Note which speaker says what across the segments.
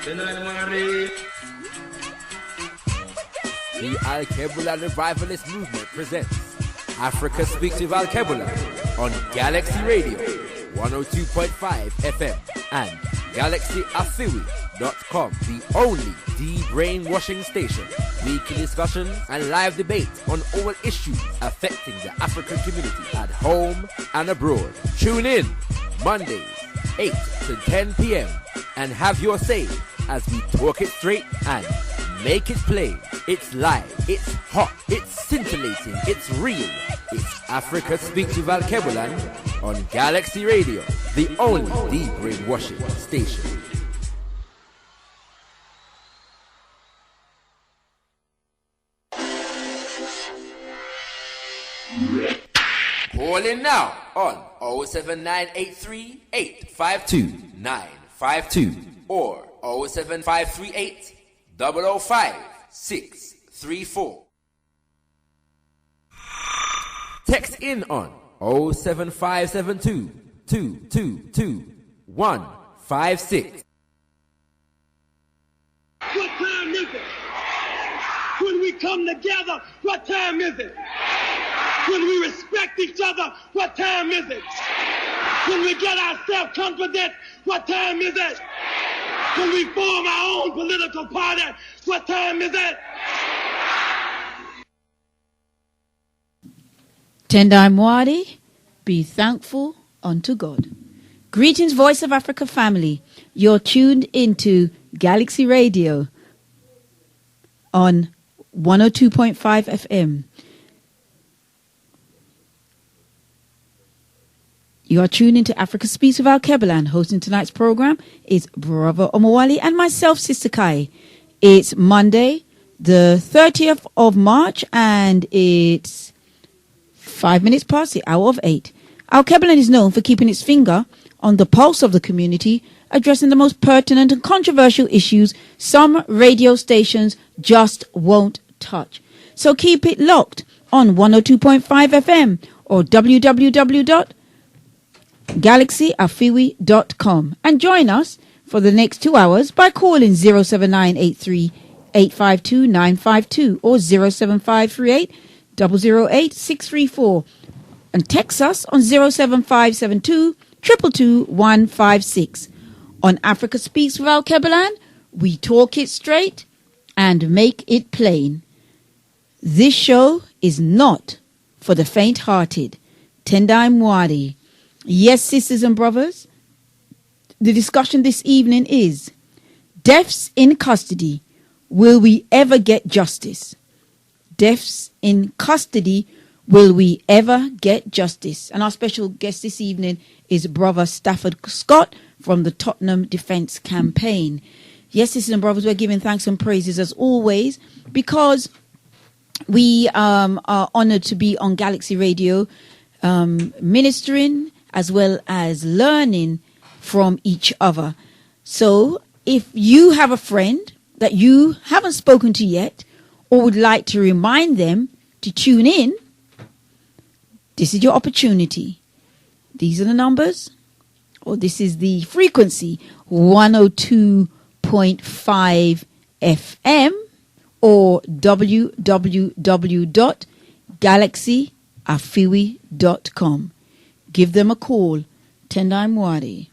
Speaker 1: The Alkebu-Lan Revivalist Movement presents Africa Speaks with Alkebu-Lan on Galaxy Radio 102.5 FM and galaxyafiwi.com, the only de-brainwashing station. Weekly discussions and live debate on all issues affecting the African community at home and abroad. Tune in Mondays 8 to 10 p.m. and have your say as we talk it straight and make it plain. It's live, it's hot, it's scintillating, it's real. It's Africa Speaks with Alkebu-Lan on Galaxy Radio, the only de-brainwashing station. Call in now on 07983 852 952 or 07538 005 634. Text in on 07572 222 156.
Speaker 2: What time is it? When we come together, what time is it? When we respect each other, what time is it? When we get ourselves confident, what time is it? When we form our own political party, what time is it?
Speaker 3: Tendai Mwari, be thankful unto God. Greetings, Voice of Africa family. You're tuned into Galaxy Radio on 102.5 FM. You are tuned into Africa Speaks with Alkebu-Lan. Hosting tonight's program is Brother Omowale and myself, Sister Kai. It's Monday, the 30th of March, and it's 5 minutes past the hour of 8. Alkebu-Lan is known for keeping its finger on the pulse of the community, addressing the most pertinent and controversial issues some radio stations just won't touch. So keep it locked on 102.5 FM or www.galaxyafiwi.com and join us for the next 2 hours by calling 07983 852 952 or 07538 008 634 and text us on 07572 222 156. On Africa Speaks with Alkebu-Lan, we talk it straight and make it plain. This show is not for the faint-hearted. Tendai Mwari. Yes, sisters and brothers, the discussion this evening is deaths in custody. Will we ever get justice? Deaths in custody. Will we ever get justice? And our special guest this evening is Brother Stafford Scott from the Tottenham Defence Campaign. Yes, sisters and brothers, we're giving thanks and praises as always because we are honoured to be on Galaxy Radio, ministering as well as learning from each other. So if you have a friend that you haven't spoken to yet or would like to remind them to tune in, this is your opportunity. These are the numbers, or this is the frequency, 102.5 FM or www.galaxyafiwi.com. Give them a call. Tendai Mwari.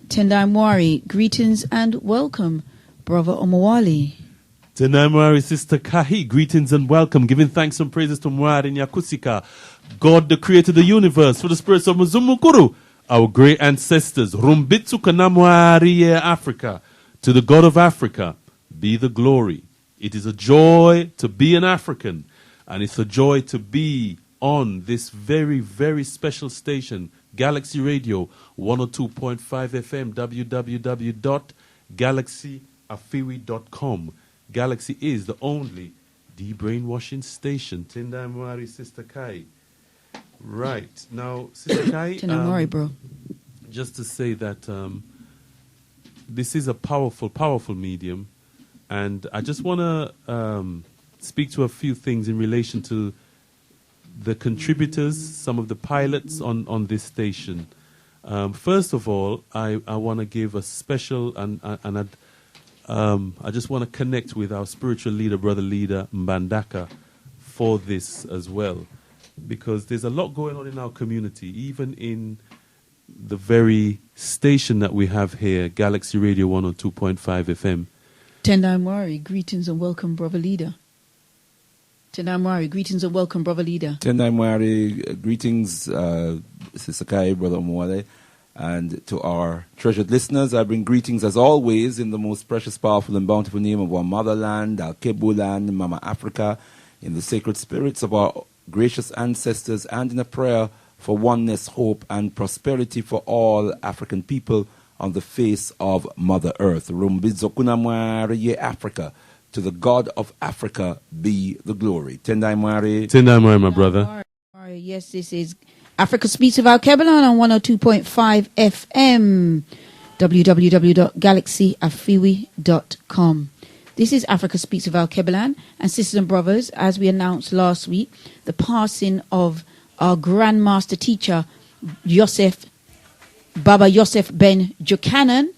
Speaker 3: Tendai Mwari, greetings and welcome, Brother Omowale.
Speaker 4: Tendai Mwari, Sister Kahi, greetings and welcome. Giving thanks and praises to Mwari and Yakusika, God, the creator of the universe, for the spirits of Muzumukuru, our great ancestors. Rumbitsu Kanamwari Africa. To the God of Africa, be the glory. It is a joy to be an African, and it's a joy to be on this very, very special station, Galaxy Radio 102.5 FM, www.galaxyafiwi.com. Galaxy is the only de-brainwashing station. Tendai Mwari, Sister Kai. Right. Now, Sister Kai,
Speaker 3: bro.
Speaker 4: Just to say that this is a powerful, powerful medium, and I just want to speak to a few things in relation to the contributors, some of the pilots on this station. First of all, I want to give a special and I just want to connect with our spiritual leader, Brother Leader Mbandaka, for this as well. Because there's a lot going on in our community, even in the very station that we have here, Galaxy Radio 102.5 FM.
Speaker 3: Tendai Mwari, greetings and welcome, Brother Leader. Tendai Mwari, greetings and welcome, Brother Leader.
Speaker 5: Tendai Mwari, greetings, Sister Kai, Brother Mwale. And to our treasured listeners, I bring greetings as always in the most precious, powerful and bountiful name of our motherland, Alkebu-Lan, Mama Africa, in the sacred spirits of our gracious ancestors, and in a prayer for oneness, hope, and prosperity for all African people on the face of Mother Earth. Rumbizokuna Africa. To the God of Africa be the glory. Tendai Mwari.
Speaker 4: Tendai Mwari, my brother.
Speaker 3: Yes, this is Africa Speaks of Alkebu-Lan on 102.5 FM. www.galaxyafiwi.com. This is Africa Speaks of Alkebu-Lan, and sisters and brothers, as we announced last week, the passing of our grandmaster teacher, Baba Yosef Ben Jokanan.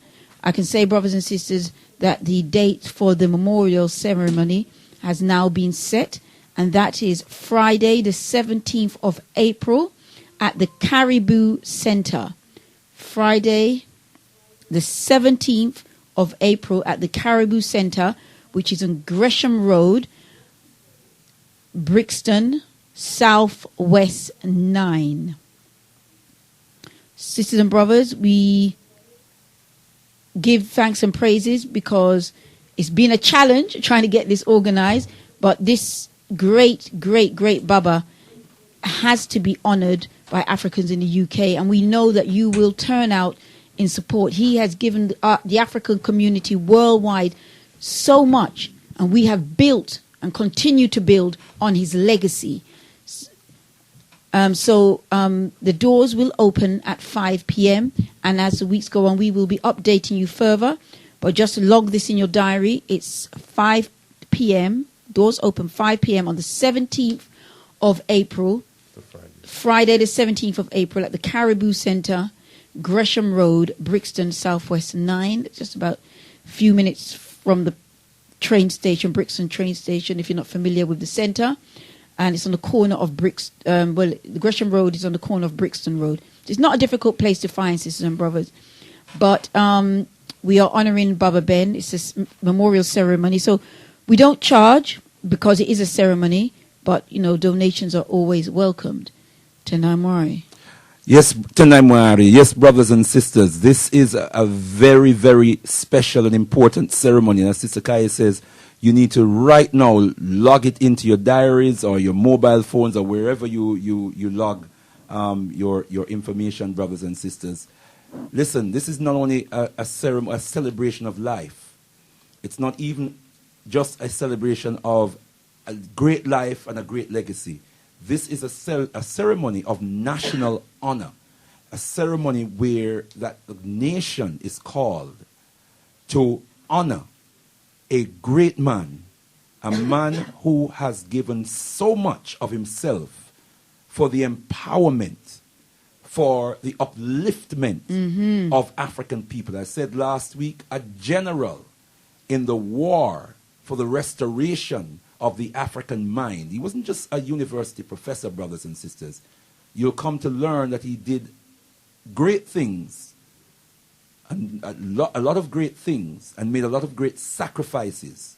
Speaker 3: I can say, brothers and sisters, that the date for the memorial ceremony has now been set, and that is Friday, the 17th of April at the Caribou Center. Friday, the 17th of April at the Caribou Center, which is on Gresham Road, Brixton, Southwest 9. Sisters and brothers, we give thanks and praises because it's been a challenge trying to get this organized, but this great Baba has to be honored by Africans in the UK, and we know that you will turn out in support. He has given the African community worldwide so much, and we have built and continue to build on his legacy. So the doors will open at 5 p.m. and as the weeks go on, we will be updating you further. But just log this in your diary. It's 5 p.m. Doors open 5 p.m. on the 17th of April. Friday the 17th of April at the Caribou Center, Gresham Road, Brixton, Southwest 9. Just about a few minutes from the train station, Brixton train station, if you're not familiar with the center. And it's on the corner of the Gresham Road is on the corner of Brixton Road. It's not a difficult place to find, sisters and brothers. But we are honoring Baba Ben. It's a memorial ceremony. So we don't charge because it is a ceremony, but, donations are always welcomed. Tendai Mwari.
Speaker 5: Yes, Tendai Mwari. Yes, brothers and sisters. This is a very, very special and important ceremony. And as Sister Kaya says, you need to right now log it into your diaries or your mobile phones or wherever you log your information, brothers and sisters. Listen, this is not only a celebration of life. It's not even just a celebration of a great life and a great legacy. This is a ceremony of national honor, a ceremony where that nation is called to honor a great man, a man who has given so much of himself for the empowerment, for the upliftment of African people. I said last week, a general in the war for the restoration of the African mind. He wasn't just a university professor, brothers and sisters. You'll come to learn that he did great things, and a lot of great things, and made a lot of great sacrifices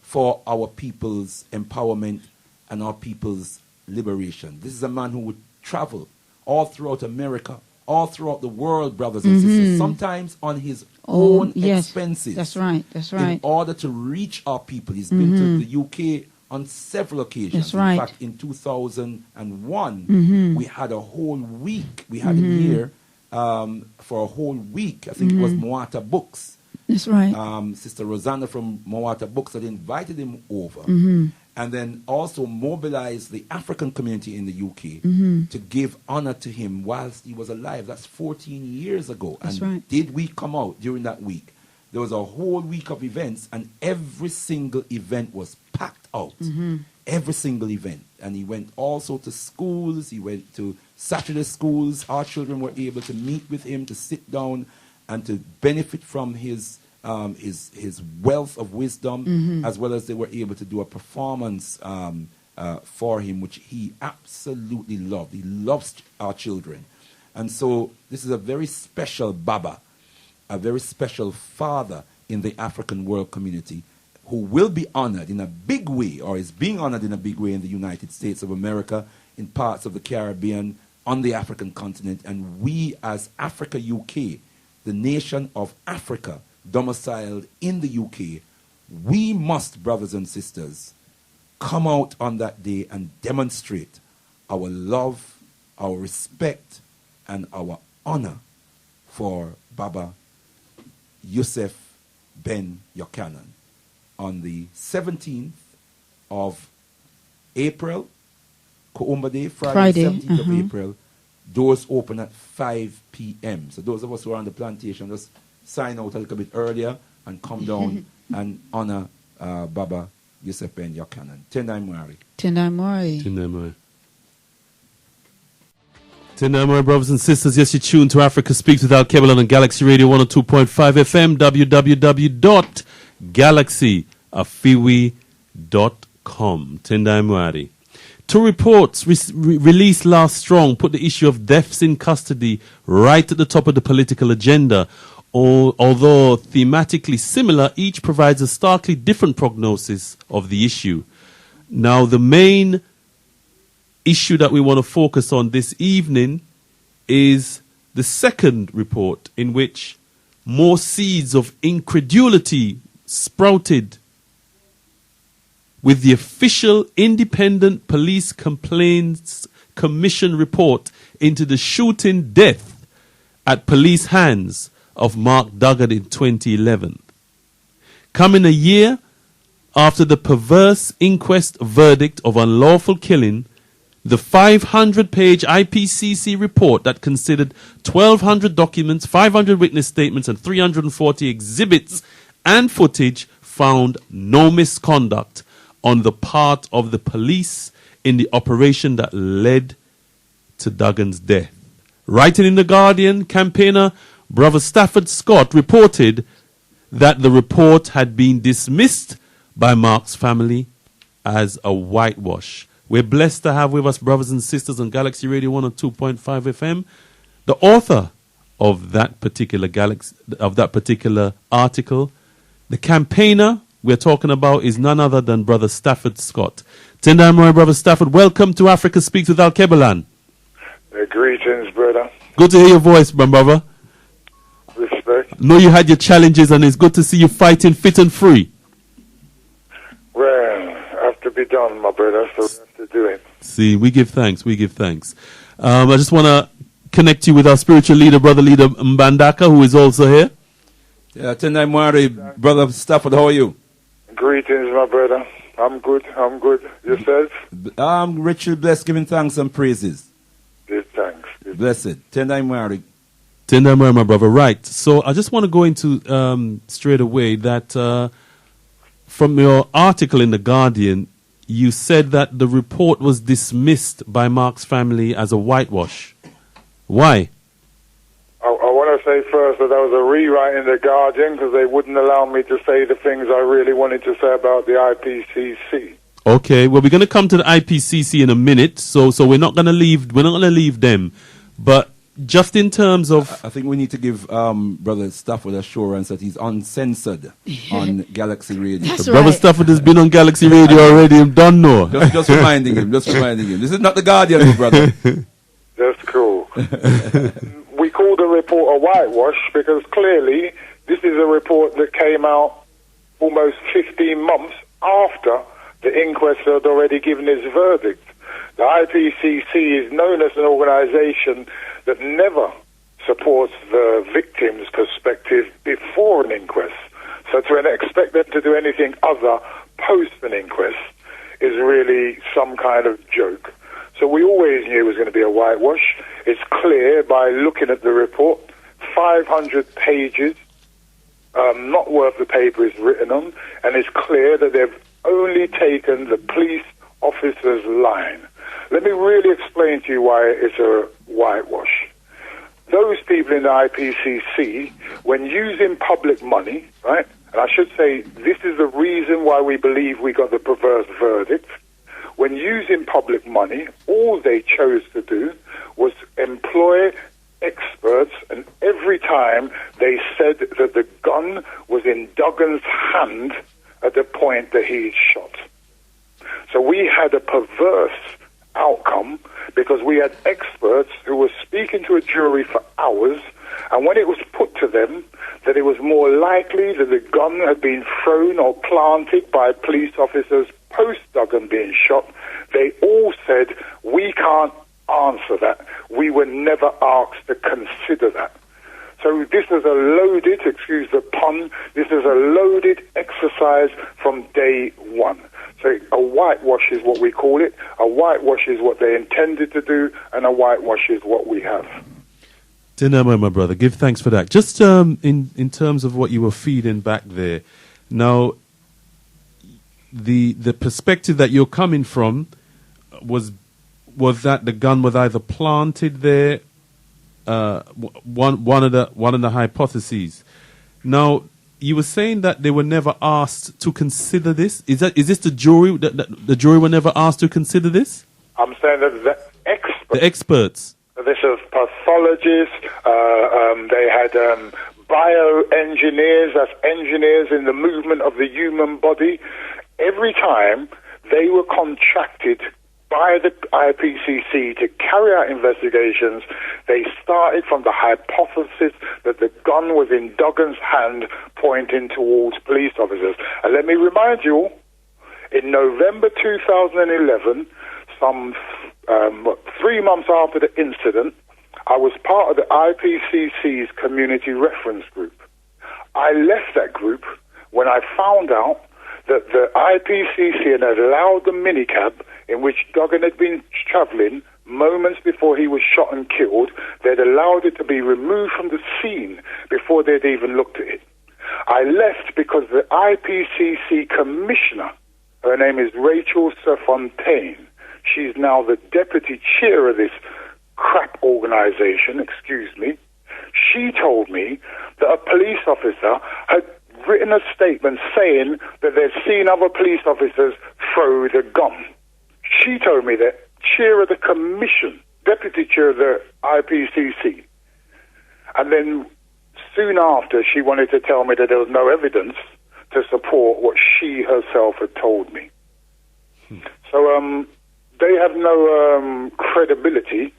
Speaker 5: for our people's empowerment and our people's liberation. This is a man who would travel all throughout America, all throughout the world, brothers and sisters, sometimes on his own expenses.
Speaker 3: That's right.
Speaker 5: In order to reach our people. He's been to the UK on several occasions.
Speaker 3: That's right.
Speaker 5: In fact, in 2001, we had a whole week. We had him here for a whole week. I think it was Moata Books.
Speaker 3: That's right.
Speaker 5: Sister Rosanna from Moata Books had invited him over. And then also mobilized the African community in the UK to give honor to him whilst he was alive. That's 14 years ago.
Speaker 3: That's
Speaker 5: and
Speaker 3: right.
Speaker 5: Did we come out during that week? There was a whole week of events, and every single event was packed out. Every single event. And he went also to schools. He went to Saturday schools. Our children were able to meet with him, to sit down and to benefit from his his wealth of wisdom, as well as they were able to do a performance for him, which he absolutely loved. He loves our children. And so this is a very special Baba, a very special father in the African world community, who will be honored in a big way, or is being honored in a big way in the United States of America, in parts of the Caribbean, on the African continent. And we as Africa UK, the nation of Africa, domiciled in the UK, we must, brothers and sisters, come out on that day and demonstrate our love, our respect, and our honor for Baba Yusuf Ben Yochanan on the 17th of April, Koumba Day, Friday. 17th of April. Doors open at 5 p.m. So those of us who are on the plantation, just sign out a little bit earlier and come down and honor Baba Yusuf Ben Yochanan. Tendai Mwari.
Speaker 3: Tendai Mwari.
Speaker 4: Tendai Mwari. Tendai Mwari, brothers and sisters. Yes, you tune to Africa Speaks with Alkebu-Lan on Galaxy Radio 102.5 FM, www.galaxyafiwi.com. Tendai Mwari. Two reports released last strong put the issue of deaths in custody right at the top of the political agenda. Although thematically similar, each provides a starkly different prognosis of the issue. Now, the main issue that we want to focus on this evening is the second report, in which more seeds of incredulity sprouted with the official Independent Police Complaints Commission report into the shooting death at police hands of Mark Duggan in 2011. Coming a year after the perverse inquest verdict of unlawful killing, the 500-page IPCC report that considered 1,200 documents, 500 witness statements, and 340 exhibits and footage found no misconduct on the part of the police in the operation that led to Duggan's death. Writing in The Guardian, campaigner Brother Stafford Scott reported that the report had been dismissed by Mark's family as a whitewash. We're blessed to have with us, brothers and sisters, on Galaxy Radio 102.5 FM, the author of that particular article. The campaigner we're talking about is none other than Brother Stafford Scott. Tendai Mwari, Brother Stafford, welcome to Africa Speaks with Alkebu-Lan.
Speaker 6: Greetings, brother.
Speaker 4: Good to hear your voice, my brother.
Speaker 6: Respect.
Speaker 4: I know you had your challenges, and it's good to see you fighting fit and free.
Speaker 6: Well, have to be done, my brother, so we have to do it.
Speaker 4: See, we give thanks. I just want to connect you with our spiritual leader, Brother Leader Mbandaka, who is also here.
Speaker 5: Yeah, Tendai Mwari, Brother Stafford, how are you?
Speaker 6: Greetings, my brother. I'm good. Yourself?
Speaker 5: I'm richly blessed, giving thanks and praises.
Speaker 6: Give thanks.
Speaker 5: Blessed. Tendai Mwari.
Speaker 4: Tendai Mwari, my brother. Right. So I just want to go into straight away that from your article in The Guardian, you said that the report was dismissed by Mark's family as a whitewash. Why?
Speaker 6: I want to say first that was a rewrite in The Guardian because they wouldn't allow me to say the things I really wanted to say about the IPCC.
Speaker 4: Okay, well, we're going to come to the IPCC in a minute, so we're not going to leave them. But just in terms of,
Speaker 5: I think we need to give Brother Stafford assurance that he's uncensored on Galaxy Radio.
Speaker 3: That's
Speaker 4: so
Speaker 3: right.
Speaker 4: Brother Stafford has been on Galaxy Radio already. I don't know.
Speaker 5: Just reminding him. This is not The Guardian, brother.
Speaker 6: That's cool. We call the report a whitewash because clearly this is a report that came out almost 15 months after the inquest had already given its verdict. The IPCC is known as an organization that never supports the victim's perspective before an inquest. So to expect them to do anything other post an inquest is really some kind of joke. So we always knew it was going to be a whitewash. It's clear by looking at the report, 500 pages, not worth the paper it's written on, and it's clear that they've only taken the police officer's line. Let me really explain to you why it's a whitewash. those people in the IPCC, when using public money, right, and I should say this is the reason why we believe we got the perverse verdict, when using public money, all they chose to do was employ experts, and every time they said that the gun was in Duggan's hand at the point that he shot. So we had a perverse outcome because we had experts who were speaking to a jury for hours, and when it was put to them that it was more likely that the gun had been thrown or planted by police officers post-Duggan being shot, they all said, we can't answer that. We were never asked to consider that. So this is a loaded, excuse the pun, this is a loaded exercise from day one. So a whitewash is what we call it. A whitewash is what they intended to do, and a whitewash is what we have.
Speaker 4: Dinamo, my brother, give thanks for that. Just in terms of what you were feeding back there, now the perspective that you're coming from was that the gun was either planted there, one of the hypotheses. Now, you were saying that they were never asked to consider this. Is this the jury? The jury were never asked to consider this?
Speaker 6: I'm saying that
Speaker 4: the experts.
Speaker 6: This is pathologists. They had bioengineers, that's engineers in the movement of the human body. Every time they were contracted by the IPCC to carry out investigations, they started from the hypothesis that the gun was in Duggan's hand pointing towards police officers. And let me remind you all, in November 2011, some 3 months after the incident, I was part of the IPCC's community reference group. I left that group when I found out that the IPCC had allowed the minicab in which Duggan had been travelling moments before he was shot and killed. They'd allowed it to be removed from the scene before they'd even looked at it. I left because the IPCC commissioner, her name is Rachel Serfontaine, she's now the deputy chair of this crap organisation, excuse me, she told me that a police officer had written a statement saying that they'd seen other police officers throw the gun. She told me that, chair of the commission, deputy chair of the IPCC. And then soon after, she wanted to tell me that there was no evidence to support what she herself had told me. So they have no credibility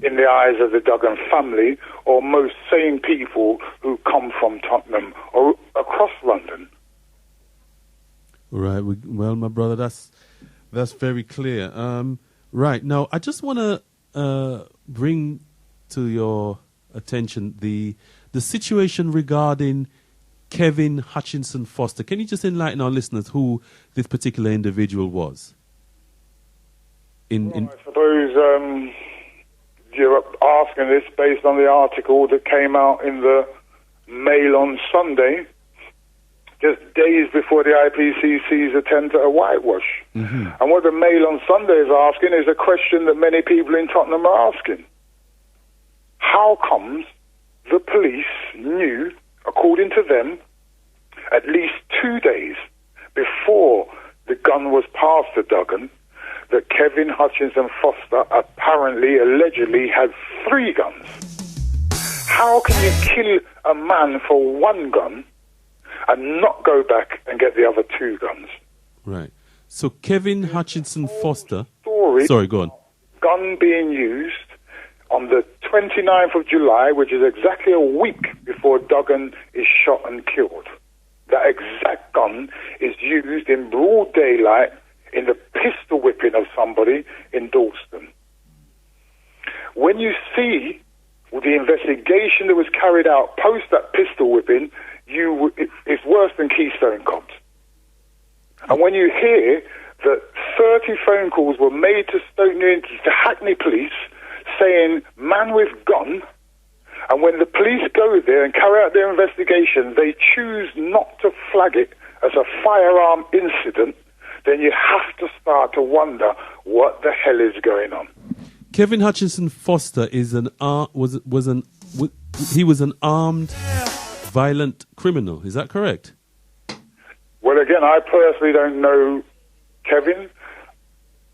Speaker 6: in the eyes of the Duggan family or most sane people who come from Tottenham or across London.
Speaker 4: Right. Well, my brother, that's very clear. Right. Now, I just want to bring to your attention the situation regarding Kevin Hutchinson Foster. Can you just enlighten our listeners who this particular individual was?
Speaker 6: I suppose you're asking this based on the article that came out in the Mail on Sunday, just days before the IPCC's attempt at a whitewash. Mm-hmm. And what the Mail on Sunday is asking is a question that many people in Tottenham are asking. How comes the police knew, according to them, at least 2 days before the gun was passed to Duggan, that Kevin Hutchinson Foster allegedly had 3 guns? How can you kill a man for 1 gun and not go back and get the other 2 guns?
Speaker 4: Right. So Kevin Hutchinson Foster...
Speaker 6: Story.
Speaker 4: Sorry, go on.
Speaker 6: Gun being used on the 29th of July, which is exactly a week before Duggan is shot and killed. That exact gun is used in broad daylight in the pistol whipping of somebody in Dalston. When you see the investigation that was carried out post that pistol whipping, it's worse than Keystone Cops. And when you hear that 30 phone calls were made to to Hackney Police saying, man with gun, and when the police go there and carry out their investigation, they choose not to flag it as a firearm incident, then you have to start to wonder what the hell is going on.
Speaker 4: Kevin Hutchinson Foster is an he was an armed, violent criminal. Is that correct?
Speaker 6: Well, again, I personally don't know Kevin.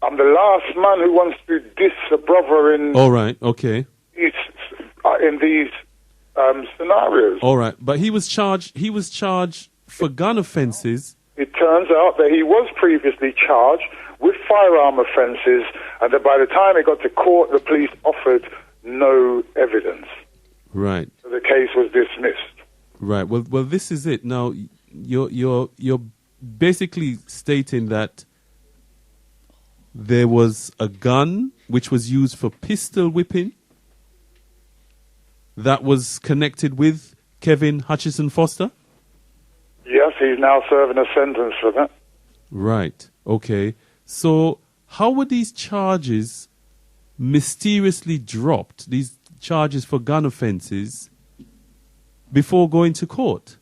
Speaker 6: I'm the last man who wants to diss a brother in.
Speaker 4: All right. Okay.
Speaker 6: In these scenarios.
Speaker 4: All right, but he was charged. He was charged for gun offences.
Speaker 6: It turns out that he was previously charged with firearm offences, and that by the time he got to court, the police offered no evidence.
Speaker 4: Right.
Speaker 6: So the case was dismissed.
Speaker 4: Right. Well, this is it. Now, you're basically stating that there was a gun which was used for pistol whipping that was connected with Kevin Hutchinson Foster?
Speaker 6: Yes, he's now serving a sentence for that.
Speaker 4: Right. Okay. So how were these charges mysteriously dropped, these charges for gun offences, before going to court?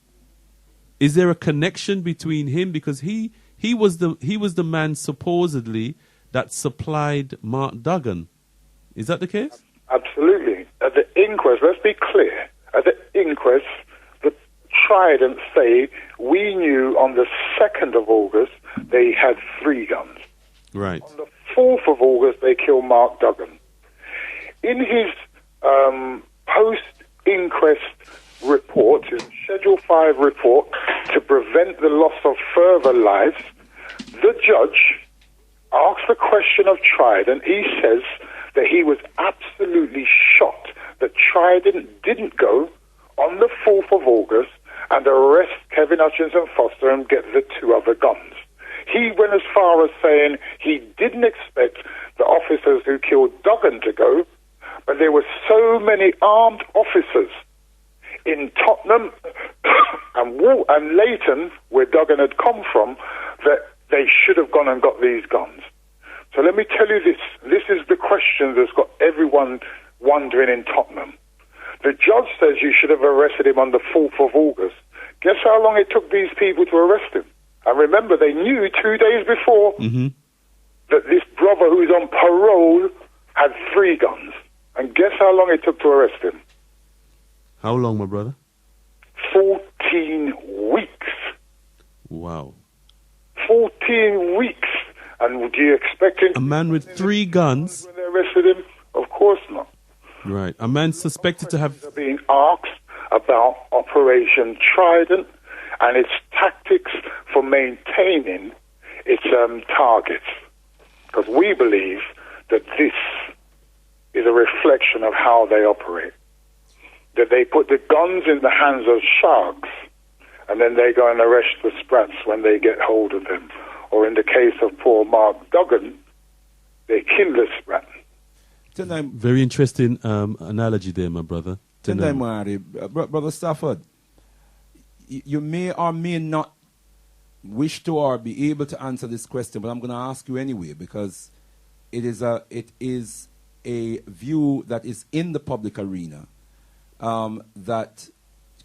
Speaker 4: Is there a connection between him? Because he was the man supposedly that supplied Mark Duggan. Is that the case?
Speaker 6: Absolutely. At the inquest, let's be clear, at the inquest, the Trident say we knew on the 2nd of August they had 3 guns.
Speaker 4: Right.
Speaker 6: On the 4th of August, they killed Mark Duggan. In his post-inquest report, his Schedule 5 report, to prevent the loss of further lives, the judge asks the question of Trident. He says that he was absolutely shocked that Trident didn't go on the 4th of August and arrest Kevin Hutchinson Foster and get the 2 other guns. He went as far as saying he didn't expect the officers who killed Duggan to go, but there were so many armed officers in Tottenham and Leighton, where Duggan had come from, that they should have gone and got these guns. So let me tell you this. This is the question that's got everyone wondering in Tottenham. The judge says you should have arrested him on the 4th of August. Guess how long it took these people to arrest him? And remember, they knew 2 days before that this brother who's on parole had 3 guns. And guess how long it took to arrest him?
Speaker 4: How long, my brother?
Speaker 6: 14 weeks.
Speaker 4: Wow.
Speaker 6: 14 weeks. And would you expect him?
Speaker 4: A man with 3 guns.
Speaker 6: When they arrested him? Of course not.
Speaker 4: Right. A man suspected to have...
Speaker 6: Are being asked about Operation Trident and its tactics for maintaining its targets. Because we believe that this is a reflection of how they operate. That they put the guns in the hands of sharks and then they go and arrest the sprats when they get hold of them. Or in the case of poor Mark Duggan, they kill the sprat.
Speaker 4: Very interesting analogy there, my brother.
Speaker 5: Brother Stafford, you may or may not wish to or be able to answer this question, but I'm going to ask you anyway because it is a view that is in the public arena that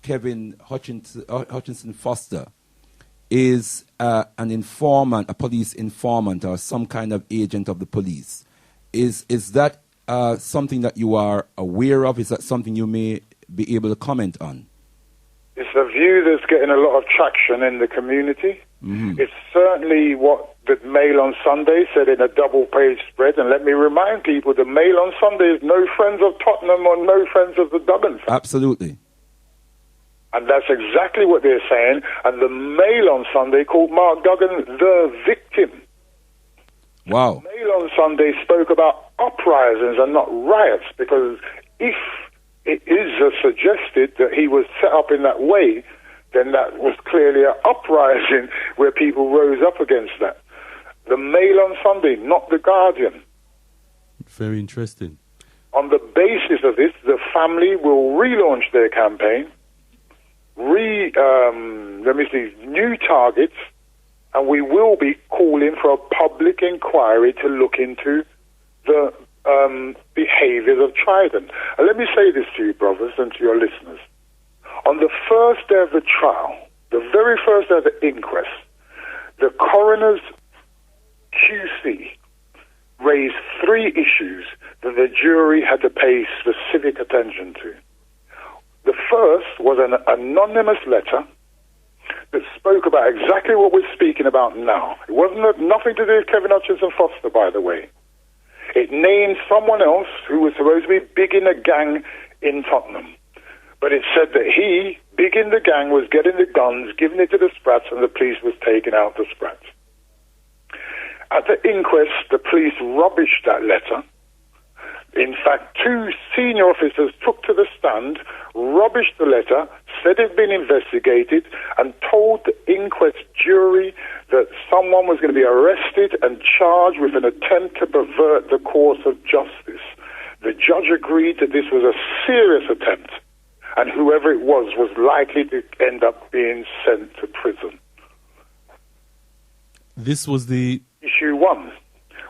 Speaker 5: Kevin Hutchinson Foster is an informant, a police informant, or some kind of agent of the police. Is that something that you are aware of? Is that something you may be able to comment on?
Speaker 6: It's a view that's getting a lot of traction in the community. It's certainly what the Mail on Sunday said in a double-page spread. And let me remind people, the Mail on Sunday is no friends of Tottenham or no friends of the Duggan family.
Speaker 5: Absolutely.
Speaker 6: And that's exactly what they're saying. And the Mail on Sunday called Mark Duggan the victim.
Speaker 5: Wow.
Speaker 6: The Mail on Sunday spoke about uprisings and not riots, because if it is suggested that he was set up in that way, then that was clearly an uprising where people rose up against that. The Mail on Sunday, not the Guardian.
Speaker 4: Very interesting.
Speaker 6: On the basis of this, the family will relaunch their campaign, new targets, and we will be calling for a public inquiry to look into the behaviors of Trident. And let me say this to you, brothers, and to your listeners. On the first day of the trial, the very first day of the inquest, the coroner's QC raised three issues that the jury had to pay specific attention to. The first was an anonymous letter that spoke about exactly what we're speaking about now. It wasn't nothing to do with Kevin Hutchinson Foster, by the way. It named someone else who was supposed to be big in a gang in Tottenham. But it said that he, big in the gang, was getting the guns, giving it to the Sprats, and the police was taking out the Sprats. At the inquest, the police rubbished that letter. In fact, two senior officers took to the stand, rubbished the letter, said it had been investigated, and told the inquest jury that someone was going to be arrested and charged with an attempt to pervert the course of justice. The judge agreed that this was a serious attempt, and whoever it was likely to end up being sent to prison.
Speaker 4: This was the...
Speaker 6: Issue one.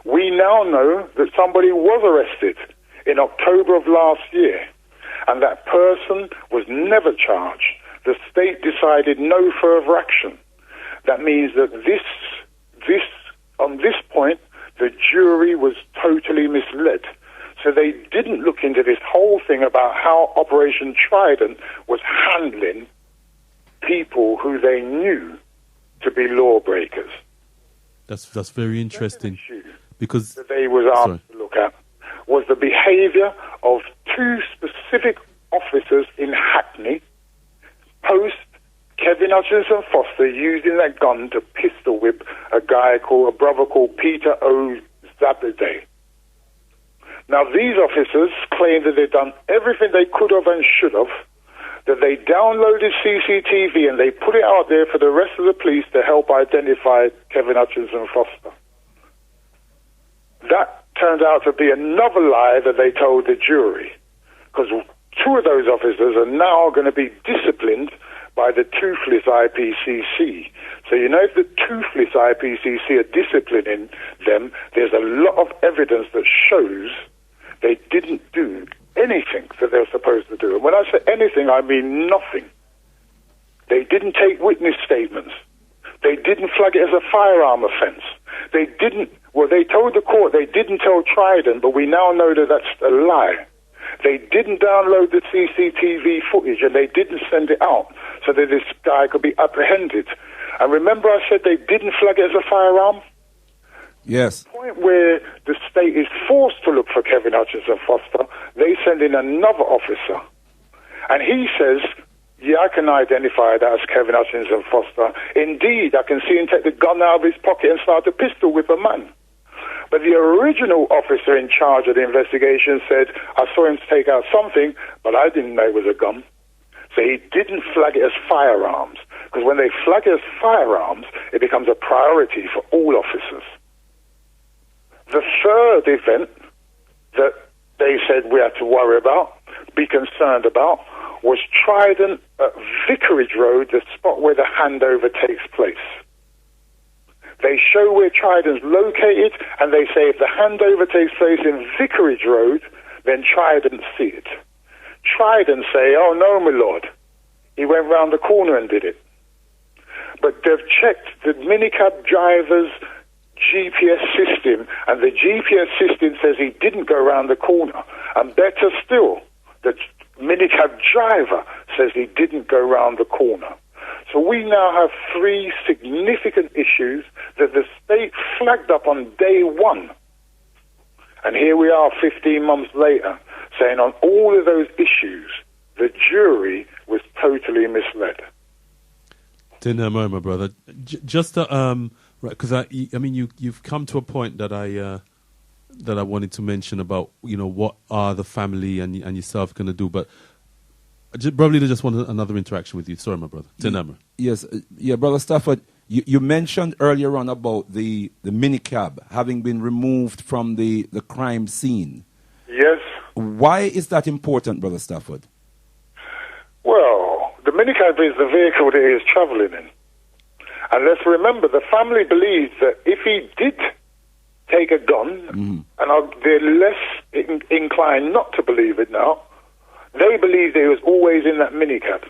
Speaker 6: We now know that somebody was arrested in October of last year, and that person was never charged. The state decided no further action. That means that on this point, the jury was totally misled. So they didn't look into this whole thing about how Operation Trident was handling people who they knew to be lawbreakers.
Speaker 4: That's very interesting.
Speaker 6: Because that they was asked to look at was the behaviour of two specific officers in Hackney post Kevin Hutchinson Foster using that gun to pistol whip a brother called Peter O. Zabede. Now, these officers claimed that they'd done everything they could have and should have, that they downloaded CCTV and they put it out there for the rest of the police to help identify Kevin Hutchinson Foster. That turned out to be another lie that they told the jury, because two of those officers are now going to be disciplined by the toothless IPCC. So you know, if the toothless IPCC are disciplining them, there's a lot of evidence that shows they didn't do anything that they were supposed to do. And when I say anything, I mean nothing. They didn't take witness statements. They didn't flag it as a firearm offence. They told the court they didn't tell Trident, but we now know that that's a lie. They didn't download the CCTV footage, and they didn't send it out so that this guy could be apprehended. And remember I said they didn't flag it as a firearm?
Speaker 5: Yes.
Speaker 6: The point where the state is forced to look for Kevin Hutchinson Foster, they send in another officer. And he says, yeah, I can identify that as Kevin Hutchinson Foster. Indeed, I can see him take the gun out of his pocket and start a pistol with a man. But the original officer in charge of the investigation said, I saw him take out something, but I didn't know it was a gun. So he didn't flag it as firearms. Because when they flag it as firearms, it becomes a priority for all officers. The third event that they said we had to worry about, be concerned about, was Trident at Vicarage Road, the spot where the handover takes place. They show where Trident's located, and they say if the handover takes place in Vicarage Road, then Trident see it. Trident say, oh no, my lord, he went round the corner and did it. But they've checked the minicab driver's GPS system, and the GPS system says he didn't go round the corner. And better still, the minicab driver says he didn't go round the corner. So we now have three significant issues that the state flagged up on day one. And here we are 15 months later saying on all of those issues, the jury was totally misled.
Speaker 4: Dinamo, my brother. Just to, because I mean, you've come to a point that I wanted to mention about, you know, what are the family and yourself going to do, but I probably just want another interaction with you. Sorry, my brother. Dinamo.
Speaker 5: Yes, Brother Stafford. You mentioned earlier on about the minicab having been removed from the crime scene.
Speaker 6: Yes.
Speaker 5: Why is that important, Brother Stafford?
Speaker 6: Well, the minicab is the vehicle that he is travelling in. And let's remember, the family believes that if he did take a gun, and they're less inclined not to believe it now, they believe that he was always in that minicab.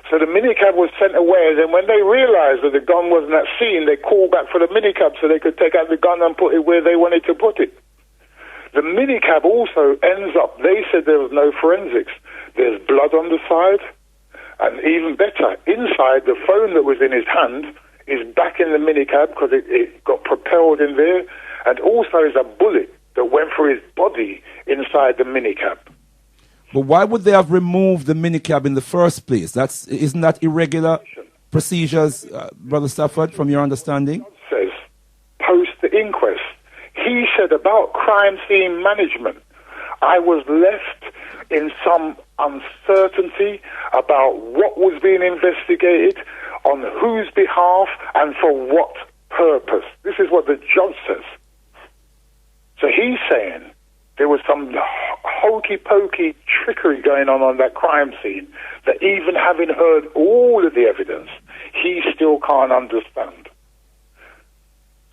Speaker 6: So the minicab was sent away, and then when they realized that the gun wasn't at scene, they called back for the minicab so they could take out the gun and put it where they wanted to put it. The minicab also ends up, they said there was no forensics. There's blood on the side, and even better, inside the phone that was in his hand is back in the minicab because it got propelled in there, and also is a bullet that went through his body inside the minicab.
Speaker 5: But why would they have removed the minicab in the first place? Isn't that irregular procedures, Brother Stafford, from your understanding?
Speaker 6: Says, post the inquest, he said about crime scene management, I was left in some uncertainty about what was being investigated, on whose behalf, and for what purpose. This is what the judge says. So he's saying there was some hokey-pokey trickery going on that crime scene that even having heard all of the evidence, he still can't understand.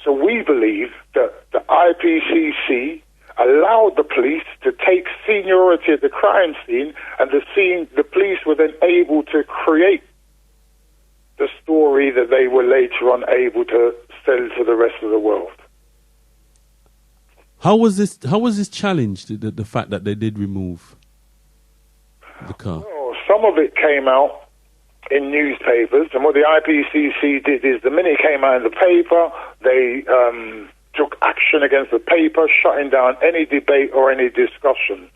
Speaker 6: So we believe that the IPCC allowed the police to take seniority at the crime scene, and the police were then able to create the story that they were later on able to sell to the rest of the world.
Speaker 4: How was this challenged, the fact that they did remove the car?
Speaker 6: Well, some of it came out in newspapers, and what the IPCC did is the minute it came out in the paper, they took action against the paper, shutting down any debate or any discussion.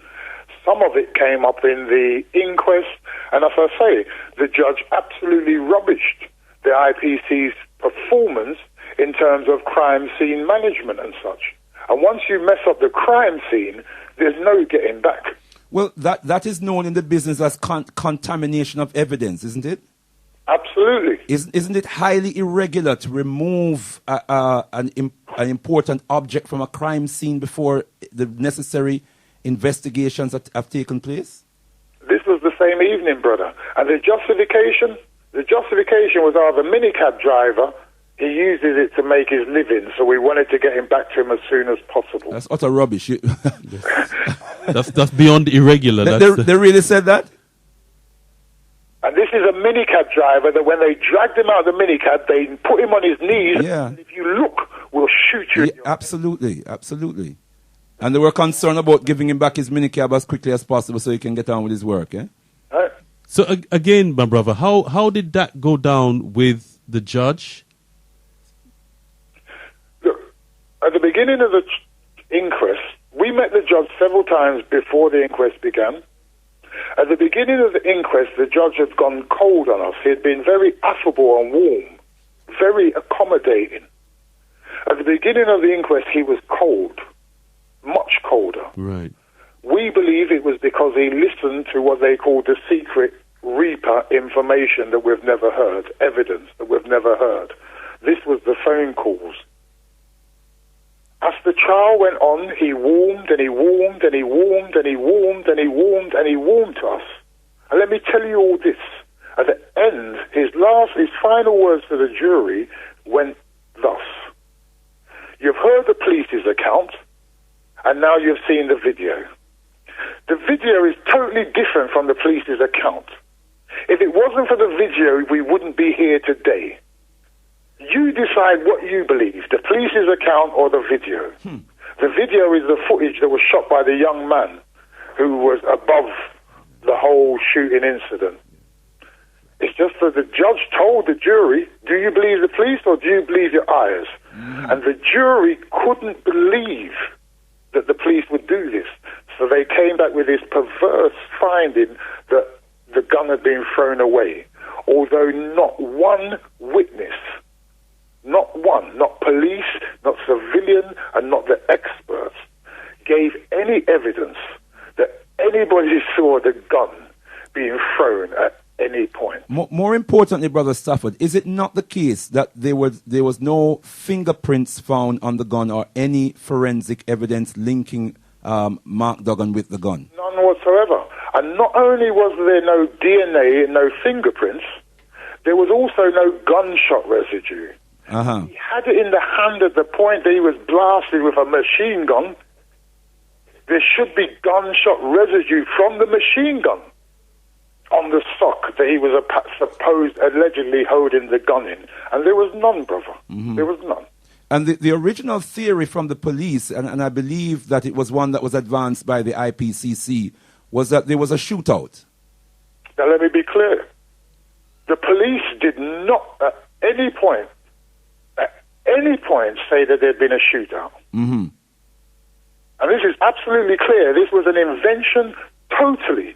Speaker 6: Some of it came up in the inquest, and as I say, the judge absolutely rubbished the IPC's performance in terms of crime scene management and such. And once you mess up the crime scene, there's no getting back.
Speaker 5: Well, that is known in the business as contamination of evidence, isn't it?
Speaker 6: Absolutely.
Speaker 5: Isn't it highly irregular to remove an important object from a crime scene before the necessary investigations have taken place?
Speaker 6: This was the same evening, brother. And the justification was the minicab driver, he uses it to make his living, so we wanted to get him back to him as soon as possible.
Speaker 5: That's utter rubbish.
Speaker 4: That's beyond irregular.
Speaker 5: They really said that?
Speaker 6: And this is a minicab driver that when they dragged him out of the minicab, they put him on his knees.
Speaker 5: Yeah.
Speaker 6: And if you look, we'll shoot you.
Speaker 5: Yeah, absolutely. And they were concerned about giving him back his minicab as quickly as possible so he can get on with his work. Eh?
Speaker 4: So again, my brother, how did that go down with the judge?
Speaker 6: Look, at the beginning of the inquest, we met the judge several times before the inquest began. At the beginning of the inquest, the judge had gone cold on us. He had been very affable and warm, very accommodating. At the beginning of the inquest, he was cold, much colder.
Speaker 4: Right.
Speaker 6: We believe it was because he listened to what they called the secret Reaper information that we've never heard, evidence that we've never heard. This was the phone calls. As the trial went on, he warmed and he warmed and he warmed and he warmed and he warmed and he warmed to us. And let me tell you all this. At the end, his final words to the jury went thus. You've heard the police's account, and now you've seen the video. The video is totally different from the police's account. If it wasn't for the video, we wouldn't be here today. You decide what you believe, the police's account or the video. The video is the footage that was shot by the young man who was above the whole shooting incident. It's just that the judge told the jury, do you believe the police or do you believe your eyes? And the jury couldn't believe that the police would do this. So they came back with this perverse finding that the gun had been thrown away. Although not one witness, not one, not police, not civilian, and not the experts, gave any evidence that anybody saw the gun being thrown at any point.
Speaker 5: More importantly, Brother Stafford, is it not the case that there was no fingerprints found on the gun or any forensic evidence linking Mark Duggan with the gun?
Speaker 6: None whatsoever. And not only was there no DNA and no fingerprints, there was also no gunshot residue.
Speaker 5: Uh-huh.
Speaker 6: He had it in the hand at the point that he was blasted with a machine gun. There should be gunshot residue from the machine gun. on the sock that he was allegedly holding the gun in. And there was none, brother. There was none.
Speaker 5: And the original theory from the police, and I believe that it was one that was advanced by the IPCC, was that there was a shootout.
Speaker 6: Now, let me be clear. The police did not at any point say that there had been a shootout.
Speaker 5: Mm-hmm.
Speaker 6: And this is absolutely clear. This was an invention totally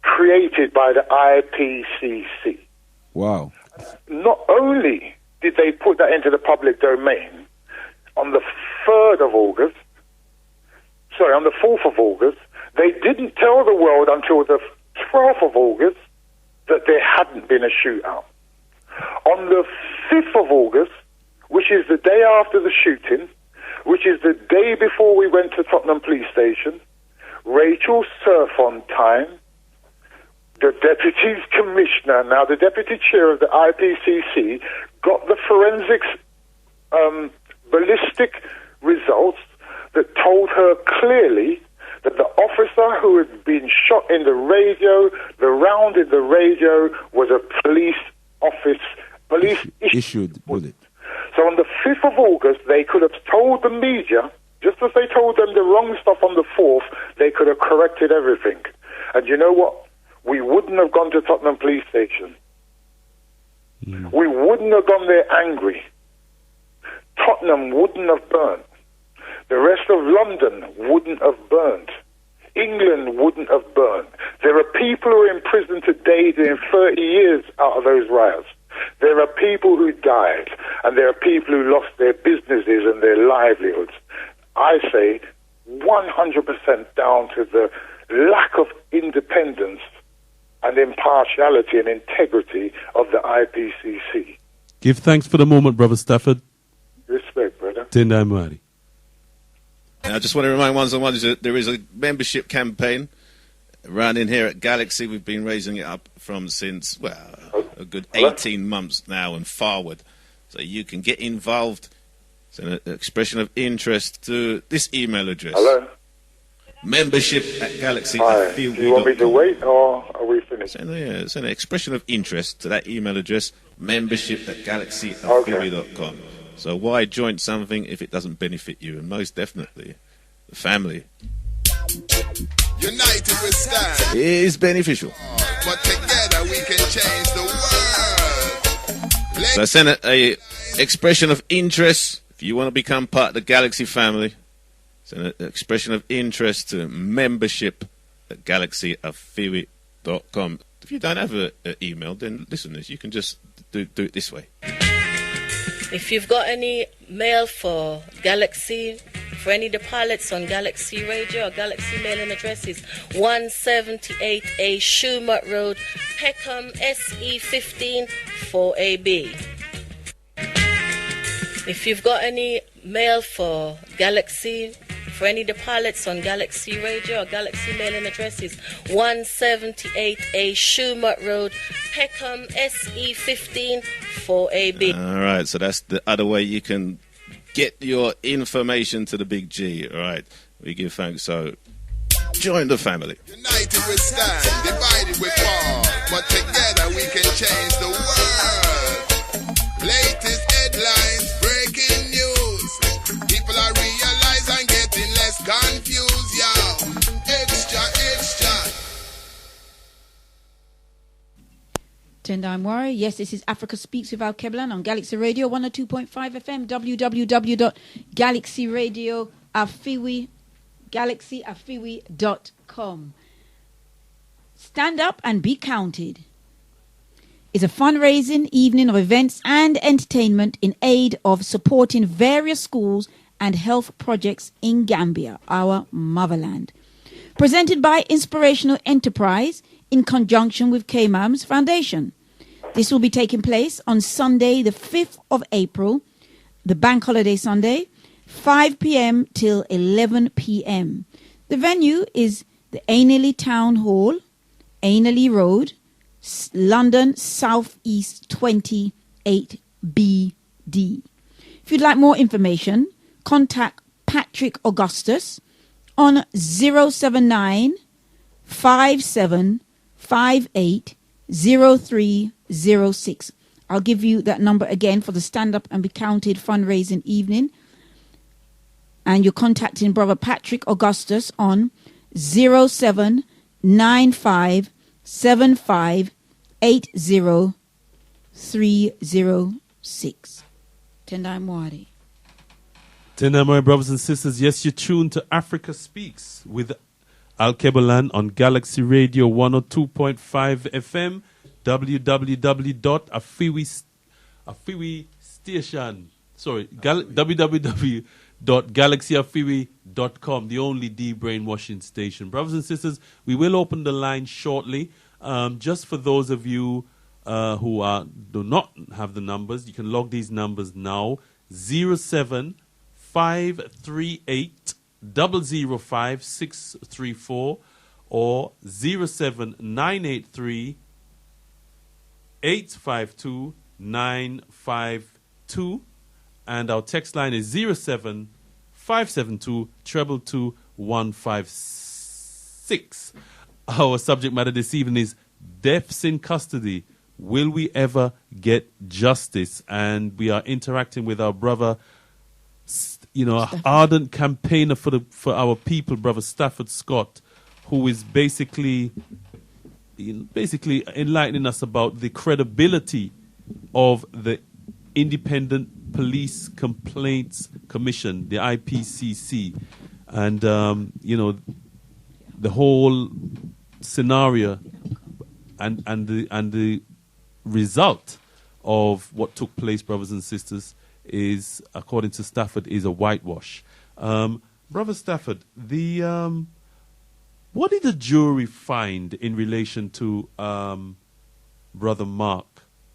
Speaker 6: created by the IPCC.
Speaker 5: Wow.
Speaker 6: Not only did they put that into the public domain on the 4th of August, they didn't tell the world until the 12th of August that there hadn't been a shootout. On the 5th of August, which is the day after the shooting, which is the day before we went to Tottenham Police Station, Rachel Surf-on-Time, the Deputy Commissioner, now the Deputy Chair of the IPCC, got the forensics ballistic results that told her clearly that the officer who had been shot in the radio, the round in the radio, was a police issued bullet. So on the 5th of August, they could have told the media, just as they told them the wrong stuff on the 4th, they could have corrected everything. And you know what? We wouldn't have gone to Tottenham Police Station. We wouldn't have gone there angry. Tottenham wouldn't have burnt. The rest of London wouldn't have burnt. England wouldn't have burnt. There are people who are in prison today doing 30 years out of those riots. There are people who died, and there are people who lost their businesses and their livelihoods. I say 100% down to the lack of independence and impartiality and integrity of the IPCC.
Speaker 4: Give thanks for the moment, Brother Stafford.
Speaker 6: Respect, brother.
Speaker 4: Tendai Mwari.
Speaker 7: I just want to remind ones and ones that there is a membership campaign running here at Galaxy. We've been raising it up from since, a good 18 months now and forward. So you can get involved. It's an expression of interest to this email address.
Speaker 6: Hello?
Speaker 7: Membership at Galaxy.
Speaker 6: Do you want me to wait, or are we finished?
Speaker 7: It's an expression of interest to that email address, membership at galaxy.com. So why join something if it doesn't benefit you? And most definitely, the family.
Speaker 8: United we stand.
Speaker 7: It is beneficial.
Speaker 8: But together we can change the world.
Speaker 7: So send a expression of interest. If you want to become part of the Galaxy family, send an expression of interest to membership at galaxy.com. If you don't have an email, then listeners, you can just do it this way.
Speaker 9: If you've got any mail for Galaxy, for any of the pilots on Galaxy Radio or Galaxy mailing addresses, 178A Shumut Road, Peckham, SE15 4AB. If you've got any mail for Galaxy, for any of the pilots on Galaxy Radio or Galaxy mailing addresses, 178A Shumut Road, Peckham, SE15 4AB.
Speaker 7: All right, so that's the other way you can get your information to the big G. All right, we give thanks. So join the family.
Speaker 8: United we stand, divided we fall, but together we can change the world. Latest headlines, breaking news. People are realize and getting less confused, y'all. Extra.
Speaker 3: Tendai Mwari. Yes, this is Africa Speaks with Alkebu-Lan on Galaxy Radio 102.5 FM, www.galaxyradiogalaxyafiwi.com. Stand Up and Be Counted is a fundraising evening of events and entertainment in aid of supporting various schools and health projects in Gambia, our motherland. Presented by Inspirational Enterprise in conjunction with K-MAM's Foundation. This will be taking place on Sunday, the 5th of April, the bank holiday Sunday, 5 p.m. till 11 p.m. The venue is the Ainley Town Hall, Ainley Road, London South East 28 BD. If you'd like more information, contact Patrick Augustus on 079 57 580306. I'll give you that number again for the Stand Up and Be Counted fundraising evening. And you're contacting Brother Patrick Augustus on 0795758036. Tendai Mwari.
Speaker 4: Tendai Mwari, brothers and sisters. Yes, you're tuned to Africa Speaks with Alkebu-Lan on Galaxy Radio 102.5 FM, www.galaxyafiwi.com, the only de-brainwashing station. Brothers and sisters, we will open the line shortly. Just for those of you who do not have the numbers, you can log these numbers now. 07538 005-634 or 07983 852 952, and our text line is 07572 222 156. Our subject matter this evening is deaths in custody. Will we ever get justice? And we are interacting with our brother, ardent campaigner for our people, Brother Stafford Scott, who is basically enlightening us about the credibility of the Independent Police Complaints Commission, the IPCC, and the whole scenario and the result of what took place, brothers and sisters, is, according to Stafford, is a whitewash. Brother Stafford, what did the jury find in relation to Brother Mark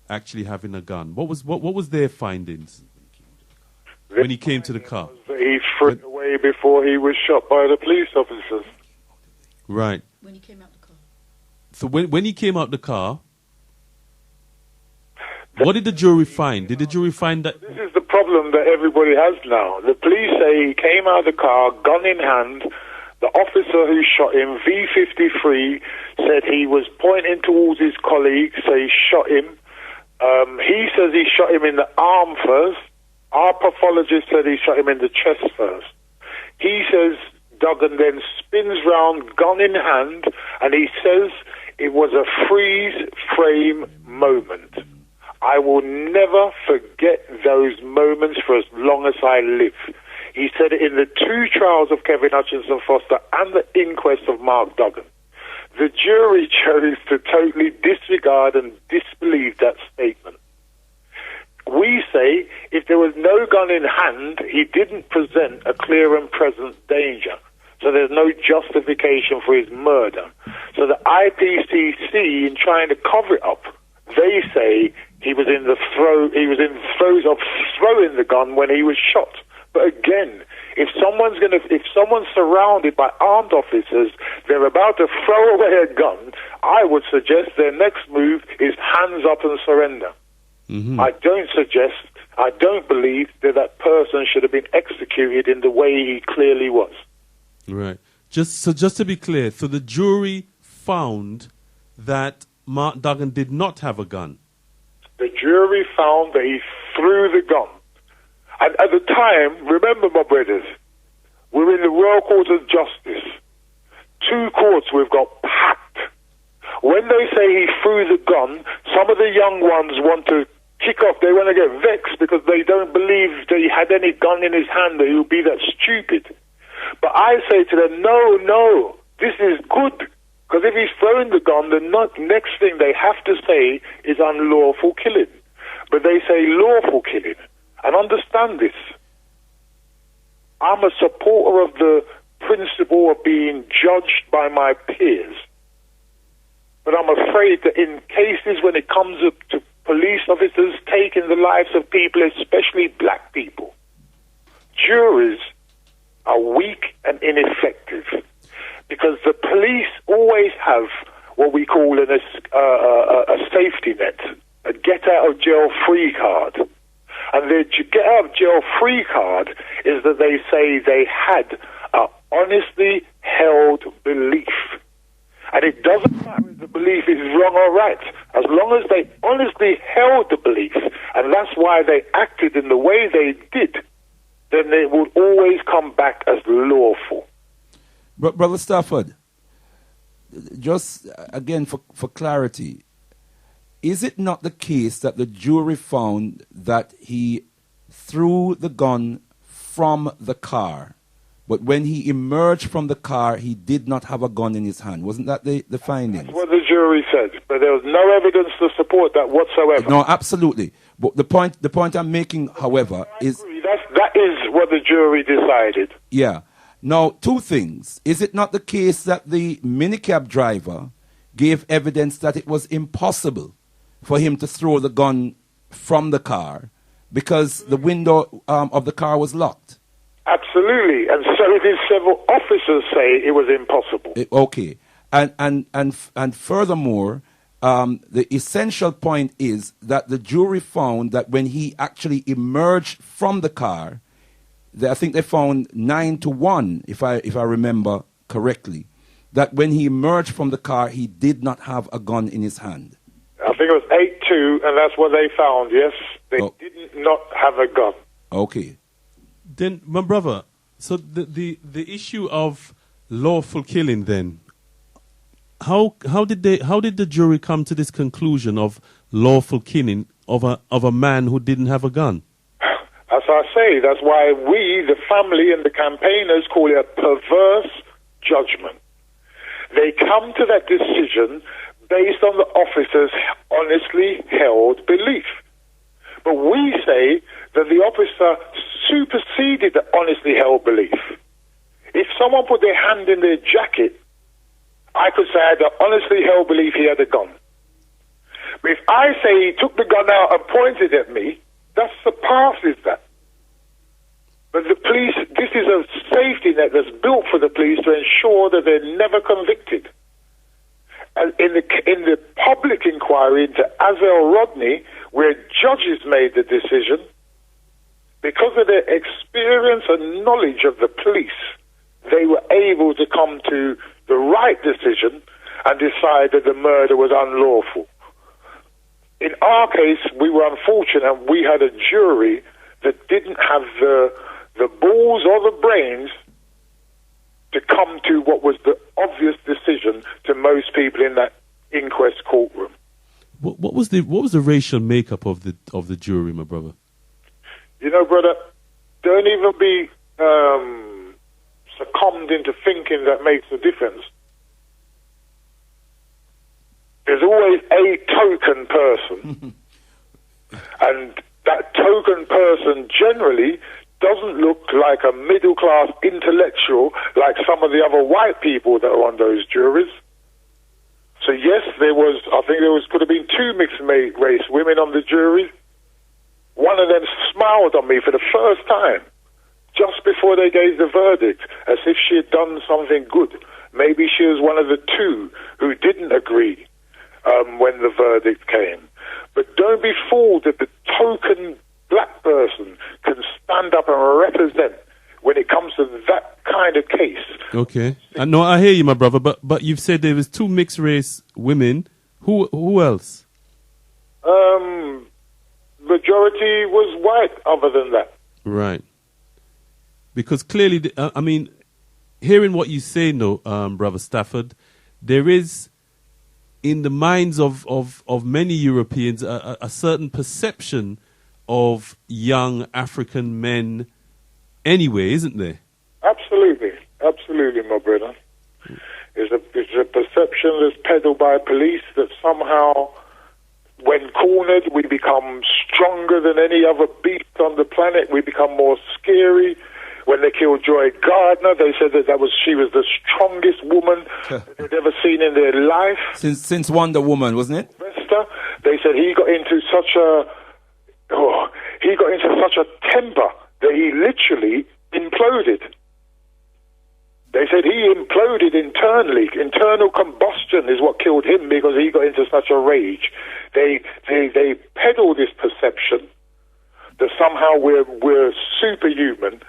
Speaker 4: actually having a gun? What was their findings when he came to the car?
Speaker 6: He threw it away before he was shot by the police officers.
Speaker 4: Right.
Speaker 3: When he came out the car.
Speaker 4: So when he came out the car, what did the jury find? Did the jury find that...
Speaker 6: This is the problem that everybody has now. The police say he came out of the car, gun in hand. The officer who shot him, V53, said he was pointing towards his colleague, so he shot him. He says he shot him in the arm first. Our pathologist said he shot him in the chest first. He says Duggan then spins round, gun in hand, and he says it was a freeze frame moment. I will never forget those moments for as long as I live. He said it in the two trials of Kevin Hutchinson Foster and the inquest of Mark Duggan. The jury chose to totally disregard and disbelieve that statement. We say if there was no gun in hand, he didn't present a clear and present danger. So there's no justification for his murder. So the IPCC, in trying to cover it up, they say he was in the throes of throwing the gun when he was shot. But again, if someone's surrounded by armed officers, they're about to throw away a gun, I would suggest their next move is hands up and surrender. Mm-hmm. I don't believe that person should have been executed in the way he clearly was.
Speaker 4: Right. Just to be clear, so the jury found that Mark Duggan did not have a gun.
Speaker 6: The jury found that he threw the gun. And at the time, remember, my brothers, we're in the Royal Court of Justice. Two courts we've got packed. When they say he threw the gun, some of the young ones want to kick off. They want to get vexed because they don't believe that he had any gun in his hand, that he would be that stupid. But I say to them, no, this is good. Because if he's throwing the gun, the next thing they have to say is unlawful killing. But they say lawful killing. And understand this. I'm a supporter of the principle of being judged by my peers. But I'm afraid that in cases when it comes up to police officers taking the lives of people, especially black people, juries are weak and ineffective. Because the police always have what we call a safety net, a get-out-of-jail-free card. And the get-out-of-jail-free card is that they say they had an honestly held belief. And it doesn't matter if the belief is wrong or right. As long as they honestly held the belief, and that's why they acted in the way they did, then they would always come back as lawful.
Speaker 5: Brother Stafford, just again for clarity, is it not the case that the jury found that he threw the gun from the car, but when he emerged from the car, he did not have a gun in his hand? Wasn't that the findings?
Speaker 6: That's what the jury said, but there was no evidence to support that whatsoever.
Speaker 5: No, absolutely. But the point I'm making, however, is...
Speaker 6: That is what the jury decided.
Speaker 5: Yeah. Now, two things. Is it not the case that the minicab driver gave evidence that it was impossible for him to throw the gun from the car because the window of the car was locked?
Speaker 6: Absolutely. And so did several officers say it was impossible.
Speaker 5: Okay. And furthermore, the essential point is that the jury found that when he actually emerged from the car, I think they found 9-1, if I remember correctly, that when he emerged from the car, he did not have a gun in his hand.
Speaker 6: I think it was 8-2, and that's what they found, yes. They did not have a gun.
Speaker 5: Okay.
Speaker 4: Then, my brother, so the issue of lawful killing then, how did the jury come to this conclusion of lawful killing of a man who didn't have a gun?
Speaker 6: As I say, that's why we, the family and the campaigners, call it a perverse judgment. They come to that decision based on the officer's honestly held belief. But we say that the officer superseded the honestly held belief. If someone put their hand in their jacket, I could say I had an honestly held belief he had a gun. But if I say he took the gun out and pointed at me, that surpasses that. But the police, this is a safety net that's built for the police to ensure that they're never convicted. And in the public inquiry into Azel Rodney, where judges made the decision, because of their experience and knowledge of the police, they were able to come to the right decision and decide that the murder was unlawful. In our case, we were unfortunate. We had a jury that didn't have the balls or the brains to come to what was the obvious decision to most people in that inquest courtroom.
Speaker 4: What was the racial makeup of the jury, my brother?
Speaker 6: You know, brother, don't even be succumbed into thinking that makes a difference. There's always a token person. And that token person generally doesn't look like a middle-class intellectual like some of the other white people that are on those juries. So yes, I think could have been 2 mixed-race women on the jury. One of them smiled on me for the first time just before they gave the verdict, as if she had done something good. Maybe she was one of the 2 who didn't agree when the verdict came. But don't be fooled that the token black person can stand up and represent when it comes to that kind of case.
Speaker 4: Okay. No, I hear you, my brother, but you've said there was 2 mixed race women. Who else?
Speaker 6: Majority was white other than that.
Speaker 4: Right. Because clearly, I mean, hearing what you say, Brother Stafford, there is, in the minds of many Europeans, a certain perception of young African men anyway, isn't there?
Speaker 6: Absolutely, my brother. It's a perception that's peddled by police that somehow, when cornered, we become stronger than any other beast on the planet. We become more scary. When they killed Joy Gardner, they said that she was the strongest woman they'd ever seen in their life.
Speaker 5: Since Wonder Woman, wasn't it?
Speaker 6: They said he got into such a temper that he literally imploded. They said he imploded internally. Internal combustion is what killed him because he got into such a rage. They peddle this perception that somehow we're superhuman,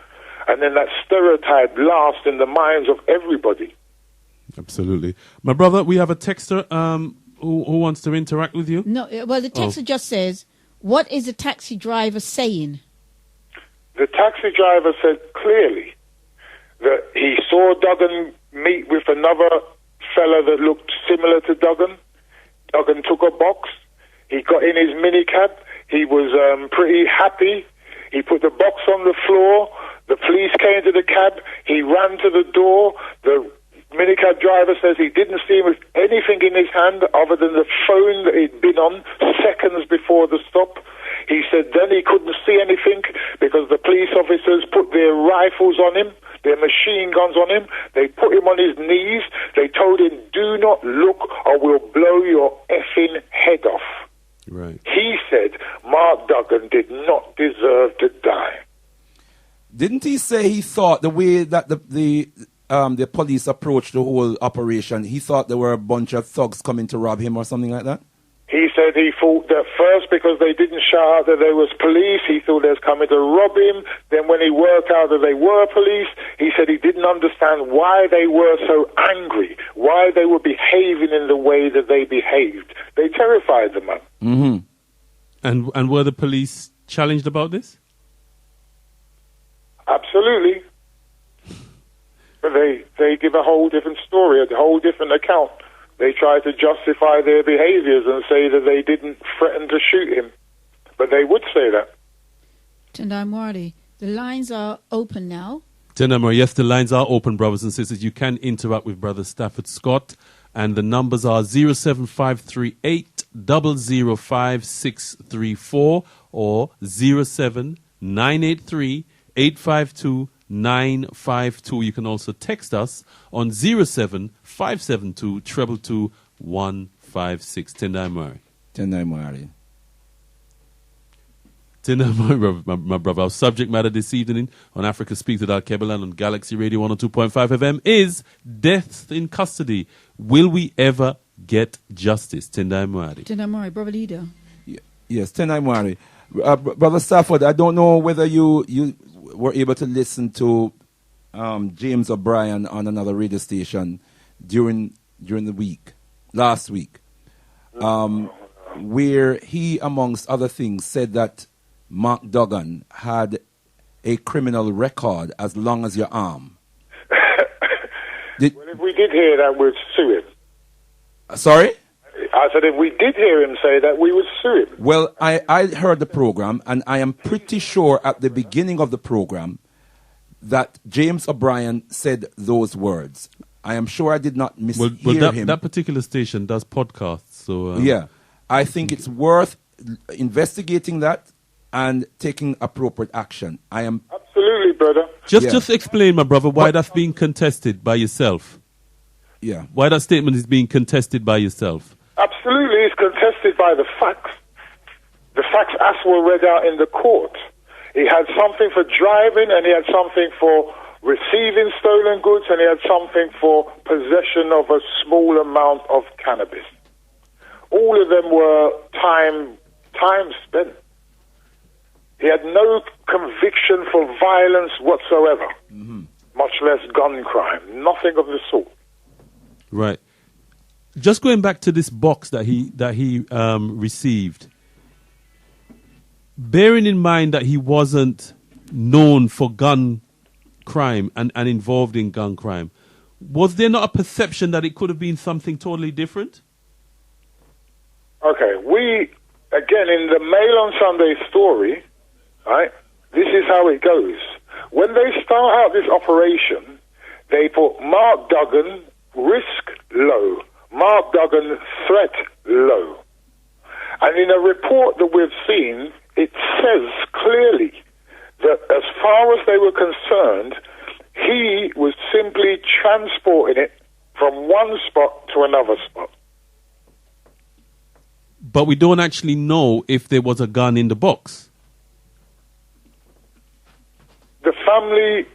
Speaker 6: and then that stereotype lasts in the minds of everybody.
Speaker 4: Absolutely. My brother, we have a texter. who wants to interact with you?
Speaker 3: No, well, the text just says, what is the taxi driver saying?
Speaker 6: The taxi driver said clearly that he saw Duggan meet with another fella that looked similar to Duggan. Duggan took a box. He got in his minicab. He was pretty happy. He put the box on the floor. The police came to the cab. He ran to the door. The minicab driver says he didn't see him with anything in his hand other than the phone that he'd been on seconds before the stop. He said then he couldn't see anything because the police officers put their rifles on him, their machine guns on him. They put him on his knees. They told him, do not look or we'll blow your effing head off.
Speaker 4: Right.
Speaker 6: He said Mark Duggan did not deserve to die.
Speaker 5: Didn't he say he thought the way that the police approached the whole operation, he thought there were a bunch of thugs coming to rob him or something like that?
Speaker 6: He said he thought that first because they didn't shout out that there was police, he thought they was coming to rob him. Then when he worked out that they were police, he said he didn't understand why they were so angry, why they were behaving in the way that they behaved. They terrified the man.
Speaker 5: Mm-hmm.
Speaker 4: And were the police challenged about this?
Speaker 6: Absolutely. But they give a whole different story, a whole different account. They try to justify their behaviors and say that they didn't threaten to shoot him. But they would say that.
Speaker 3: Tendai Mwari, the lines are open now.
Speaker 4: Tendai Mwari, yes, the lines are open, brothers and sisters. You can interact with Brother Stafford Scott. And the numbers are 07538 005634 or 07983 852 952. You can also text us on 07572 222 156. Tendai Mwari.
Speaker 5: Tendai Mwari.
Speaker 4: Tendai Mwari, my brother. Our subject matter this evening on Africa Speaks with Alkebu-Lan on Galaxy Radio 102.5 FM is death in custody. Will we ever get justice? Tendai Mwari.
Speaker 3: Tendai Mwari, Brother Leader.
Speaker 5: Yes, Tendai Mwari. Brother Stafford, I don't know whether you were able to listen to James O'Brien on another radio station during the week, last week, where he, amongst other things, said that Mark Duggan had a criminal record as long as your arm.
Speaker 6: Well, if we did hear that, we'd sue him.
Speaker 5: Sorry?
Speaker 6: I said if we did hear him say that, we would sue him.
Speaker 5: Well, I heard the program, and I am pretty sure at the beginning of the program that James O'Brien said those words. I am sure I did not mishear him.
Speaker 4: That particular station does podcasts, so
Speaker 5: yeah, I think it's worth investigating that and taking appropriate action. I am
Speaker 6: absolutely, brother.
Speaker 4: Just explain, my brother, why that's being contested by yourself.
Speaker 5: Yeah,
Speaker 4: why that statement is being contested by yourself.
Speaker 6: Absolutely, it's contested by the facts. The facts as were read out in the court. He had something for driving, and he had something for receiving stolen goods, and he had something for possession of a small amount of cannabis. All of them were time spent. He had no conviction for violence whatsoever, much less gun crime. Nothing of the sort.
Speaker 4: Right. Just going back to this box that he received, bearing in mind that he wasn't known for gun crime and involved in gun crime, was there not a perception that it could have been something totally different?
Speaker 6: Okay, again, in the Mail on Sunday story, right, this is how it goes. When they start out this operation, they put Mark Duggan, risk low. Mark Duggan, threat low. And in a report that we've seen, it says clearly that as far as they were concerned, he was simply transporting it from one spot to another spot.
Speaker 4: But we don't actually know if there was a gun in the box.
Speaker 6: The family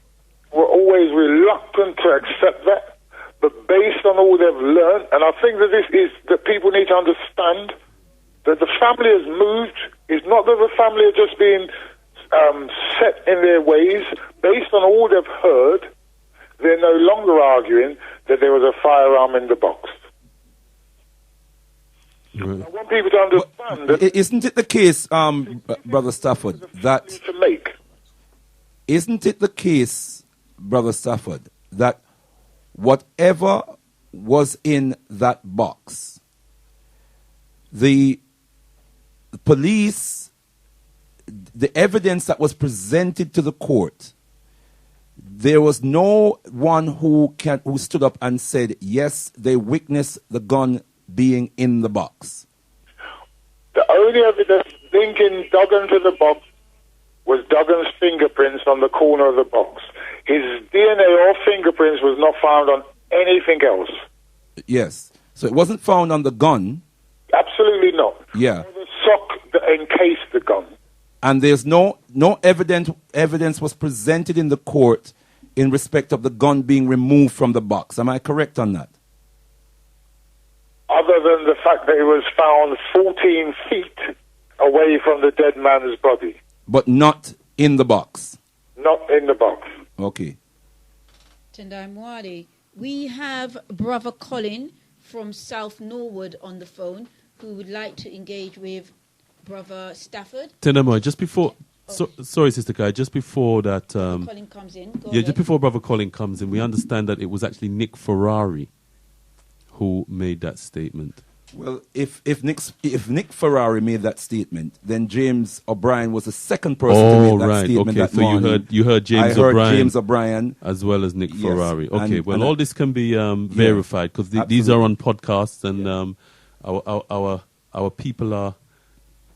Speaker 6: were always reluctant to accept that. But based on all they've learned, and I think that this is that people need to understand that the family has moved. It's not that the family are just being set in their ways. Based on all they've heard, they're no longer arguing that there was a firearm in the box.
Speaker 4: Right.
Speaker 6: I want people to understand that
Speaker 5: Isn't it the case, Brother Stafford, that
Speaker 6: to make.
Speaker 5: isn't it the case, Brother Stafford, that whatever was in that box, the police, the evidence that was presented to the court, there was no one who stood up and said, yes, they witnessed the gun being in the box.
Speaker 6: The only evidence linking Duggan to the box was Duggan's fingerprints on the corner of the box. His DNA or fingerprints was not found on anything else.
Speaker 5: Yes. So it wasn't found on the gun.
Speaker 6: Absolutely not.
Speaker 5: Yeah.
Speaker 6: Or the sock that encased the gun.
Speaker 5: And there's no evidence was presented in the court in respect of the gun being removed from the box. Am I correct on that?
Speaker 6: Other than the fact that it was found 14 feet away from the dead man's body.
Speaker 5: But not in the box.
Speaker 6: Not in the box.
Speaker 5: Okay.
Speaker 3: Tendai Mwari, we have Brother Colin from South Norwood on the phone who would like to engage with Brother Stafford.
Speaker 4: Tenamo, just before... sorry, Sister Kai, just before that...
Speaker 3: Colin comes in. Go
Speaker 4: Yeah,
Speaker 3: ahead.
Speaker 4: just before Brother Colin comes in, we understand that it was actually Nick Ferrari who made that statement.
Speaker 5: Well, if Nick Ferrari made that statement, then James O'Brien was the second person to make that statement
Speaker 4: okay.
Speaker 5: that
Speaker 4: So
Speaker 5: morning.
Speaker 4: you heard James
Speaker 5: I heard
Speaker 4: O'Brien,
Speaker 5: James O'Brien
Speaker 4: as well as Nick
Speaker 5: Yes,
Speaker 4: Ferrari. Okay,
Speaker 5: and
Speaker 4: all this can be verified because these are on podcasts, and our people are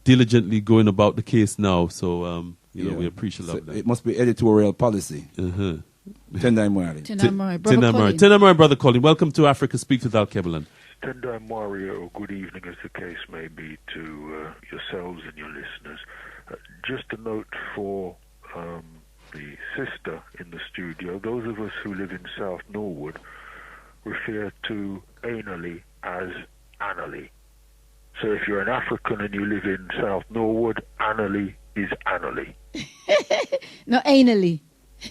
Speaker 4: diligently going about the case now. So we appreciate that.
Speaker 5: It must be editorial policy. Tendai Mwari.
Speaker 3: Tendai Mwari. Brother Colin.
Speaker 4: Tendai Mwari, Brother Colin. Welcome to Africa Speaks with Alkebu-Lan.
Speaker 10: Tendai Mwari, or good evening as the case may be to yourselves and your listeners. Just a note for the sister in the studio. Those of us who live in South Norwood refer to anally as anally. So if you're an African and you live in South Norwood, anally is anally.
Speaker 3: Not anally.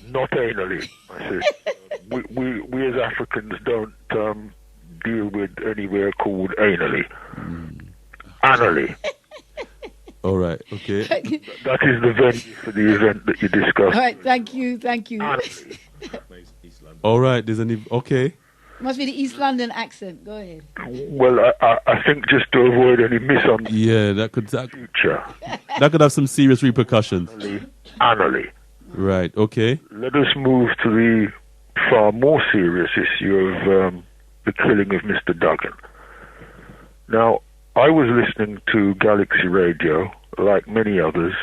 Speaker 10: Not anally, I say. We as Africans don't deal with anywhere called anally. Anally.
Speaker 4: All right, okay.
Speaker 10: That is the venue for the event that you discussed.
Speaker 3: All right, thank you.
Speaker 10: Anally.
Speaker 4: All right, okay.
Speaker 3: Must be the East London accent. Go ahead.
Speaker 10: Well, I think just to avoid any misunderstanding.
Speaker 4: Yeah, that could have some serious repercussions.
Speaker 10: Anally.
Speaker 4: Right, okay.
Speaker 10: Let us move to the far more serious issue of the killing of Mr. Duggan. Now, I was listening to Galaxy Radio, like many others,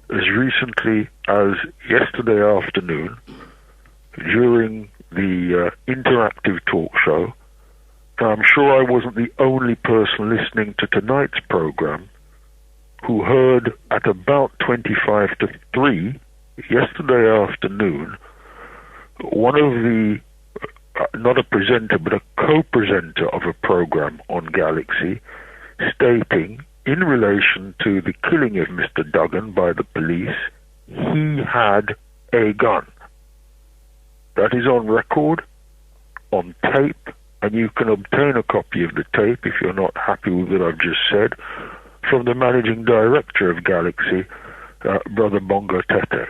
Speaker 10: as recently as yesterday afternoon, during the interactive talk show. I'm sure I wasn't the only person listening to tonight's program who heard at about 25 to 3 yesterday afternoon one of the, not a presenter, but a co-presenter of a program on Galaxy, stating, in relation to the killing of Mr. Duggan by the police, he had a gun. That is on record, on tape, and you can obtain a copy of the tape if you're not happy with what I've just said, from the managing director of Galaxy, Brother Bongo Tete.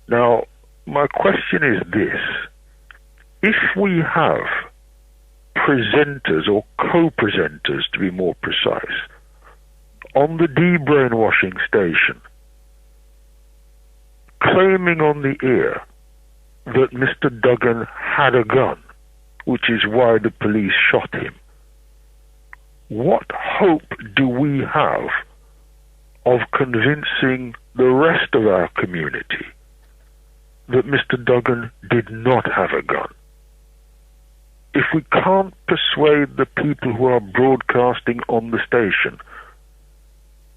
Speaker 10: Now, my question is this. If we have presenters or co-presenters, to be more precise, on the de-brainwashing station, claiming on the air that Mr. Duggan had a gun, which is why the police shot him, what hope do we have of convincing the rest of our community that Mr. Duggan did not have a gun? If we can't persuade the people who are broadcasting on the station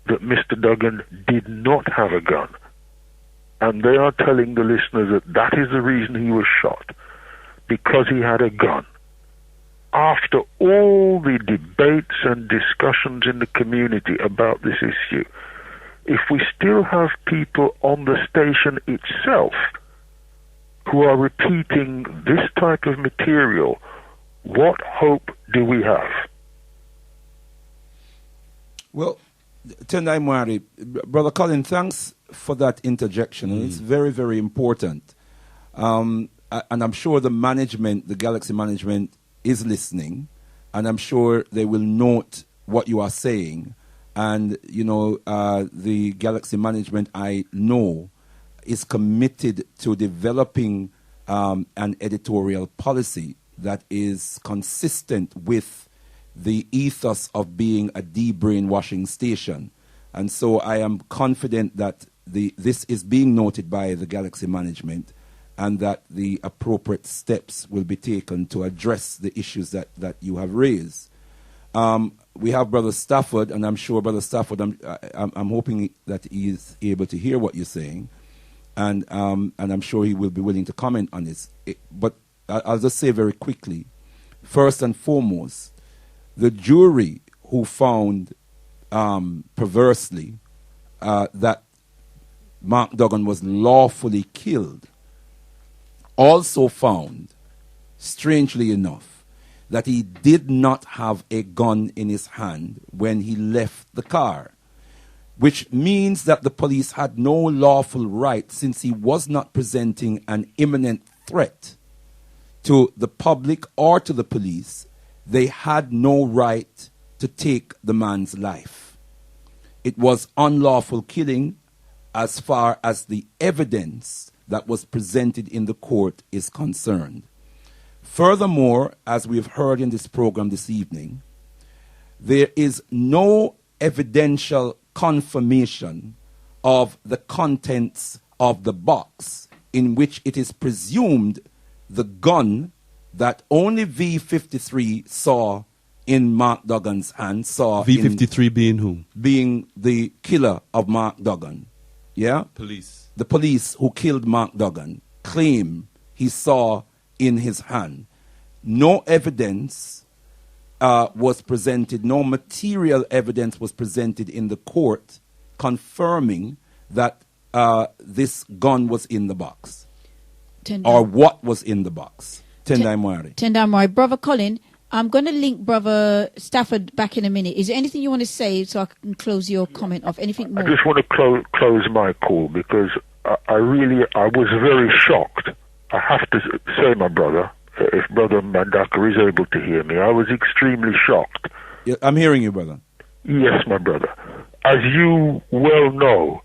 Speaker 10: that Mr. Duggan did not have a gun, and they are telling the listeners that that is the reason he was shot, because he had a gun, after all the debates and discussions in the community about this issue, if we still have people on the station itself who are repeating this type of material, what hope do we have?
Speaker 5: Well, Tendai Mwari, Brother Colin, thanks for that interjection. And it's very, very important. And I'm sure the management, the Galaxy management, is listening. And I'm sure they will note what you are saying. And, you know, the Galaxy management, I know, is committed to developing an editorial policy that is consistent with the ethos of being a de-brainwashing station. And so I am confident that this is being noted by the Galaxy management and that the appropriate steps will be taken to address the issues that you have raised. We have Brother Stafford, and I'm sure Brother Stafford, I'm hoping that he is able to hear what you're saying, and I'm sure he will be willing to comment on this. But I'll just say very quickly, first and foremost, the jury who found perversely that Mark Duggan was lawfully killed also found, strangely enough, that he did not have a gun in his hand when he left the car, which means that the police had no lawful right, since he was not presenting an imminent threat to the public or to the police. They had no right to take the man's life. It was unlawful killing as far as the evidence that was presented in the court is concerned. Furthermore, as we've heard in this program this evening, there is no evidential confirmation of the contents of the box in which it is presumed the gun that only V53 saw in Mark Duggan's hand, saw
Speaker 4: V53 being who?
Speaker 5: Being the killer of Mark Duggan. Yeah?
Speaker 4: Police.
Speaker 5: The police who killed Mark Duggan claim he saw in his hand. No evidence was presented, no material evidence was presented in the court confirming that this gun was in the box. Or what was in the box. Tendai
Speaker 3: Mwari. Brother Colin, I'm going to link Brother Stafford back in a minute. Is there anything you want to say so I can close your comment off? Anything more?
Speaker 10: I just want to close my call because I was very shocked. I have to say, my brother, if Brother Mandaka is able to hear me, I was extremely shocked.
Speaker 5: Yeah, I'm hearing you, brother.
Speaker 10: Yes, my brother. As you well know,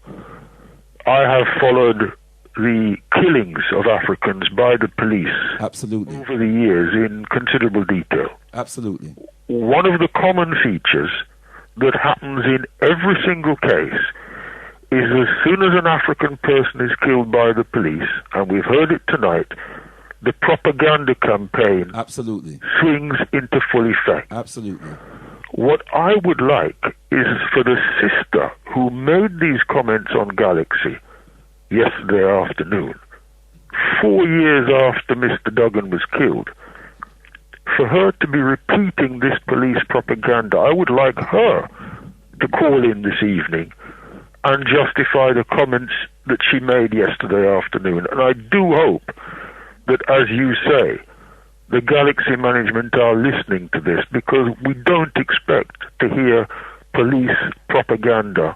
Speaker 10: I have followed the killings of Africans by the police
Speaker 5: absolutely
Speaker 10: over the years in considerable detail.
Speaker 5: Absolutely.
Speaker 10: One of the common features that happens in every single case is as soon as an African person is killed by the police, and we've heard it tonight, the propaganda campaign
Speaker 5: absolutely
Speaker 10: swings into full effect.
Speaker 5: Absolutely.
Speaker 10: What I would like is for the sister who made these comments on Galaxy yesterday afternoon, 4 years after Mr. Duggan was killed, for her to be repeating this police propaganda. I would like her to call in this evening and justify the comments that she made yesterday afternoon. And I do hope that, as you say, the Galaxy management are listening to this, because we don't expect to hear police propaganda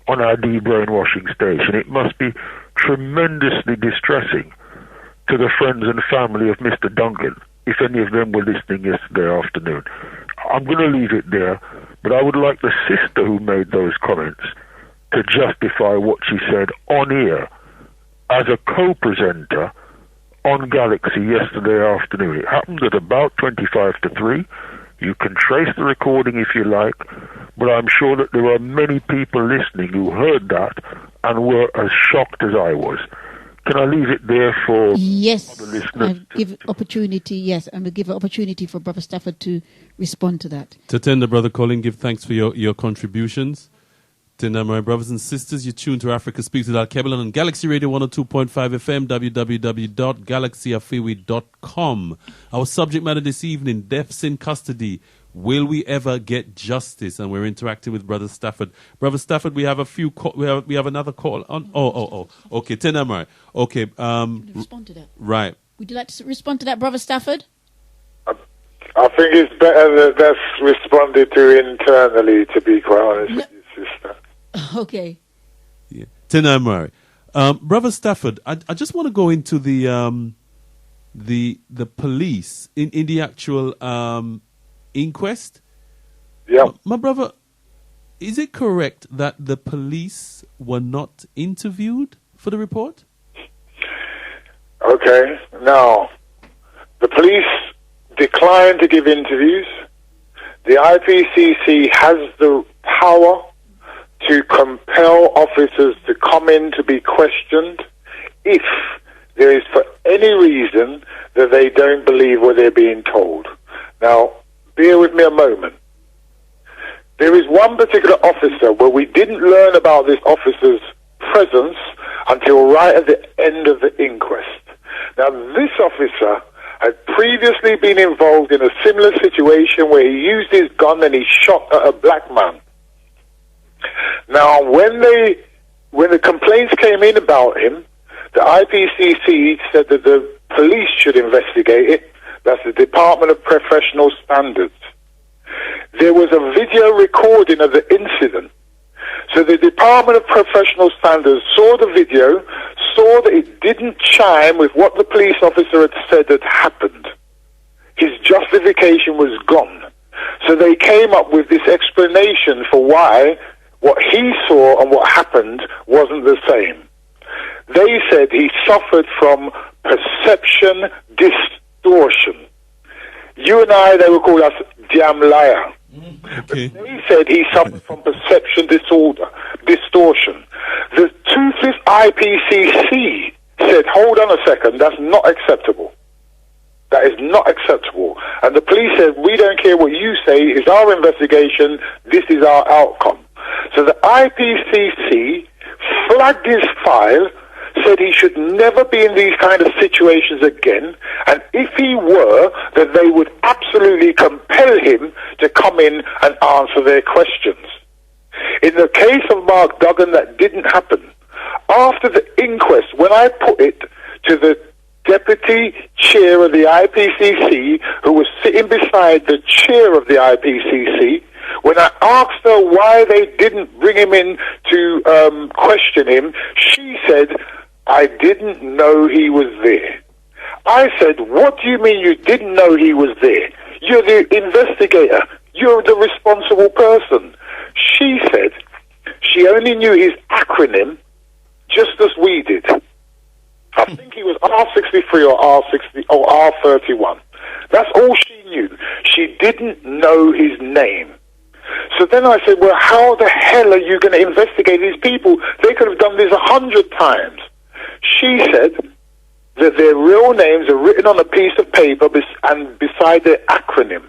Speaker 10: on our de-brainwashing station. It must be tremendously distressing to the friends and family of Mr. Duncan, if any of them were listening yesterday afternoon. I'm going to leave it there, but I would like the sister who made those comments to justify what she said on air as a co-presenter on Galaxy yesterday afternoon. It happened at about 25 to 3. You can trace the recording if you like, but I'm sure that there are many people listening who heard that and were as shocked as I was. Can I leave it there for other listeners?
Speaker 3: Give opportunity. Yes, and we'll give an opportunity for Brother Stafford to respond to that.
Speaker 4: To tender Brother Colin, give thanks for your contributions. Tender, my brothers and sisters, you tune to Africa Speaks with Alkebu-Lan on Galaxy Radio 102.5 FM, www.galaxyafiwi.com. Our subject matter this evening, deaths in custody. Will we ever get justice? And we're interacting with Brother Stafford. Brother Stafford, we have a few. We have another call on. Oh. Okay, Tenamai. Okay.
Speaker 3: Respond to that.
Speaker 4: Right.
Speaker 3: Would you like to respond to that, Brother Stafford?
Speaker 6: I think it's better that that's responded to internally, to be quite honest with you, sister.
Speaker 3: Okay.
Speaker 4: Yeah. Tena Murray. Brother Stafford, I just want to go into the police in the actual inquest.
Speaker 6: Yeah.
Speaker 4: My brother, is it correct that the police were not interviewed for the report?
Speaker 6: Okay. Now, the police declined to give interviews. The IPCC has the power to compel officers to come in to be questioned if there is for any reason that they don't believe what they're being told. Now, bear with me a moment. There is one particular officer where we didn't learn about this officer's presence until right at the end of the inquest. Now, this officer had previously been involved in a similar situation where he used his gun and he shot at a black man. Now, when the complaints came in about him, the IPCC said that the police should investigate it. That's the Department of Professional Standards. There was a video recording of the incident. So the Department of Professional Standards saw the video, saw that it didn't chime with what the police officer had said had happened. His justification was gone. So they came up with this explanation for why what he saw and what happened wasn't the same. They said he suffered from perception distortion. You and I, they would call us damn liar.
Speaker 4: Okay.
Speaker 6: But they said he suffered from perception distortion. The toothless IPCC said, hold on a second, that's not acceptable. That is not acceptable. And the police said, we don't care what you say, it's our investigation, this is our outcome. So the IPCC flagged his file, said he should never be in these kind of situations again, and if he were, that they would absolutely compel him to come in and answer their questions. In the case of Mark Duggan, that didn't happen. After the inquest, when I put it to the deputy chair of the IPCC, who was sitting beside the chair of the IPCC, when I asked her why they didn't bring him in to question him, she said, I didn't know he was there. I said, what do you mean you didn't know he was there? You're the investigator. You're the responsible person. She said she only knew his acronym just as we did. I think he was R63 or R60 or R31. That's all she knew. She didn't know his name. So then I said, well, how the hell are you going to investigate these people? They could have done this 100 times. She said that their real names are written on a piece of paper and beside their acronym.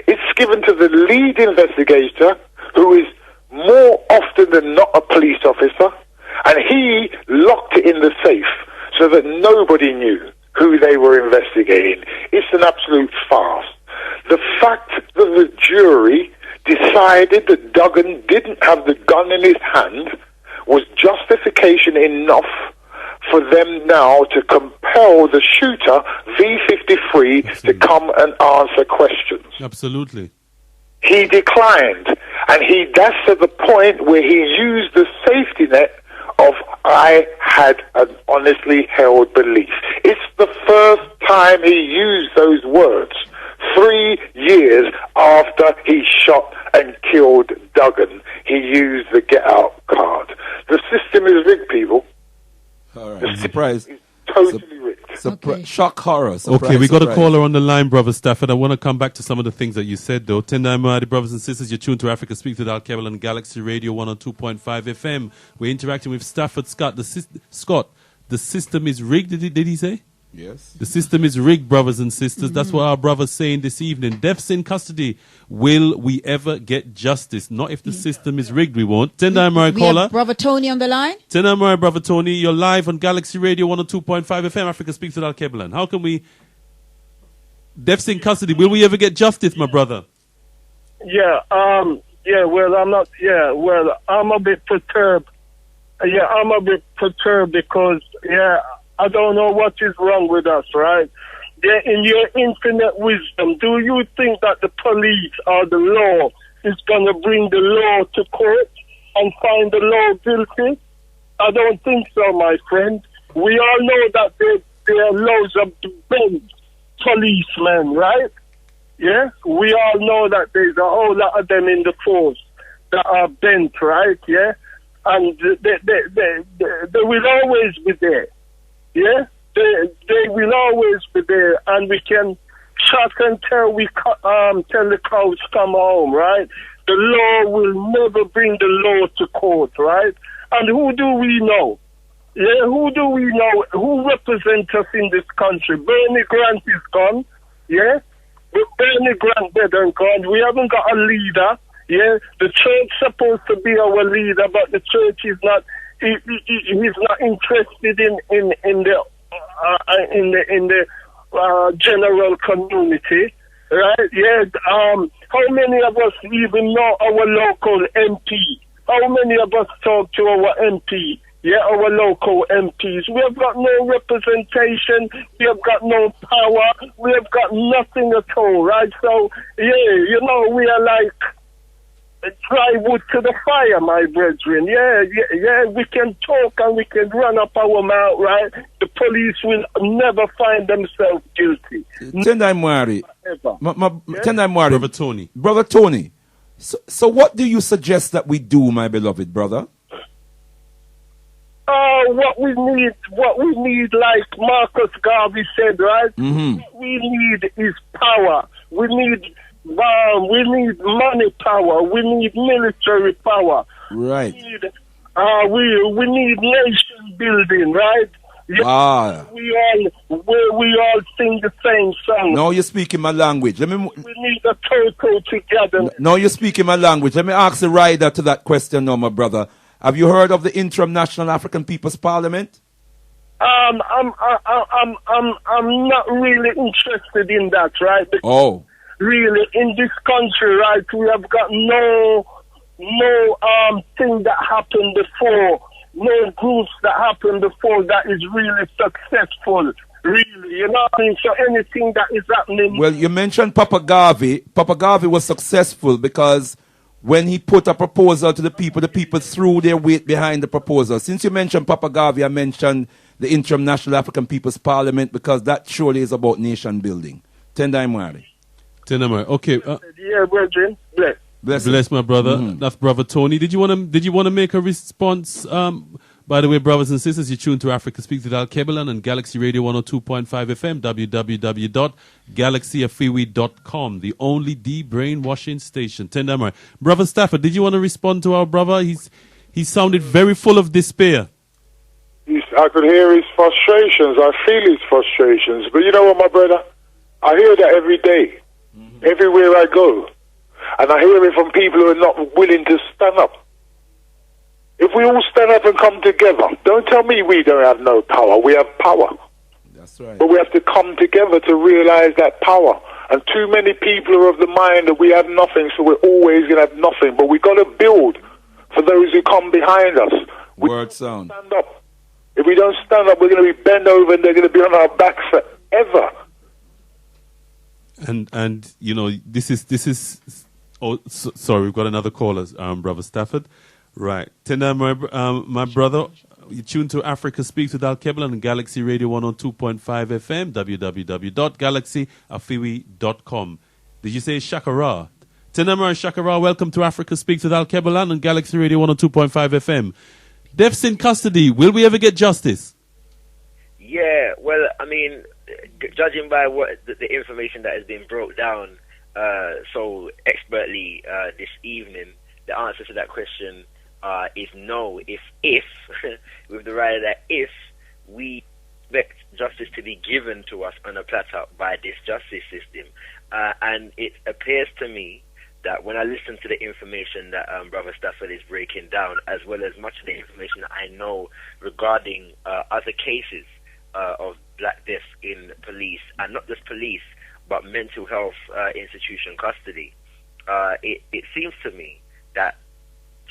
Speaker 6: It's given to the lead investigator, who is more often than not a police officer, and he locked it in the safe so that nobody knew who they were investigating. It's an absolute farce. The fact that the jury decided that Duggan didn't have the gun in his hand was justification enough for them now to compel the shooter, V53, to come and answer questions.
Speaker 4: Absolutely.
Speaker 6: He declined, and that's at the point where he used the safety net of, I had an honestly held belief. It's the first time he used those words, 3 years after he shot and killed Duggan. He used the get out card. The system is rigged, people.
Speaker 5: All right. Surprise.
Speaker 6: Totally rigged.
Speaker 3: Okay.
Speaker 5: Shock horror. Surprise,
Speaker 4: Okay, we got a
Speaker 5: surprise.
Speaker 4: caller on the line, Brother Stafford. I want to come back to some of the things that you said, though. Tendai Mahadi, brothers and sisters, you're tuned to Africa Speaks with Alkebu-Lan Galaxy Radio 102.5 FM. We're interacting with Stafford Scott. The system is rigged, did he say?
Speaker 5: Yes.
Speaker 4: The system is rigged, brothers and sisters. That's what our brother's saying this evening. Deaths in custody. Will we ever get justice? Not if the system is rigged, we won't. Tendai Mahadi,
Speaker 3: We
Speaker 4: caller.
Speaker 3: have Brother Tony on the line.
Speaker 4: Tendai Mahadi, Brother Tony. You're live on Galaxy Radio 102.5 FM. Africa Speaks with Alkebu-Lan. How can we... Deaths in custody. Will we ever get justice, my brother?
Speaker 11: I'm a bit perturbed. I'm a bit perturbed because, I don't know what is wrong with us, right? yeah, in your infinite wisdom, do you think that the police or the law is going to bring the law to court and find the law guilty? I don't think so, my friend. We all know that there are loads of bent policemen, right? Yeah? We all know that there's a whole lot of them in the force that are bent, right? Yeah? And they will always be there. Yeah? They will always be there, and we can shut until till the cows come home, right? The law will never bring the law to court, right? And who do we know? Yeah, who do we know? Who represents us in this country? Bernie Grant is gone, yeah? With Bernie Grant dead and gone, we haven't got a leader, yeah? The church supposed to be our leader, but the church is not. He's not interested in the general community, right? Yeah. How many of us even know our local MP? How many of us talk to our MP? Yeah, our local MPs. We have got no representation. We have got no power. We have got nothing at all, right? So, yeah, you know, we are like dry wood to the fire, my brethren. Yeah, we can talk and we can run up our mouth, right? The police will never find themselves guilty.
Speaker 5: Tendai Mwari. Tendai Mwari.
Speaker 4: Brother Tony.
Speaker 5: Brother Tony. So what do you suggest that we do, my beloved brother?
Speaker 11: What we need, like Marcus Garvey said, right?
Speaker 5: Mm-hmm.
Speaker 11: What we need is power. We need money power. We need military power.
Speaker 5: Right.
Speaker 11: We need nation building, right? We all sing the same song.
Speaker 5: No, you're speaking my language.
Speaker 11: We need a total together.
Speaker 5: No, you're speaking my language. Let me ask the rider to that question now, my brother. Have you heard of the Interim National African People's Parliament?
Speaker 11: I'm not really interested in that, right? Because really, in this country, right, we have got no thing that happened before, no groups that happened before that is really successful. Really, you know what I mean? So anything that is happening.
Speaker 5: Well, you mentioned Papa Garvey. Papa Garvey was successful because when he put a proposal to the people threw their weight behind the proposal. Since you mentioned Papa Garvey, I mentioned the Interim National African People's Parliament because that surely is about nation building. Tendai Mwari.
Speaker 4: Tendai Mwari. Okay.
Speaker 11: Yeah, brethren.
Speaker 4: Bless my brother.
Speaker 5: Mm-hmm.
Speaker 4: That's Brother Tony. Did you want to make a response? By the way, brothers and sisters, you tune to Africa Speaks with Alkebu-Lan and Galaxy Radio 102.5 FM, www.galaxyafriwi.com, the only de-brainwashing station. Tendai Mwari. Brother Stafford, did you want to respond to our brother? He sounded very full of despair.
Speaker 6: I could hear his frustrations. I feel his frustrations. But you know what, my brother? I hear that every day, everywhere I go. And I hear it from people who are not willing to stand up. If we all stand up and come together, don't tell me we don't have no power. We have power.
Speaker 5: That's right.
Speaker 6: But we have to come together to realize that power. And too many people are of the mind that we have nothing, so we're always going to have nothing. But we got to build for those who come behind us.
Speaker 5: Word sound.
Speaker 6: Stand up. If we don't stand up, we're going to be bent over and they're going to be on our backs forever.
Speaker 4: And you know, this is. Oh, sorry, we've got another caller, Brother Stafford. Right. Tendai, my brother, you tune to Africa Speaks with Alkebu-Lan and Galaxy Radio 102.5 FM, www.galaxyafriwi.com. Did you say Shakara? Tendai Shakara, welcome to Africa Speaks with Alkebu-Lan and Galaxy Radio 102.5 FM. Deaths in custody, will we ever get justice?
Speaker 12: Yeah, well, I mean, judging by what the information that has been brought down so expertly this evening, the answer to that question is no. If with the right that if we expect justice to be given to us on a platter by this justice system, and it appears to me that when I listen to the information that Brother Stafford is breaking down, as well as much of the information that I know regarding other cases of black deaths in police, and not just police, but mental health institution custody, it seems to me that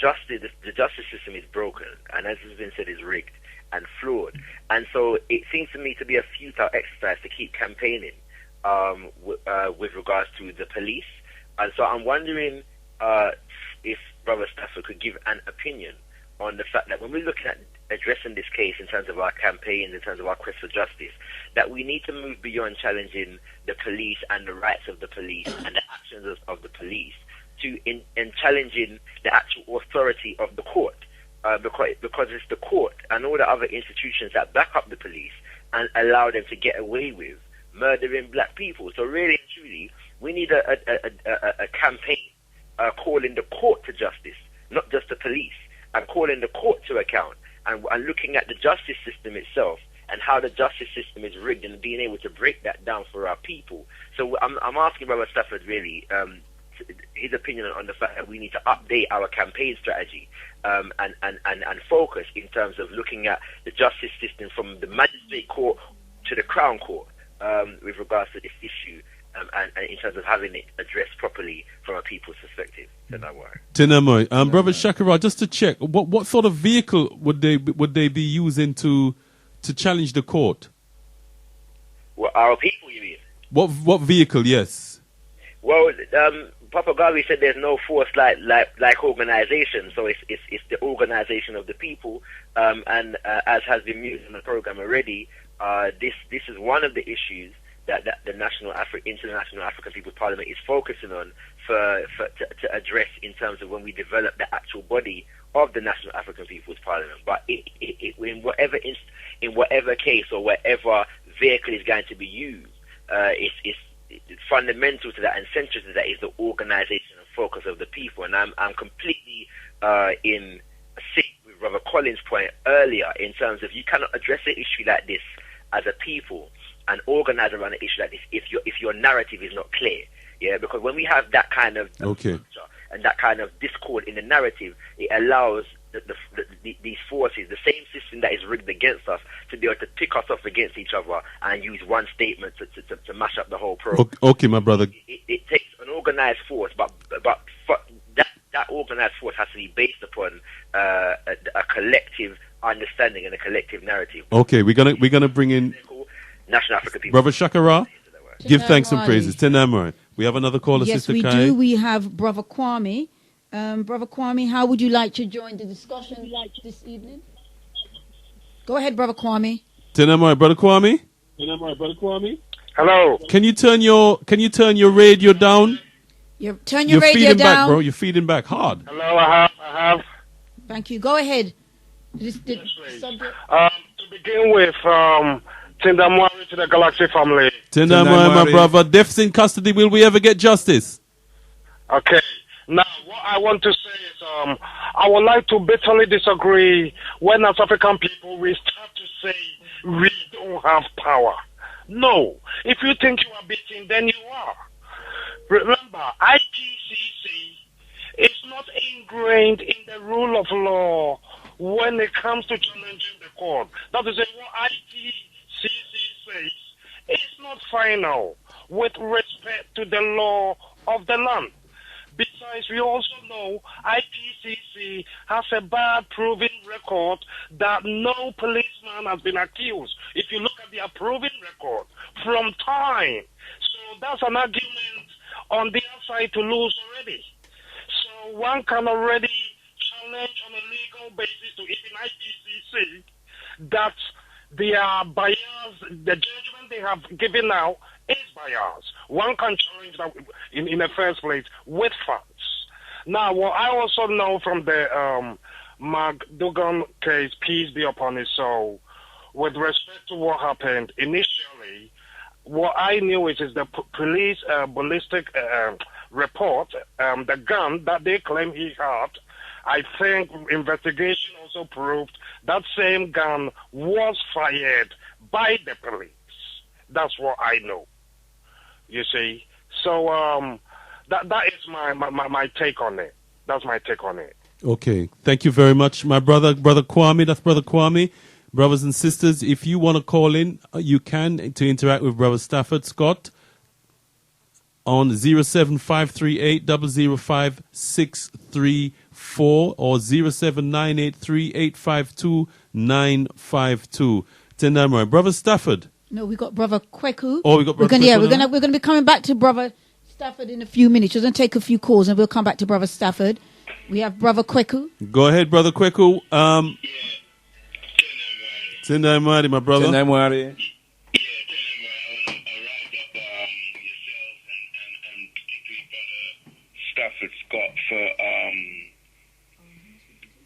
Speaker 12: the justice system is broken, and as has been said, is rigged and flawed. And so it seems to me to be a futile exercise to keep campaigning with regards to the police. And so I'm wondering if Brother Stafford could give an opinion on the fact that when we're looking at addressing this case in terms of our campaigns, in terms of our quest for justice, that we need to move beyond challenging the police and the rights of the police and the actions of the police to in challenging the actual authority of the court, because it's the court and all the other institutions that back up the police and allow them to get away with murdering black people. So really and truly, we need a campaign calling the court to justice, not just the police, and calling the court to account, and looking at the justice system itself and how the justice system is rigged, and being able to break that down for our people. So I'm asking Brother Stafford really his opinion on the fact that we need to update our campaign strategy and focus in terms of looking at the justice system from the magistrate court to the Crown Court with regards to this issue. And in terms of having it addressed properly from a people's perspective.
Speaker 4: Tinamoy. Brother Shakira, just to check, what sort of vehicle would they be using to challenge the court?
Speaker 12: Well, our people, you mean?
Speaker 4: What vehicle? Yes.
Speaker 12: Well, Papa Garvey said there's no force like organization, so it's the organization of the people. And as has been used in the program already, this is one of the issues that the International African People's Parliament is focusing on to address in terms of when we develop the actual body of the National African People's Parliament. But in whatever case or whatever vehicle is going to be used, it's fundamental to that and central to that is the organisation and focus of the people. And I'm completely in sync with Brother Collins' point earlier in terms of you cannot address an issue like this as a people and organize around an issue like this if your narrative is not clear. Yeah, because when we have that kind of structure and that kind of discord in the narrative, it allows these forces, the same system that is rigged against us, to be able to pick us off against each other and use one statement to mash up the whole program.
Speaker 4: Okay, my brother.
Speaker 12: It takes an organized force, but that organized force has to be based upon a collective understanding and a collective narrative.
Speaker 4: Okay, we're gonna bring in
Speaker 12: National African people.
Speaker 4: Brother Shakara, give thanks and praises. Tenamoi. We have another caller,
Speaker 3: yes,
Speaker 4: Sister
Speaker 3: we
Speaker 4: Kai.
Speaker 3: do. We have Brother Kwame. Brother Kwame, how would you like to join the discussion this evening? Go ahead, Brother Kwame.
Speaker 4: Tenamoi, Brother Kwame.
Speaker 11: Hello.
Speaker 4: Can you turn your radio down?
Speaker 3: Turn your radio
Speaker 4: feeding
Speaker 3: down.
Speaker 4: Back, bro. You're feeding back hard.
Speaker 11: Hello, I have.
Speaker 3: Thank you. Go ahead.
Speaker 11: To begin with, Tindamwari to the Galaxy family.
Speaker 4: Tindamwari, my brother. Death's in custody. Will we ever get justice?
Speaker 11: Okay. Now, what I want to say is, I would like to bitterly disagree when as African people we start to say we don't have power. No. If you think you are beaten, then you are. Remember, IPCC is not ingrained in the rule of law when it comes to challenging the court. That is what IPCC says. It's not final with respect to the law of the land. Besides, we also know IPCC has a bad proven record that no policeman has been accused. If you look at their proven record from time. So that's an argument on their side to lose already. So one can already challenge on a legal basis to even IPCC that their bias, the judgment they have given now is biased. One can challenge that in the first place with facts. Now, what I also know from the McDougan case, peace be upon his soul, with respect to what happened initially, what I knew is the police ballistic report, the gun that they claim he had, I think investigation also proved that same gun was fired by the police. That's what I know. You see? So that is my take on it. That's my take on it.
Speaker 4: Okay. Thank you very much, my brother Kwame. That's Brother Kwame. Brothers and sisters, if you want to call in, you can to interact with Brother Stafford Scott on 07538 005 634 or 07983 852 952. Tendamoi. Brother Stafford.
Speaker 3: No, we got Brother Kweku.
Speaker 4: Oh, we got Brother
Speaker 3: Kweku. Yeah,
Speaker 4: now?
Speaker 3: we're gonna be coming back to Brother Stafford in a few minutes. We're gonna take a few calls and we'll come back to Brother Stafford. We have Brother Kweku.
Speaker 4: Go ahead, Brother Kweku. Tendai Mwari, my brother.
Speaker 5: Tendai Mwari.
Speaker 13: Stafford Scott for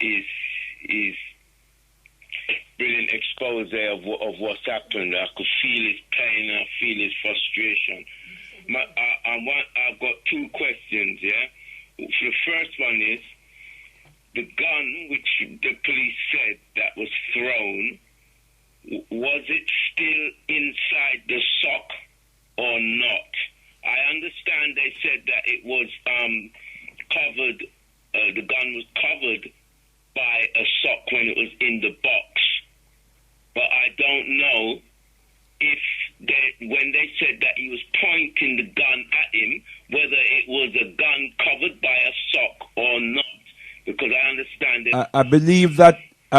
Speaker 13: his brilliant expose of what's happened. I could feel his pain, I feel his frustration. I've got two questions, yeah? The first one is, the gun which the police said that was thrown, was it still inside the sock or not? I understand they said that it was covered, the gun was covered by a sock when it was in the box. But I don't know if when they said that he was pointing the gun at him, whether it was a gun covered by a sock or not. Because I understand that.
Speaker 5: I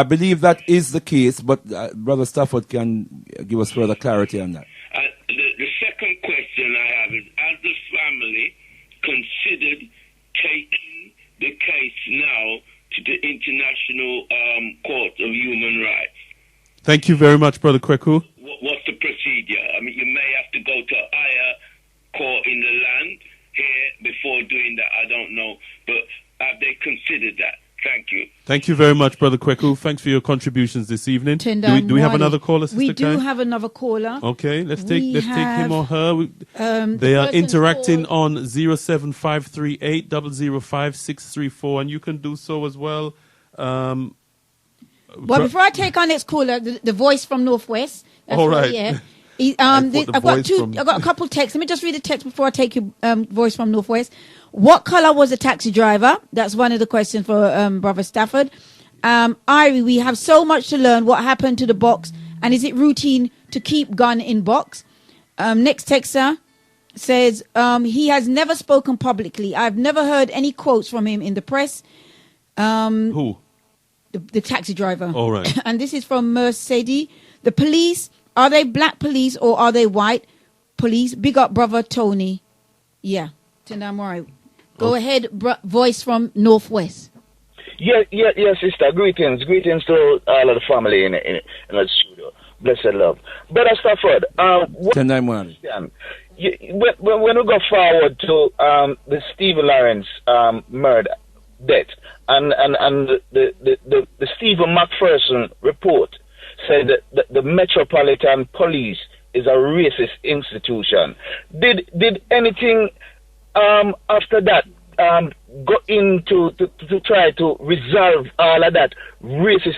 Speaker 5: believe that is the case, but Brother Stafford can give us further clarity on that.
Speaker 13: The second question I have is, has the family considered taking the case now to the International Court of Human Rights?
Speaker 4: Thank you very much, Brother Kweku.
Speaker 13: What's the procedure? I mean, you may have to go to a higher court in the land here before doing that. I don't know. But have they considered that? Thank you.
Speaker 4: Thank you very much, Brother Kweku. Thanks for your contributions this evening. Do we have another caller, Sister
Speaker 3: We do
Speaker 4: Kai?
Speaker 3: have another caller.
Speaker 4: Okay, let's take him or her. They are interacting on 07538 005 634, and you can do so as well.
Speaker 3: Well, before I take our next caller, the voice from Northwest.
Speaker 4: All right.
Speaker 3: I've got a couple of texts. Let me just read the text before I take your voice from Northwest. What color was the taxi driver? That's one of the questions for Brother Stafford. Irie, we have so much to learn. What happened to the box? And is it routine to keep gun in box? Next texter says he has never spoken publicly. I've never heard any quotes from him in the press.
Speaker 4: Who?
Speaker 3: The taxi driver.
Speaker 4: All right.
Speaker 3: And this is from Mercedes. The police, are they black police or are they white police? Big up, Brother Tony. Yeah. Tendamwari. Go ahead, voice from Northwest.
Speaker 14: Yeah, sister. Greetings to all of the family in the studio. Blessed love. Brother Stafford, when we go forward to the Stephen Lawrence murder, death, and the Stephen Macpherson report said that the Metropolitan Police is a racist institution. Did anything after that go into to try to resolve all of that racist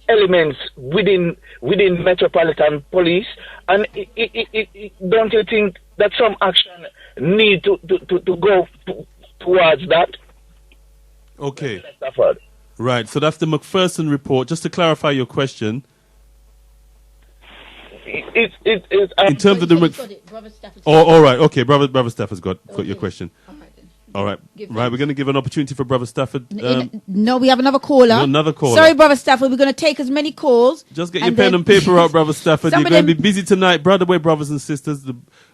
Speaker 14: elements within Metropolitan Police? And don't you think that some action need to go towards that?
Speaker 4: Okay. Right. So that's the Macpherson report. Just to clarify your question. In terms of the all right. Okay. Brother Stafford's got your question. All right. Right. We're going to give an opportunity for Brother Stafford.
Speaker 3: No, we have another caller.
Speaker 4: Another caller.
Speaker 3: Sorry, Brother Stafford. We're going to take as many calls.
Speaker 4: Just get your pen and paper out, Brother Stafford. You're going to be busy tonight, brothers and sisters.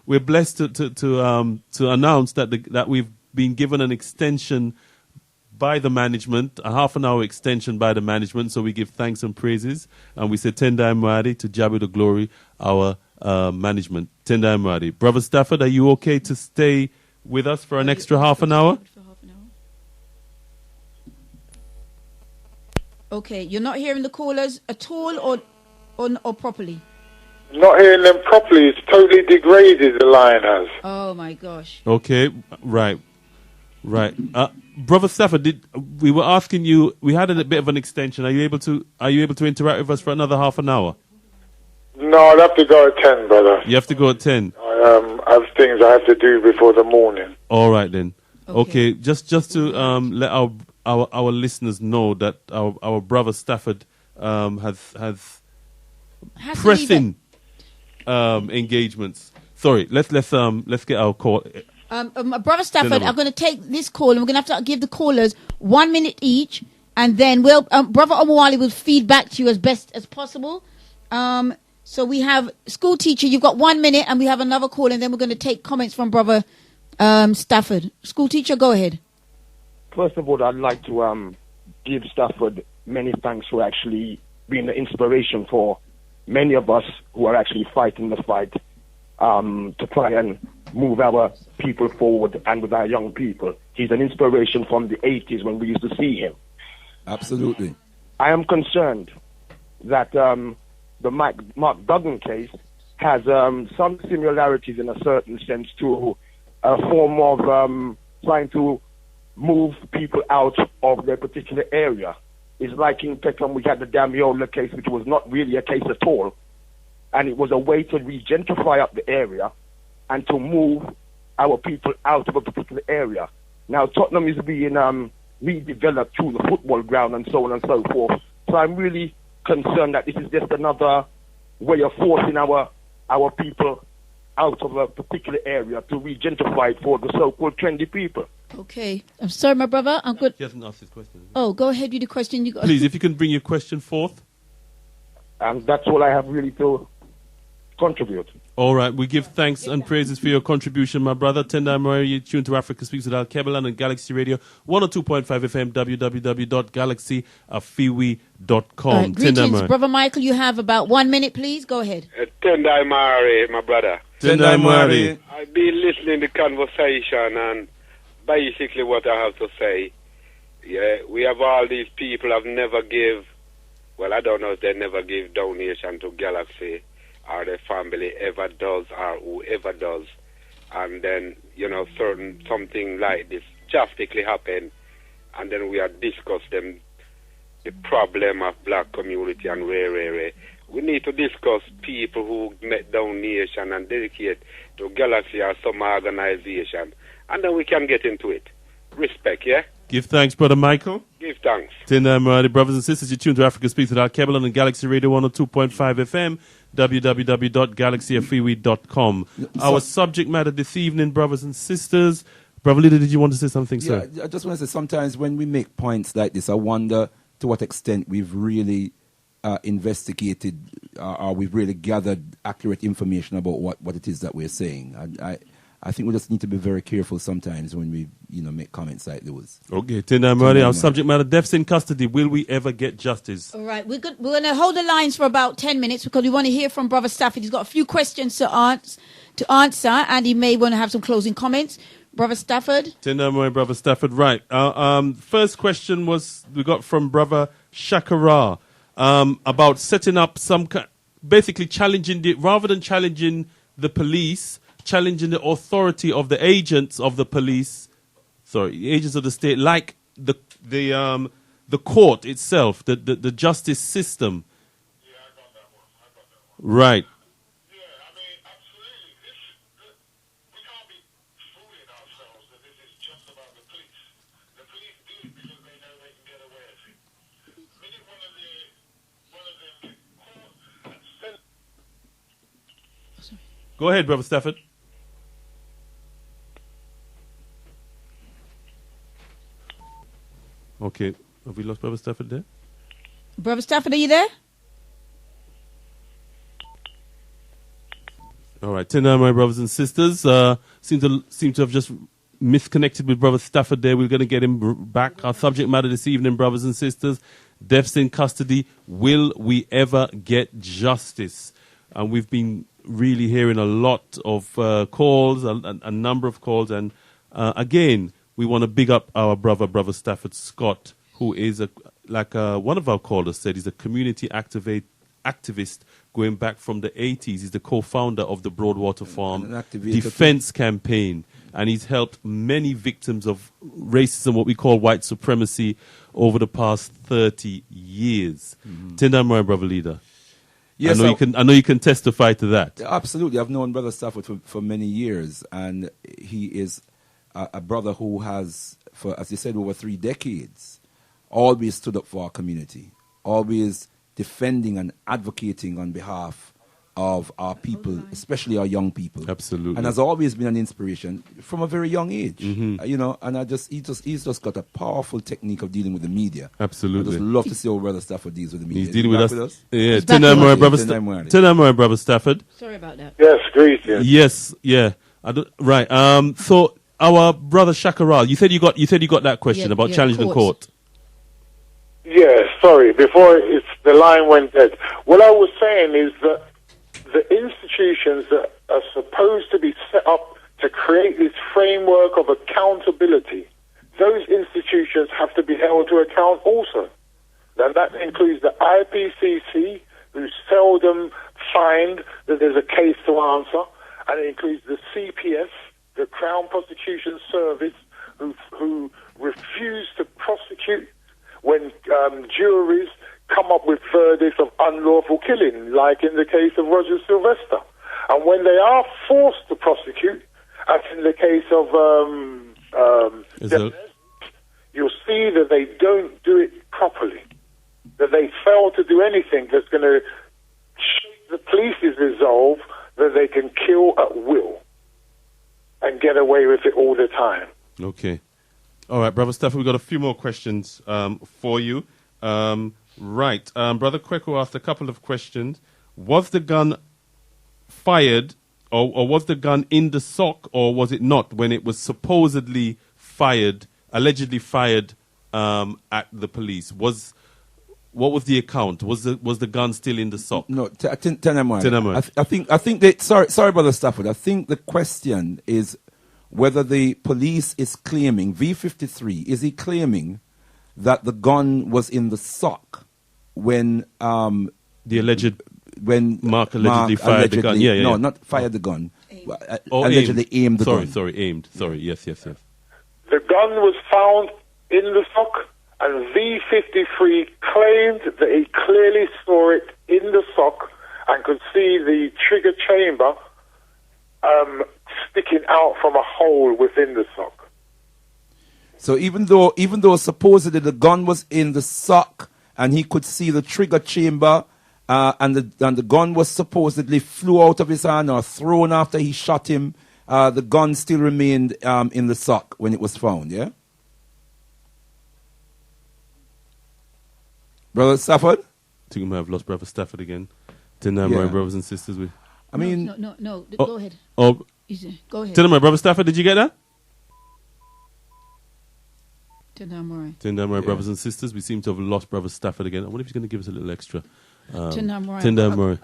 Speaker 4: We're blessed to announce that we've been given an extension by the management, a half an hour extension by the management. So we give thanks and praises, and we say Tendai Mwari to Jabu the glory, our management. Tendai Mwari. Brother Stafford, are you okay to stay with us for an extra half an hour?
Speaker 3: Okay, you're not hearing the callers at all or properly?
Speaker 6: Not hearing them properly. It's totally degraded, the line has.
Speaker 3: Oh, my gosh.
Speaker 4: Okay, right. Brother Stafford, we were asking you, we had a bit of an extension. Are you able to interact with us for another half an hour?
Speaker 6: No, I'd have to go at 10, brother.
Speaker 4: You have to go at 10?
Speaker 6: I have things I have to do before the morning.
Speaker 4: All right, then. Okay, just to let our listeners know that our brother Stafford has pressing engagements. Sorry, let's get our call.
Speaker 3: Brother Stafford, I'm going to take this call and we're going to have to give the callers 1 minute each, and then Brother Omwali will feed back to you as best as possible. So we have school teacher. You've got 1 minute, and we have another call, and then we're going to take comments from Brother Stafford. School teacher, go ahead.
Speaker 15: First of all, I'd like to give Stafford many thanks for actually being the inspiration for many of us who are actually fighting the fight to try and move our people forward and with our young people. He's an inspiration from the 80s when we used to see him.
Speaker 5: Absolutely.
Speaker 15: I am concerned that the Mark Duggan case has some similarities in a certain sense to a form of trying to move people out of their particular area. It's like in Peckham, we had the Damiola case, which was not really a case at all. And it was a way to regentrify up the area and to move our people out of a particular area. Now, Tottenham is being redeveloped through the football ground and so on and so forth. So I'm really concerned that this is just another way of forcing our people out of a particular area to regentrify it for the so-called trendy people.
Speaker 3: Okay. I'm sorry, my brother. I'm good.
Speaker 4: He hasn't asked his question.
Speaker 3: Oh, go ahead with the question. You got.
Speaker 4: Please, if you can bring your question forth.
Speaker 15: And that's all I have really to contribute.
Speaker 4: All right. We give thanks and praises for your contribution, my brother. Tendai Moyo, you tuned to Africa Speaks with Alkebu-Lan and Galaxy Radio, 102.5 FM, www.galaxyafiwi.com.
Speaker 3: Right, greetings, Brother Michael. You have about 1 minute, please. Go ahead.
Speaker 16: Tendai Mari, my brother.
Speaker 4: Tendai Mari.
Speaker 16: I've been listening to the conversation, and basically what I have to say, yeah, we have all these people have never give, well, I don't know if they never give donation to Galaxy, or their family ever does, or whoever does, and then, you know, something like this drastically happen, and then we are discuss them, the problem of black community and where. We need to discuss people who make donation and dedicate to Galaxy or some organization, and then we can get into it. Respect, yeah?
Speaker 4: Give thanks, Brother Michael.
Speaker 16: Give thanks.
Speaker 4: Tendai brothers and sisters, you tuned to Africa Speaks with Alkebu-Lan and Galaxy Radio 102.5 FM, www.galaxyafiwi.com. Our subject matter this evening, brothers and sisters. Brother Leader, did you want to say something, sir?
Speaker 5: Yeah, I just want to say, sometimes when we make points like this, I wonder to what extent we've really investigated or we've really gathered accurate information about what it is that we're saying. I think we just need to be very careful sometimes when we, make comments like those.
Speaker 4: Okay, Tendai Moyo, our subject matter, deaths in custody. Will we ever get justice?
Speaker 3: All right, we're going to hold the lines for about 10 minutes because we want to hear from Brother Stafford. He's got a few questions to answer, and he may want to have some closing comments. Brother Stafford?
Speaker 4: Tendai Moyo, Brother Stafford, right. First question we got from Brother Shakara about setting up basically challenging rather than challenging the police, challenging the authority of the agents of the police, agents of the state, like the court itself, the justice system.
Speaker 17: Yeah, I got that one.
Speaker 4: Right.
Speaker 17: Yeah, I mean, absolutely. We can't be fooling ourselves that this is just about the police. The police do it because they know they can get away with it. The minute one of them get caught and sent.
Speaker 4: Go ahead, Brother Stafford. Okay, have we lost Brother Stafford there?
Speaker 3: Brother Stafford, are you there?
Speaker 4: All right, Tendai, my brothers and sisters, seem to have just misconnected with Brother Stafford there. We're going to get him back. Our subject matter this evening, brothers and sisters, deaths in custody. Will we ever get justice? And we've been really hearing a lot of calls, a number of calls, and again, we want to big up our Brother Stafford Scott, who is, one of our callers said, he's a community activist going back from the 80s. He's the co-founder of the Broadwater Farm Defense Campaign, and he's helped many victims of racism, what we call white supremacy, over the past 30 years. Tendai Moyo, Brother Leader.
Speaker 5: Yes,
Speaker 4: I know you can testify to that.
Speaker 5: Absolutely. I've known Brother Stafford for many years, and he is a brother who has, for, as you said, over 3 decades, always stood up for our community, always defending and advocating on behalf of our people, especially our young people.
Speaker 4: Absolutely.
Speaker 5: And has always been an inspiration from a very young age. You know, and he's just got a powerful technique of dealing with the media.
Speaker 4: Absolutely.
Speaker 5: I just love to see how Brother Stafford deals with the media.
Speaker 4: He's dealing with
Speaker 5: back
Speaker 4: us. Yeah, Tenamore, Brother Stafford.
Speaker 3: Sorry about that.
Speaker 6: Yes, greetings.
Speaker 4: Yes, yeah. Right. So our brother Shakaral, you said you got that question about challenging the court.
Speaker 6: Yeah, sorry. Before the line went dead. What I was saying is that the institutions that are supposed to be set up to create this framework of accountability, those institutions have to be held to account also. And that includes the IPCC, who seldom find that there's a case to answer, and it includes the CPS, the Crown Prosecution Service, who refuse to prosecute when juries come up with verdicts of unlawful killing, like in the case of Roger Sylvester. And when they are forced to prosecute, as in the case of you'll see that they don't do it properly, that they fail to do anything that's going to shake the police's resolve that they can kill at will and get away with it all the time.
Speaker 4: Okay. All right, Brother Stafford, we've got a few more questions for you. Right. Brother Kweku asked a couple of questions. Was the gun fired, or was the gun in the sock, or was it not when it was supposedly fired, allegedly fired at the police? What was the account? Was the gun still in the sock?
Speaker 5: No, Tenamwari. I think that, sorry, Brother Stafford. I think the question is whether the police is claiming, V53, is he claiming that the gun was in the sock when
Speaker 4: Mark allegedly fired the gun? Yeah.
Speaker 5: No, not fired the gun. Allegedly aimed the gun.
Speaker 4: Aimed. Sorry, yes.
Speaker 6: The gun was found in the sock, and V53 claimed that he clearly saw it in the sock and could see the trigger chamber sticking out from a hole within the sock.
Speaker 5: So even though supposedly the gun was in the sock and he could see the trigger chamber, and the gun was supposedly flew out of his hand or thrown after he shot him, the gun still remained in the sock when it was found. Yeah, Brother Stafford.
Speaker 4: I think we might have lost Brother Stafford again. My brothers and sisters.
Speaker 3: No. Go ahead. Go ahead.
Speaker 4: My Brother Stafford, did you get that?
Speaker 3: My
Speaker 4: brothers and sisters. We seem to have lost Brother Stafford again. I wonder if he's going to give us a little extra.
Speaker 3: Tendamore.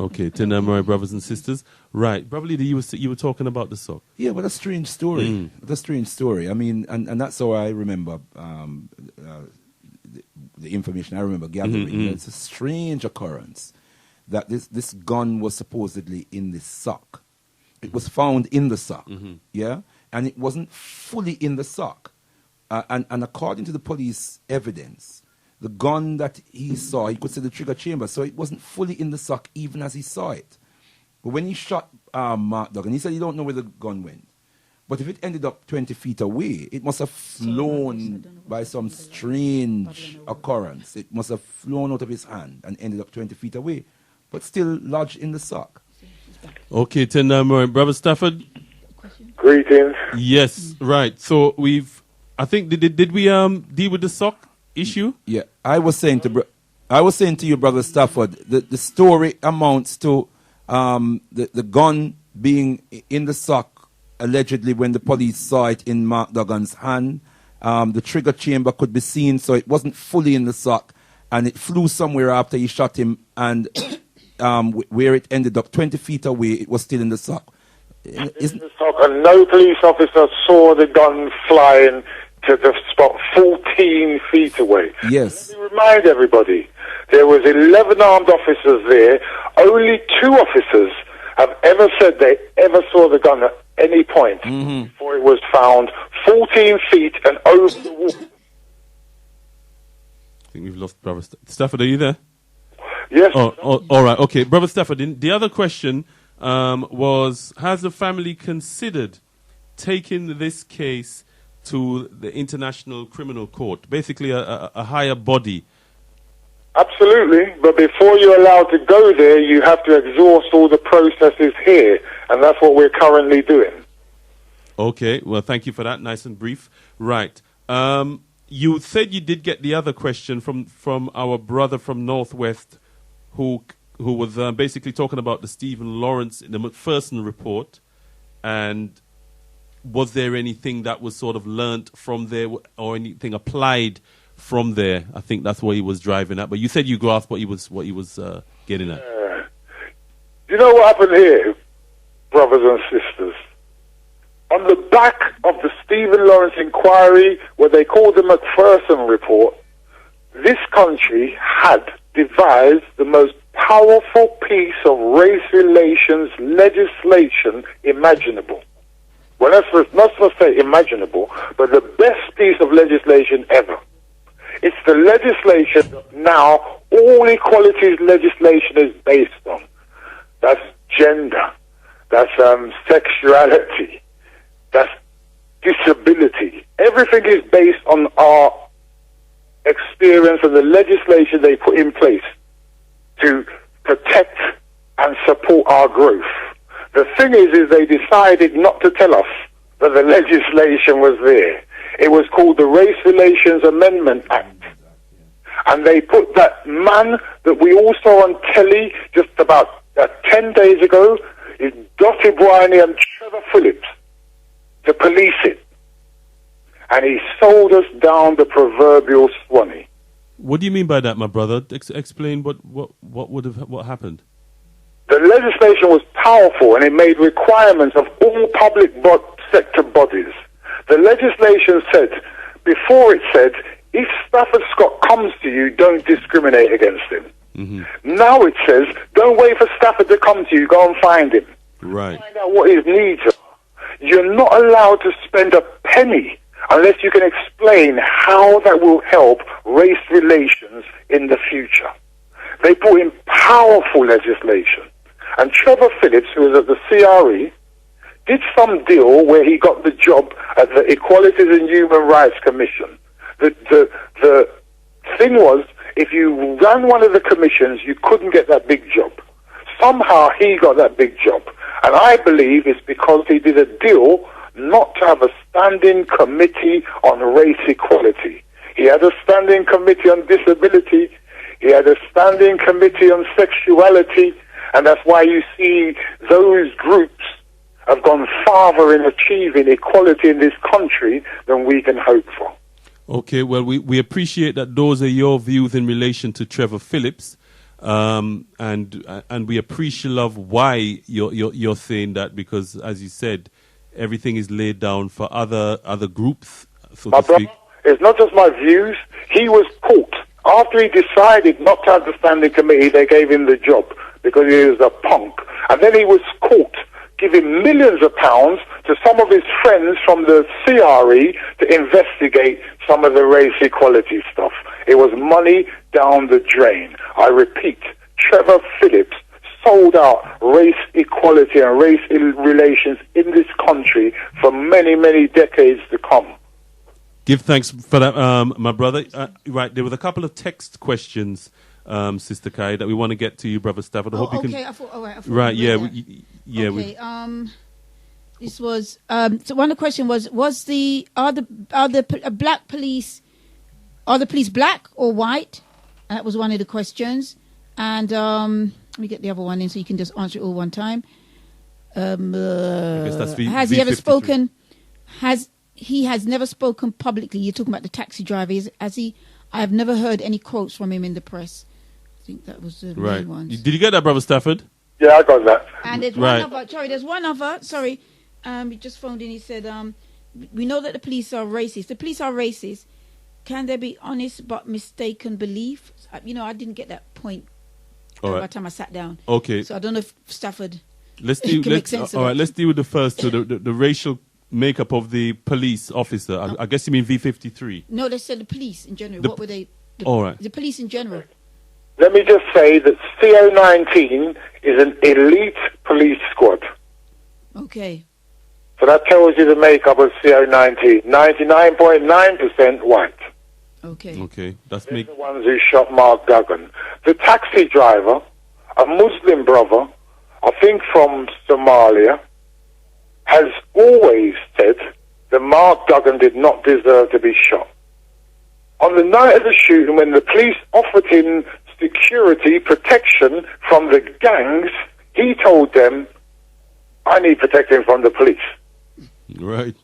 Speaker 4: Okay, Tendamore, brothers and sisters. Right, Brother Leader, you were talking about the sock.
Speaker 5: Yeah, but a strange story. That's a strange story. I mean, and that's how I remember the information I remember gathering. It's a strange occurrence that this gun was supposedly in the sock. It was found in the sock, and it wasn't fully in the sock. And according to the police evidence, the gun that he saw, he could see the trigger chamber, so it wasn't fully in the sock even as he saw it. But when he shot Mark Duggan, he said he don't know where the gun went. But if it ended up 20 feet away, it must have flown by some strange occurrence. It must have flown out of his hand and ended up 20 feet away, but still lodged in the sock.
Speaker 4: Okay, Brother Stafford.
Speaker 6: Greetings.
Speaker 4: Yes, right. So I think did we deal with the sock issue?
Speaker 5: Yeah, I was saying to you, Brother Stafford, the story amounts to the gun being in the sock allegedly when the police saw it in Mark Duggan's hand. The trigger chamber could be seen, so it wasn't fully in the sock, and it flew somewhere after he shot him, and where it ended up 20 feet away, it was still in the sock.
Speaker 6: In the sock, and no police officer saw the gun flying to the spot 14 feet away.
Speaker 5: Yes.
Speaker 6: Let me remind everybody, there was 11 armed officers there. Only 2 officers have ever said they ever saw the gun at any point before it was found 14 feet and over the wall.
Speaker 4: I think we've lost Brother Stafford. Are you there?
Speaker 6: Yes.
Speaker 4: Oh, all right. Okay, Brother Stafford. The other question was: has the family considered taking this case to the International Criminal Court, basically a higher body,
Speaker 6: Absolutely, but before you're allowed to go there, you have to exhaust all the processes here, and that's what we're currently doing.
Speaker 4: Okay, well, thank you for that. Nice and brief. Right. You said you did get the other question from our brother from Northwest who was basically talking about the Stephen Lawrence, the Macpherson report, and was there anything that was sort of learnt from there or anything applied from there? I think that's what he was driving at. But you said you grasped what he was getting at.
Speaker 6: You know what happened here, brothers and sisters? On the back of the Stephen Lawrence inquiry, what they called the Macpherson report, this country had devised the most powerful piece of race relations legislation imaginable. Well, not supposed to say imaginable, but the best piece of legislation ever. It's the legislation that now all equalities legislation is based on. That's gender. That's sexuality. That's disability. Everything is based on our experience and the legislation they put in place to protect and support our growth. The thing is they decided not to tell us that the legislation was there. It was called the Race Relations Amendment Act. And they put that man that we all saw on telly just about 10 days ago, is Dottie Briney and Trevor Phillips, to police it. And he sold us down the proverbial Swanee.
Speaker 4: What do you mean by that, my brother? Explain what happened.
Speaker 6: The legislation was powerful and it made requirements of all public sector bodies. The legislation said, before it said, if Stafford Scott comes to you, don't discriminate against him. Mm-hmm. Now it says, don't wait for Stafford to come to you, go and find him.
Speaker 4: Right.
Speaker 6: Find out what his needs are. You're not allowed to spend a penny unless you can explain how that will help race relations in the future. They put in powerful legislation. And Trevor Phillips, who was at the CRE, did some deal where he got the job at the Equalities and Human Rights Commission. The thing was, if you ran one of the commissions, you couldn't get that big job. Somehow he got that big job. And I believe it's because he did a deal not to have a standing committee on race equality. He had a standing committee on disability. He had a standing committee on sexuality. And that's why you see those groups have gone farther in achieving equality in this country than we can hope for.
Speaker 4: Okay, well, we appreciate that those are your views in relation to Trevor Phillips. And we appreciate why you're saying that, because, as you said, everything is laid down for other groups, so to speak.
Speaker 6: It's not just my views. He was caught. After he decided not to have the standing committee, they gave him the job because he was a punk. And then he was caught giving millions of pounds to some of his friends from the CRE to investigate some of the race equality stuff. It was money down the drain. I repeat, Trevor Phillips sold out race equality and race relations in this country for many, many decades to come.
Speaker 4: Give thanks for that, my brother. Right, there was a couple of text questions, Sister Kai, that we want to get to you, Brother Stafford. I hope you can.
Speaker 3: Okay, I thought
Speaker 4: right, yeah,
Speaker 3: okay. This was so one of the question was are the black police, are the police black or white? And that was one of the questions. And let me get the other one in so you can just answer it all one time.
Speaker 4: I guess that's
Speaker 3: has he ever spoken? He has never spoken publicly. You're talking about the taxi driver. Has he? I have never heard any quotes from him in the press. I think that was the main ones.
Speaker 4: Did you get that, Brother Stafford?
Speaker 6: Yeah, I got that.
Speaker 3: And there's one other. Sorry, there's one other. Sorry, he just phoned in. He said, "We know that the police are racist. The police are racist. Can there be honest but mistaken belief?" I didn't get that point by the time I sat down.
Speaker 4: Okay.
Speaker 3: So I don't know if Stafford.
Speaker 4: Let's deal with the first two. The racial makeup of the police officer. I guess you mean V53.
Speaker 3: No, they said the police in general. What were they?
Speaker 4: All right.
Speaker 3: The police in general.
Speaker 6: Let me just say that CO19 is an elite police squad.
Speaker 3: Okay.
Speaker 6: So that tells you the makeup of CO19. 99.9% white.
Speaker 4: Okay, that's
Speaker 6: They're the ones who shot Mark Duggan. The taxi driver, a Muslim brother, I think from Somalia, has always said that Mark Duggan did not deserve to be shot. On the night of the shooting, when the police offered him security, protection from the gangs, he told them, I need protection from the police.
Speaker 4: Right.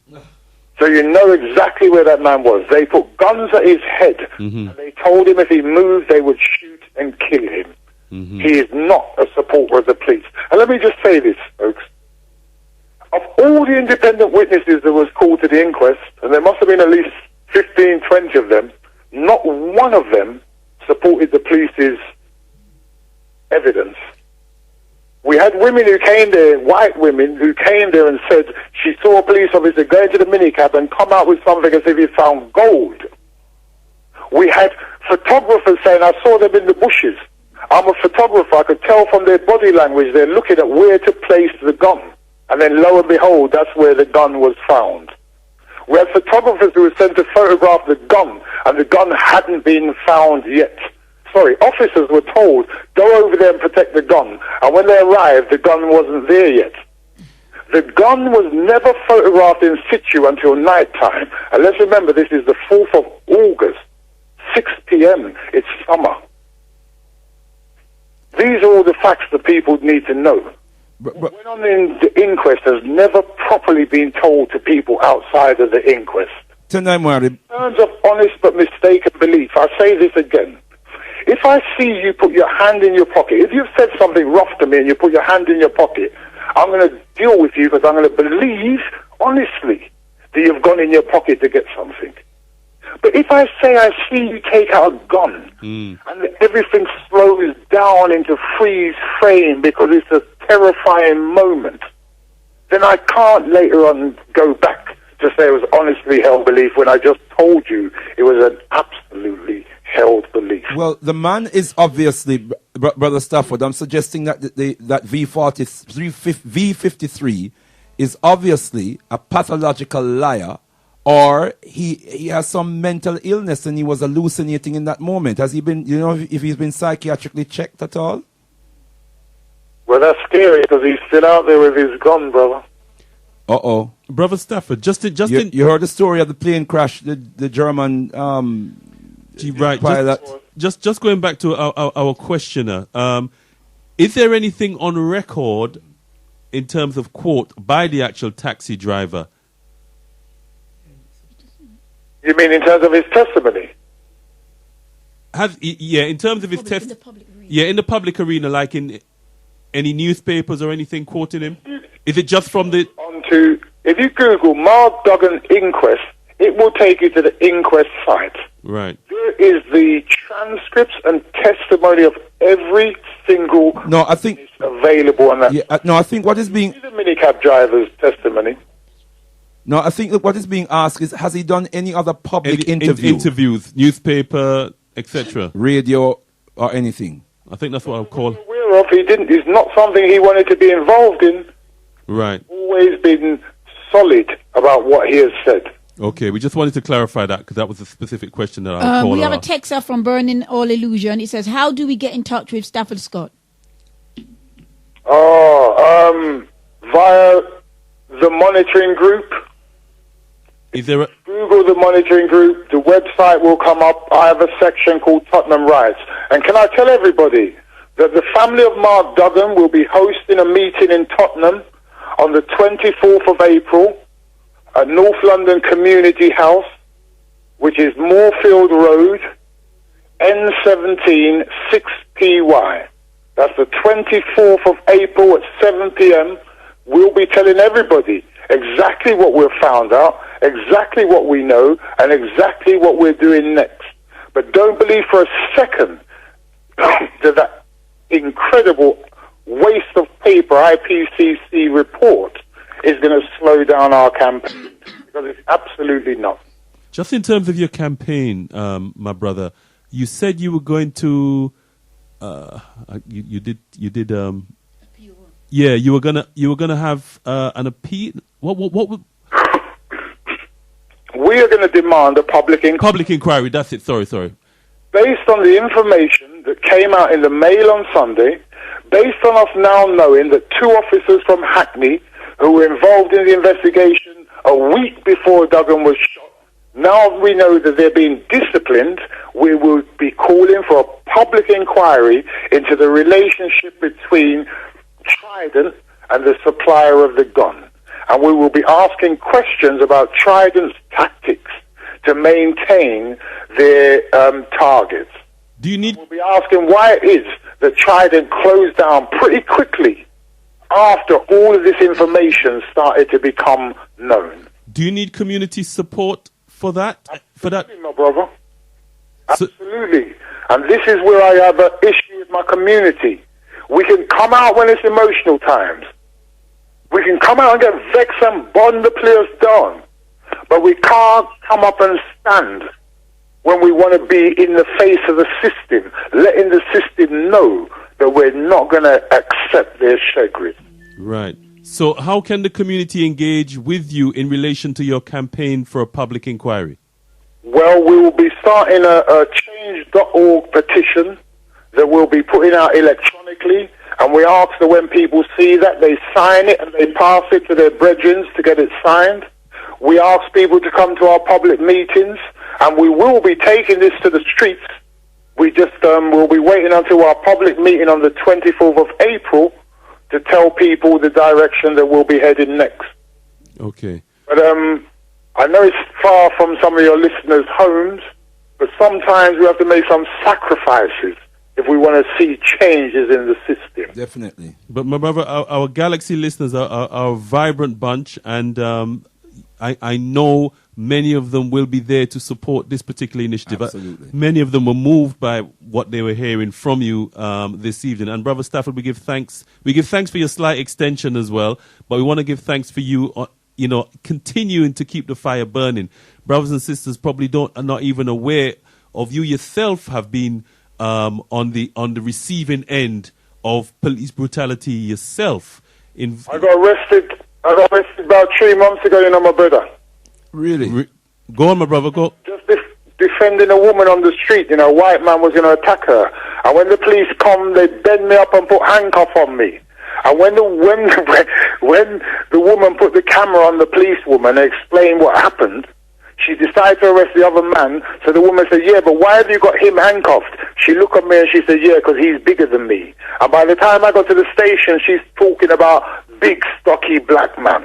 Speaker 6: So you know exactly where that man was. They put guns at his head, and they told him if he moved, they would shoot and kill him. He is not a supporter of the police. And let me just say this, folks. Of all the independent witnesses that was called to the inquest, and there must have been at least 15, 20 of them, not one of them supported the police's evidence. We had women who came there, white women, who came there and said she saw a police officer go into the minicab and come out with something as if he found gold. We had photographers saying, I saw them in the bushes. I'm a photographer. I could tell from their body language they're looking at where to place the gun. And then lo and behold, that's where the gun was found. We had photographers who were sent to photograph the gun, and the gun hadn't been found yet. Sorry, officers were told, go over there and protect the gun. And when they arrived, the gun wasn't there yet. The gun was never photographed in situ until night time. And let's remember, this is the 4th of August, 6 p.m. It's summer. These are all the facts that people need to know. What went on in the inquest has never properly been told to people outside of the inquest. In terms of honest but mistaken belief, I say this again. If I see you put your hand in your pocket, if you've said something rough to me and you put your hand in your pocket, I'm going to deal with you because I'm going to believe, honestly, that you've gone in your pocket to get something. But if I say I see you take out a gun and everything slows down into freeze frame because it's a terrifying moment, then I can't later on go back to say it was honestly held belief when I just told you it was an absolutely held belief.
Speaker 5: Well, the man is obviously, Brother Stafford, I'm suggesting that that V53 is obviously a pathological liar, or he has some mental illness and he was hallucinating in that moment. Has he been, you know, if he's been psychiatrically checked at all?
Speaker 6: Well, that's scary because he's still out there with his gun, brother.
Speaker 5: Uh-oh.
Speaker 4: Brother Stafford,
Speaker 5: you heard the story of the plane crash, the German
Speaker 4: right.
Speaker 5: pilot.
Speaker 4: Just going back to our questioner, is there anything on record in terms of quote by the actual taxi driver?
Speaker 6: You mean in terms of his testimony?
Speaker 4: In terms of his testimony. In the public arena, like in any newspapers or anything quoting him? Is it just from the...
Speaker 6: If you Google Mark Duggan inquest, it will take you to the inquest site.
Speaker 4: Right.
Speaker 6: There is the transcripts and testimony of every single...
Speaker 5: No, I think...
Speaker 6: available on that.
Speaker 5: Yeah, I think what is being...
Speaker 6: The minicab driver's testimony.
Speaker 5: No, I think that what is being asked is, has he done any other public
Speaker 4: interviews, newspaper, etc.,
Speaker 5: radio, or anything?
Speaker 4: I think that's what I'll call.
Speaker 6: Aware of, he didn't. It's not something he wanted to be involved in.
Speaker 4: Right.
Speaker 6: Always been solid about what he has said.
Speaker 4: Okay, we just wanted to clarify that because that was a specific question that I'll call.
Speaker 3: We have a texter from Burning All Illusion. It says, "How do we get in touch with Stafford Scott?"
Speaker 6: Via the monitoring group.
Speaker 4: Is there a...
Speaker 6: Google the monitoring group, the website will come up. I have a section called Tottenham Rights. And can I tell everybody that the family of Mark Duggan will be hosting a meeting in Tottenham on the 24th of April at North London Community House, which is Moorfield Road, N17 6PY. That's the 24th of April at 7 p.m. We'll be telling everybody exactly what we've found out, exactly what we know, and exactly what we're doing next. But don't believe for a second that incredible waste of paper IPCC report is going to slow down our campaign, because it's absolutely not.
Speaker 4: Just in terms of your campaign, my brother, you said you were going to, you did. Yeah, you were gonna have an appeal. What?
Speaker 6: We we are going to demand a public inquiry.
Speaker 4: Public inquiry, that's it. Sorry.
Speaker 6: Based on the information that came out in the Mail on Sunday, based on us now knowing that 2 officers from Hackney who were involved in the investigation a week before Duggan was shot, now we know that they're being disciplined, we will be calling for a public inquiry into the relationship between Trident and the supplier of the gun. And we will be asking questions about Trident's tactics to maintain their targets. We'll be asking why it is that Trident closed down pretty quickly after all of this information started to become known.
Speaker 4: Do you need community support for that?
Speaker 6: Absolutely, my brother. Absolutely. And this is where I have an issue with my community. We can come out when it's emotional times. We can come out and get vexed and bond the players down. But we can't come up and stand when we want to be in the face of the system, letting the system know that we're not going to accept their chagrin.
Speaker 4: Right. So how can the community engage with you in relation to your campaign for a public inquiry?
Speaker 6: Well, we will be starting a change.org petition that we'll be putting out electronically, and we ask that when people see that, they sign it and they pass it to their brethren to get it signed. We ask people to come to our public meetings, and we will be taking this to the streets. We just will be waiting until our public meeting on the 24th of April to tell people the direction that we'll be heading next.
Speaker 4: Okay.
Speaker 6: But I know it's far from some of your listeners' homes, but sometimes we have to make some sacrifices if we want to see changes in the system.
Speaker 5: Definitely.
Speaker 4: But my brother, our Galaxy listeners are a vibrant bunch, and I know many of them will be there to support this particular initiative.
Speaker 5: Absolutely.
Speaker 4: Many of them were moved by what they were hearing from you this evening. And Brother Stafford, we give thanks. We give thanks for your slight extension as well, but we want to give thanks for you, continuing to keep the fire burning. Brothers and sisters probably are not even aware of you yourself have been on the receiving end of police brutality yourself.
Speaker 6: I got arrested about 3 months ago, my brother.
Speaker 5: Really?
Speaker 4: Go on, my brother, go.
Speaker 6: Just defending a woman on the street, a white man was going to attack her. And when the police come, they bend me up and put handcuff on me. And when the woman put the camera on the police woman and explained what happened, she decided to arrest the other man. So the woman said, yeah, but why have you got him handcuffed? She looked at me and she said, yeah, because he's bigger than me. And by the time I got to the station, she's talking about big, stocky black man.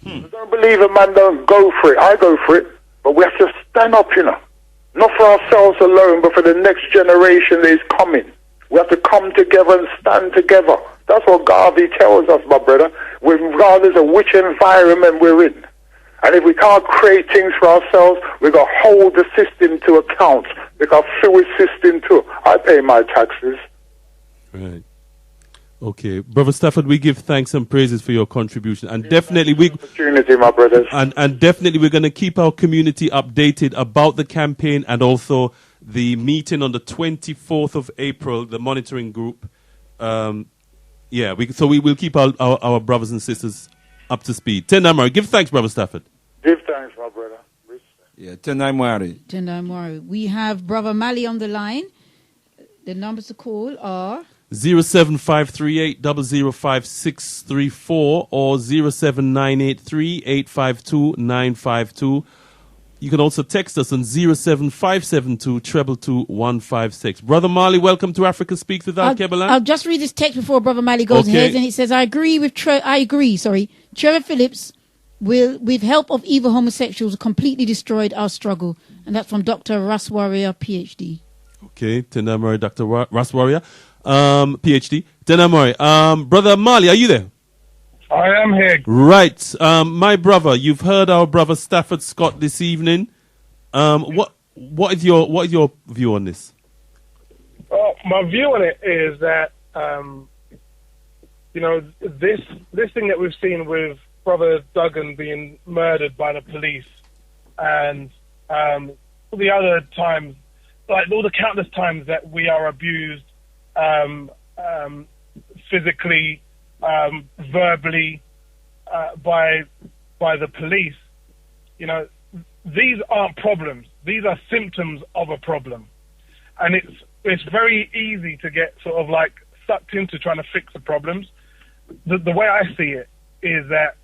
Speaker 6: I don't believe a man don't go for it. I go for it. But we have to stand up, Not for ourselves alone, but for the next generation that is coming. We have to come together and stand together. That's what Garvey tells us, my brother. Regardless of which environment we're in. And if we can't create things for ourselves, we've got to hold the system to account. We've got to fill the system too. I pay my taxes.
Speaker 4: Right. Okay. Brother Stafford, we give thanks and praises for your contribution. And definitely
Speaker 6: opportunity, my brothers.
Speaker 4: And definitely we're going to keep our community updated about the campaign and also the meeting on the 24th of April, the monitoring group. We will keep our brothers and sisters up to speed. Tendamari, give thanks, Brother Stafford.
Speaker 6: Give thanks, my brother.
Speaker 5: Yeah, Tendamari.
Speaker 3: Tendamari. We have Brother Mali on the line. The numbers to call are
Speaker 4: 07538 005634 or 07983 852 952. You can also text us on 07572 222 156. Brother Mali, welcome to Africa Speaks with Alkebu-Lan.
Speaker 3: I'll just read this text before Brother Mali goes ahead, and it says, I agree. Trevor Phillips will, with help of evil homosexuals, completely destroyed our struggle. And that's from Dr. Russ Warrior, PhD.
Speaker 4: Okay, Tenamori, Dr. Russ Warrior, PhD. Tenamori, Brother Mali, are you there?
Speaker 11: I am here.
Speaker 4: Right. My brother, you've heard our brother Stafford Scott this evening. What is your view on this?
Speaker 11: Well, my view on it is that this thing that we've seen with Brother Duggan being murdered by the police, and the other times, like all the countless times that we are abused physically, verbally by the police,
Speaker 18: these aren't problems. These are symptoms of a problem. And it's very easy to get sort of like sucked into trying to fix the problems. The way I see it is that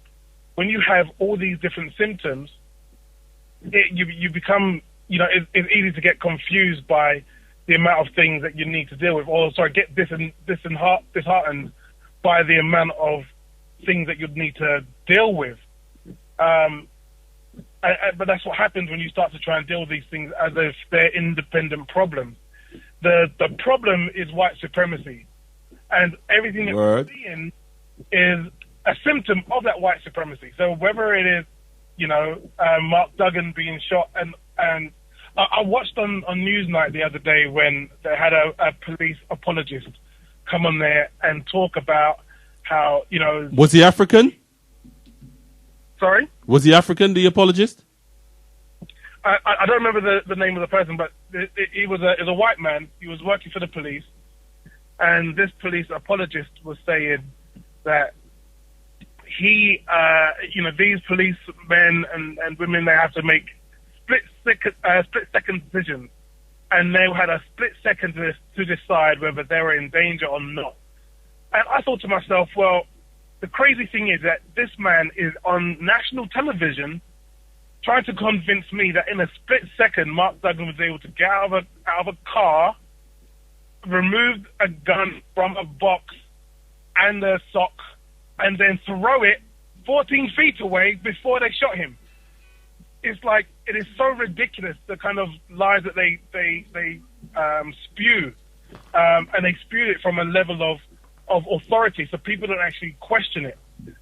Speaker 18: when you have all these different symptoms, you become, it's easy to get confused by the amount of things that you need to deal with, or get disheartened by the amount of things that you'd need to deal with. But that's what happens when you start to try and deal with these things as if they're independent problems. The problem is white supremacy, and everything that we're seeing is a symptom of that white supremacy. So whether it is, Mark Duggan being shot, and I watched on Newsnight the other day when they had a police apologist come on there and talk about how,
Speaker 4: Was he African?
Speaker 18: Sorry?
Speaker 4: Was he African, the apologist?
Speaker 18: I don't remember the name of the person, but he was a white man. He was working for the police, and this police apologist was saying that he, these policemen and women, they have to make split second decisions, and they had a split second to decide whether they were in danger or not. And I thought to myself, well, the crazy thing is that this man is on national television trying to convince me that in a split second, Mark Duggan was able to get out of a car, remove a gun from a box and a sock, and then throw it 14 feet away before they shot him. It's like, it is so ridiculous, the kind of lies that they spew, and they spew it from a level of authority, so people don't actually question it.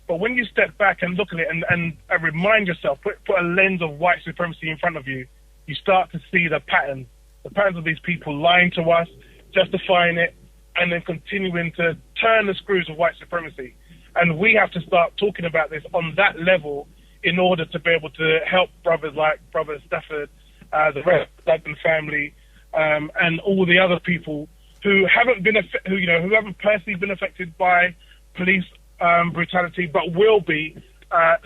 Speaker 18: But when you step back and look at it and remind yourself, put a lens of white supremacy in front of you, you start to see the patterns of these people lying to us, justifying it, and then continuing to turn the screws of white supremacy. And we have to start talking about this on that level in order to be able to help brothers like Brother Stafford, the rest of the Duggan family, and all the other people who haven't personally been affected by police brutality, but will be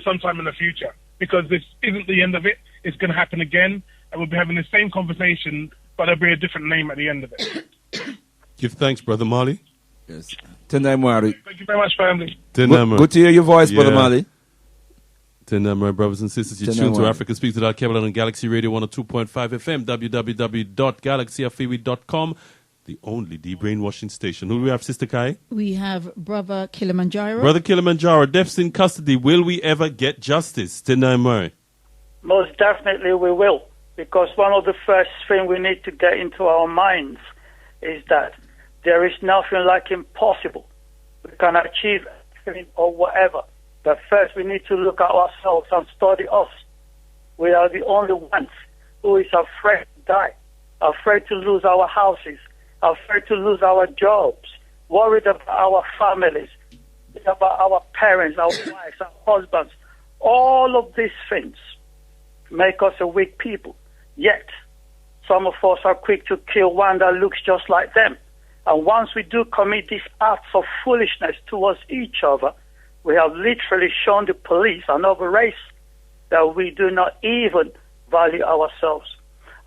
Speaker 18: sometime in the future. Because this isn't the end of it. It's going to happen again, and we'll be having the same conversation, but there'll be a different name at the end of it.
Speaker 4: Give thanks, Brother Marley.
Speaker 5: Yes. Thank
Speaker 18: you very much, family.
Speaker 5: Good to hear your voice, Brother Marley.
Speaker 4: My brothers and sisters, you're tuned to Africa Speaks with Alkebu-Lan on Galaxy Radio 102.5 FM, www.galaxyfewe.com, the only de-brainwashing station. Who do we have, Sister Kai?
Speaker 3: We have Brother Kilimanjaro.
Speaker 4: Brother Kilimanjaro, deaths in custody. Will we ever get justice? Tendai Murray.
Speaker 19: Most definitely we will, because one of the first things we need to get into our minds is that there is nothing like impossible. We can achieve anything or whatever. But first we need to look at ourselves and study us. We are the only ones who is afraid to die, afraid to lose our houses, afraid to lose our jobs, worried about our families, about our parents, our wives, our husbands. All of these things make us a weak people. Yet, some of us are quick to kill one that looks just like them. And once we do commit these acts of foolishness towards each other, we have literally shown the police and other race that we do not even value ourselves.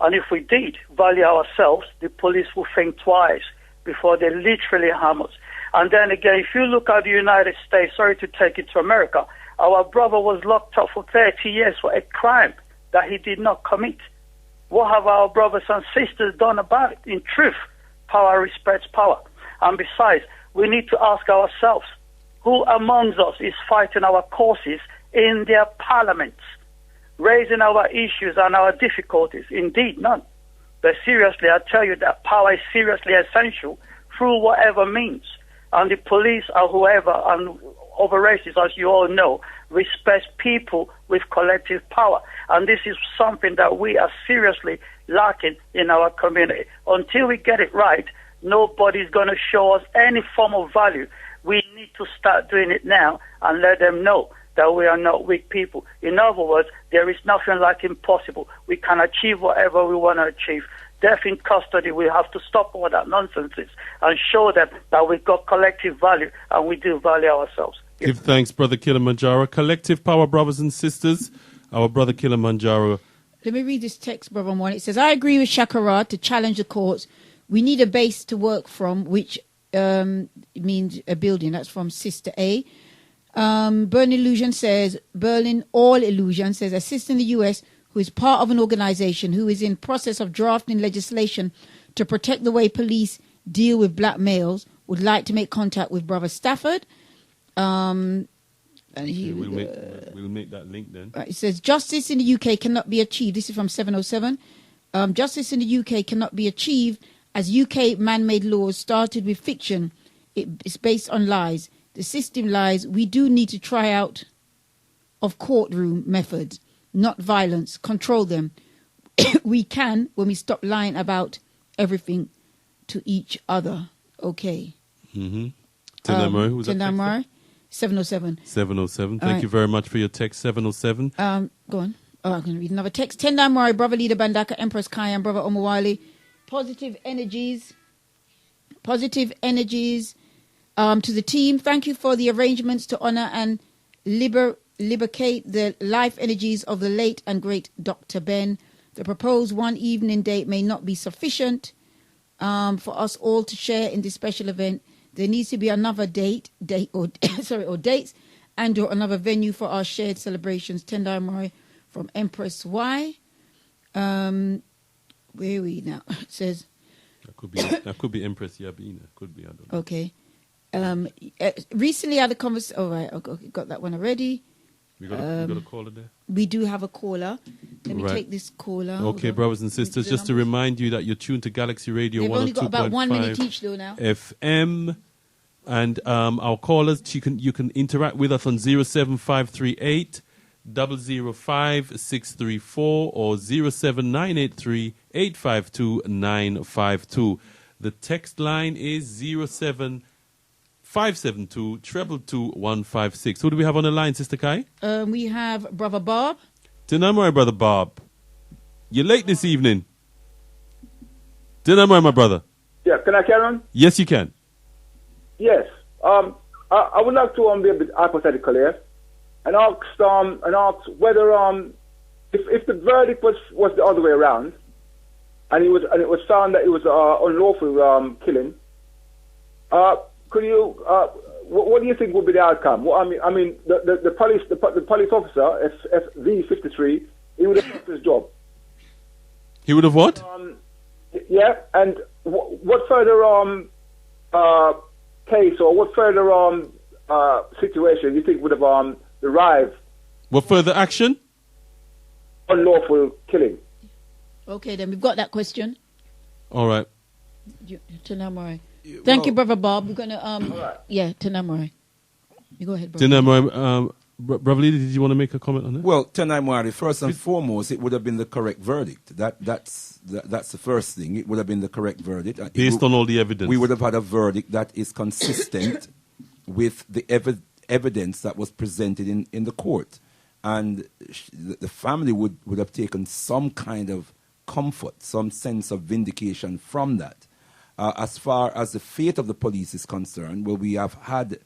Speaker 19: And if we did value ourselves, the police will think twice before they literally harm us. And then again, if you look at the United States, sorry to take it to America, our brother was locked up for 30 years for a crime that he did not commit. What have our brothers and sisters done about it? In truth, power respects power. And besides, we need to ask ourselves, who amongst us is fighting our causes in their parliaments, raising our issues and our difficulties? Indeed, none. But seriously, I tell you that power is seriously essential through whatever means. And the police or whoever and other races, as you all know, respect people with collective power. And this is something that we are seriously lacking in our community. Until we get it right, nobody's going to show us any form of value. We need to start doing it now and let them know that we are not weak people. In other words, there is nothing like impossible. We can achieve whatever we want to achieve. Death in custody, we have to stop all that nonsense and show them that we've got collective value and we do value ourselves.
Speaker 4: Give thanks, Brother Kilimanjaro. Collective power, brothers and sisters. Our brother Kilimanjaro
Speaker 3: Let me read this text, Brother One. It says, I agree with Shakara to challenge the courts. We need a base to work from, which means a building. That's from Sister A. Berlin All Illusion says, assisting the U.S., who is part of an organization who is in process of drafting legislation to protect the way police deal with black males, would like to make contact with Brother Stafford. And
Speaker 4: we'll make that link then.
Speaker 3: It says, justice in the UK cannot be achieved. This is from 707. Justice in the UK cannot be achieved as UK man-made laws started with fiction. It's based on lies. The system lies. We do need to try out of courtroom methods, not violence. Control them. We can when we stop lying about everything to each other. Okay.
Speaker 4: Mm-hmm. Tendamari, who's that?
Speaker 3: Tendamari, 707.
Speaker 4: 707. Thank you very much for your text, 707.
Speaker 3: Go on. Oh, I'm going to read another text. Tendamari, Brother Leader Bandaka, Empress Kayan, Brother Omawali. Positive energies. Positive energies to the team. Thank you for the arrangements to honor and liberate the life energies of the late and great Dr. Ben. The proposed one evening date may not be sufficient for us all to share in this special event. There needs to be another dates and or another venue for our shared celebrations. Tendai Mori from Empress Y. Where are we now? It says
Speaker 4: that could be Empress Yabina. Could be, I don't know.
Speaker 3: Okay. Recently I had a conversation. All right, okay, got that one already.
Speaker 4: We got a caller there?
Speaker 3: We do have a caller. Let me take this caller.
Speaker 4: Okay, brothers and sisters, just to remind you that you're tuned to Galaxy Radio 102.5
Speaker 3: only got about 1 minute each though now.
Speaker 4: FM. And our callers, you can interact with us on 07538 005 634 or 07983 852 952. The text line is 07572 222 156. Who do we have on the line, Sister Kai?
Speaker 3: We have Brother Bob.
Speaker 4: Dinamai, Brother Bob. You're late this evening. Dinamai, my brother.
Speaker 20: Yeah, can I carry on?
Speaker 4: Yes, you can.
Speaker 20: Yes. I would like to be a bit hypothetical here and ask whether if the verdict was the other way around and it was found that it was unlawful killing, could you what do you think would be the outcome? Well, I mean the police officer, FV53, he would have lost his job.
Speaker 4: He would have what?
Speaker 20: Yeah, and what further case or what further situation you think would have derived?
Speaker 4: What further action?
Speaker 20: Unlawful killing.
Speaker 3: Okay, then we've got that question.
Speaker 4: All right.
Speaker 3: Tanamori. Thank you, Brother Bob. We're gonna yeah, Tanamori. You go ahead, Brother.
Speaker 4: Tanamori, Brother Leader, did you want to make a comment on that?
Speaker 5: Well, Tanamori, first and foremost, it would have been the correct verdict. That's the first thing. It would have been the correct verdict.
Speaker 4: Based on all the evidence.
Speaker 5: We would have had a verdict that is consistent with the evidence that was presented in the court. And the family would have taken some kind of comfort, some sense of vindication from that. As far as the fate of the police is concerned, well, we have had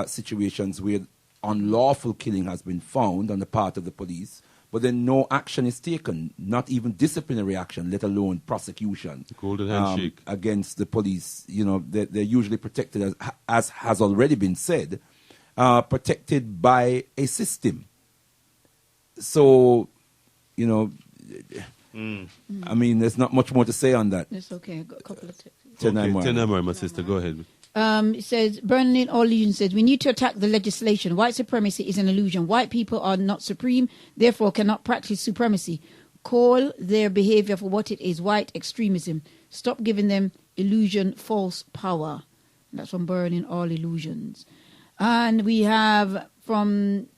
Speaker 5: situations where unlawful killing has been found on the part of the police, but then no action is taken, not even disciplinary action, let alone prosecution.
Speaker 4: Golden handshake.
Speaker 5: Against the police. You know, they're usually protected, as has already been said, protected by a system. So, you know, I mean, there's not much more to say on that.
Speaker 3: It's okay. I've got a couple of texts.
Speaker 4: Tenamori, my sister, go ahead.
Speaker 3: It says, Berlin All Illusion says, we need to attack the legislation. White supremacy is an illusion. White people are not supreme, therefore cannot practice supremacy. Call their behavior for what it is, white extremism. Stop giving them illusion, false power. That's from Burning All Illusions. And we have from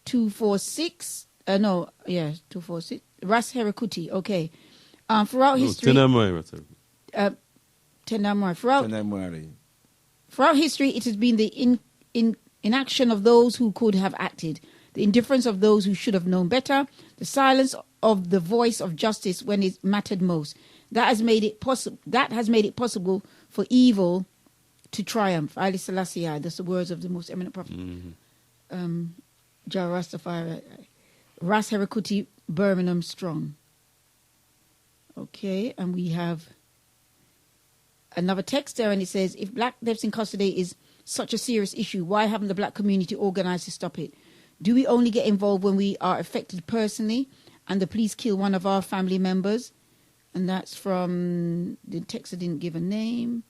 Speaker 3: 246, 246, Ras Herakuti, okay. Throughout history... Tenamori. Throughout history, it has been the inaction of those who could have acted, the indifference of those who should have known better, the silence of the voice of justice when it mattered most. That has made it possible for evil to triumph. Ali Selassie, that's the words of the most eminent prophet. Jah Rastafari. Ras Herakuti, Birmingham Strong. Okay, and we have another text there, and it says, if black deaths in custody is such a serious issue, why haven't the black community organized to stop it? Do we only get involved when we are affected personally and the police kill one of our family members? And that's from the texter didn't give a name.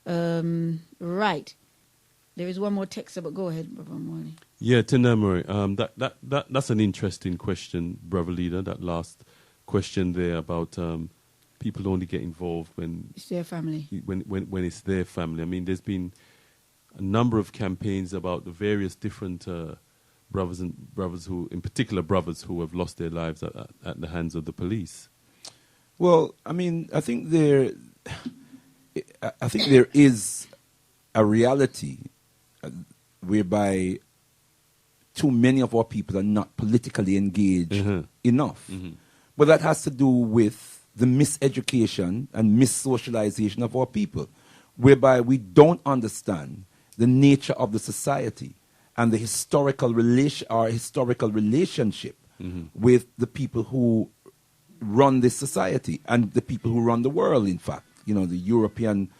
Speaker 3: Right. There is one more texter, but go ahead, Brother Mwani.
Speaker 4: Yeah, Tenamori, that's an interesting question, Brother Leader, that last question there about people only get involved when
Speaker 3: it's their family.
Speaker 4: When it's their family. I mean, there's been a number of campaigns about the various different brothers who, in particular, brothers who have lost their lives at the hands of the police.
Speaker 5: Well, I mean, I think there is a reality whereby too many of our people are not politically engaged enough. But that has to do with the miseducation and missocialization of our people, whereby we don't understand the nature of the society and the historical relationship with the people who run this society and the people who run the world, in fact. You know, the European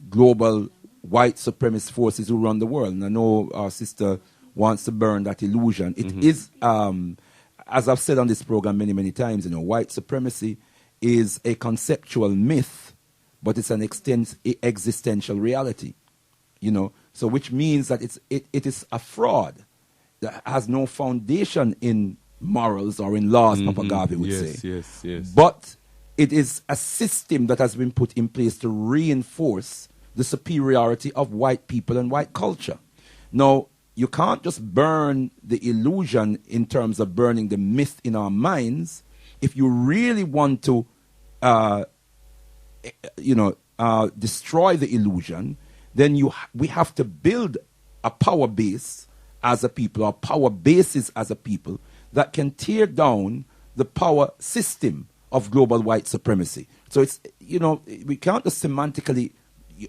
Speaker 5: global white supremacist forces who run the world. And I know our sister wants to burn that illusion. It is, as I've said on this program many, many times, you know, white supremacy is a conceptual myth, but it's an existential reality, you know. So which means that it is a fraud that has no foundation in morals or in laws, Papa Garvey would say.
Speaker 4: Yes.
Speaker 5: But it is a system that has been put in place to reinforce the superiority of white people and white culture. Now, you can't just burn the illusion in terms of burning the myth in our minds. If you really want to, destroy the illusion, then we have to build a power base as a people, or power bases as a people, that can tear down the power system of global white supremacy. So it's, you know, we can't just semantically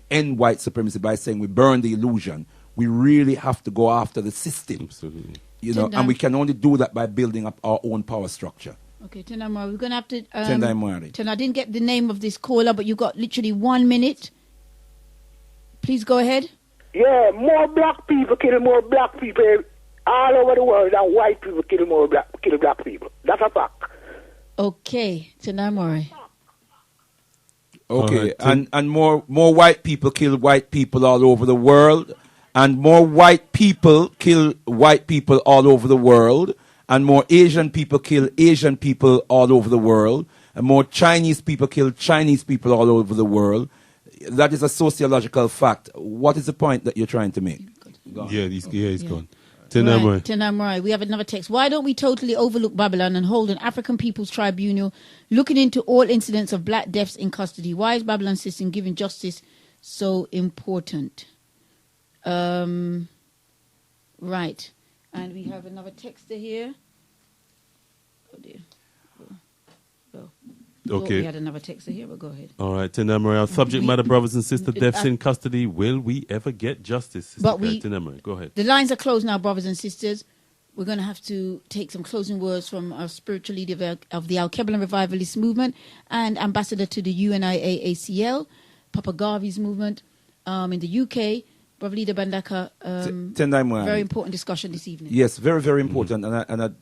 Speaker 5: end white supremacy by saying we burn the illusion. We really have to go after the system.
Speaker 4: Absolutely.
Speaker 5: You know, and we can only do that by building up our own power structure.
Speaker 3: Okay, Tenamwa, we're going to have to...
Speaker 5: Tendai
Speaker 3: I didn't get the name of this caller, but you got literally 1 minute. Please go ahead.
Speaker 11: Yeah, more black people kill more black people all over the world than white people kill black people. That's a fact.
Speaker 3: Okay, Tenamwa.
Speaker 5: Okay, right. and more white people kill white people all over the world, and more white people kill white people all over the world, and more Asian people kill Asian people all over the world, and more Chinese people kill Chinese people all over the world. That is a sociological fact. What is the point that you're trying to make?
Speaker 4: Yeah, he's gone.
Speaker 3: Tenamrai, we have another text. Why don't we totally overlook Babylon and hold an African People's Tribunal looking into all incidents of black deaths in custody? Why is Babylon's system giving justice so important? Right. And we have another texter here. Oh dear.
Speaker 4: Okay.
Speaker 3: We had another texter here, but go ahead.
Speaker 4: All right, Tenamari, our subject matter, brothers and sisters, deaths in custody. Will we ever get justice? Tenamari, go ahead.
Speaker 3: The lines are closed now, brothers and sisters. We're going to have to take some closing words from our spiritual leader of the Alkebu-Lan Revivalist movement and ambassador to the UNIAACL, Papa Garvey's movement in the UK. Brother Leader Bandaka, very important discussion this evening.
Speaker 5: Yes, very, very important. And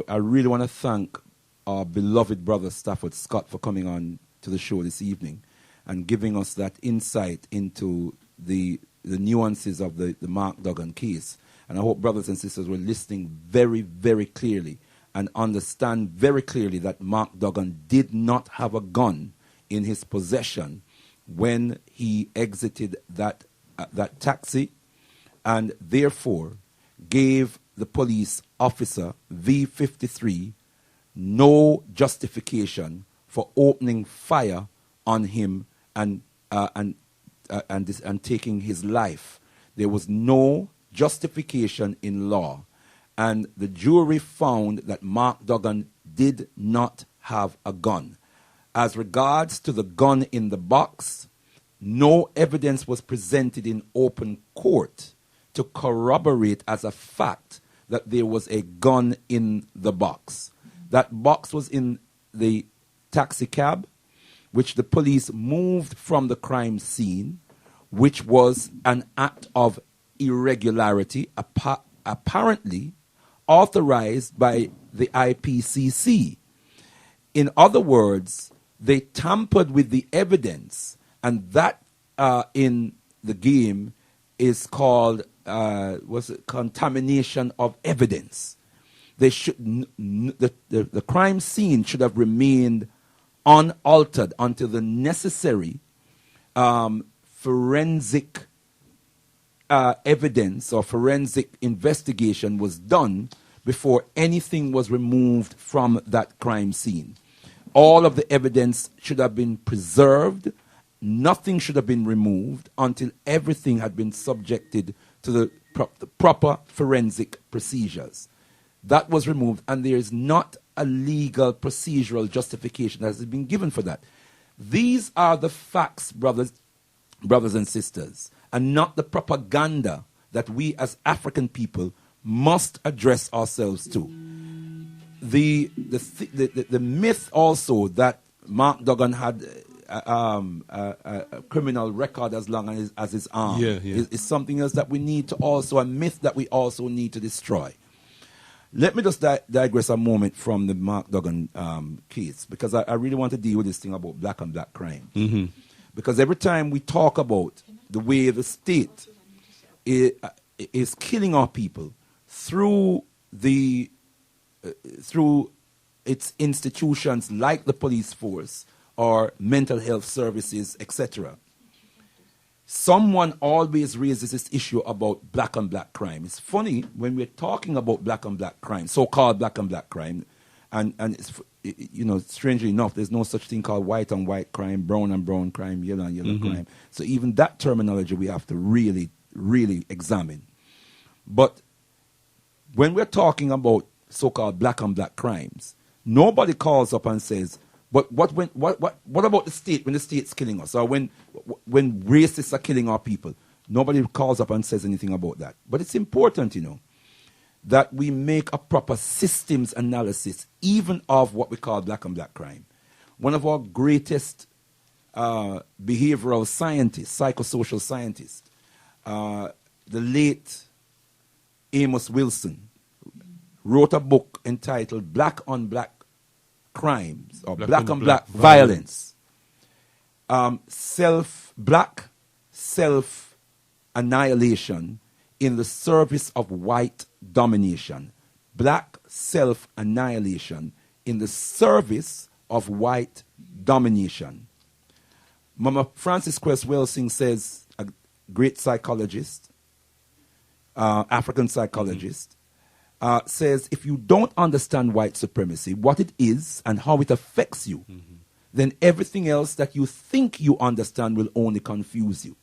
Speaker 5: I really want to thank our beloved brother Stafford Scott for coming on to the show this evening and giving us that insight into the nuances of the Mark Duggan case. And I hope brothers and sisters were listening very, very clearly and understand very clearly that Mark Duggan did not have a gun in his possession when he exited that taxi, and therefore gave the police officer V53 no justification for opening fire on him and taking his life. There was no justification in law, and the jury found that Mark Duggan did not have a gun. As regards to the gun in the box, no evidence was presented in open court to corroborate as a fact that there was a gun in the box. That box was in the taxi cab, which the police moved from the crime scene, which was an act of irregularity, apparently authorized by the IPCC. In other words, they tampered with the evidence, and that in the game is called contamination of evidence. They should the crime scene should have remained unaltered until the necessary forensic evidence or forensic investigation was done before anything was removed from that crime scene. All of the evidence should have been preserved. Nothing should have been removed until everything had been subjected to the proper forensic procedures. That was removed, and there is not a legal procedural justification that has been given for that. These are the facts, brothers and sisters, and not the propaganda that we as African people must address ourselves to. The myth also that Mark Duggan had a criminal record as long as his arm is something else that we need to also, a myth that we also need to destroy. Let me just digress a moment from the Mark Duggan case, because I really want to deal with this thing about black on black crime.
Speaker 4: Mm-hmm.
Speaker 5: Because every time we talk about the way the state is killing our people through its institutions like the police force or mental health services, etc., someone always raises this issue about black on black crime. It's funny when we're talking about black on black crime, so-called black on black crime, and it's, you know, strangely enough, there's no such thing called white on white crime, brown on brown crime, yellow on yellow crime. So even that terminology we have to really, really examine. But when we're talking about so-called black on black crimes, nobody calls up and says, but what about the state when the state's killing us, or when racists are killing our people? Nobody calls up and says anything about that. But it's important, you know, that we make a proper systems analysis even of what we call black on black crime. One of our greatest behavioral scientists, psychosocial scientists, the late Amos Wilson, wrote a book entitled Black on Black Crimes, or Black on Black Violence. Black self-annihilation in the service of white domination. Black self-annihilation in the service of white domination. Mama Frances Cress Welsing says, a great psychologist, African psychologist, says if you don't understand white supremacy, what it is and how it affects you, then everything else that you think you understand will only confuse you.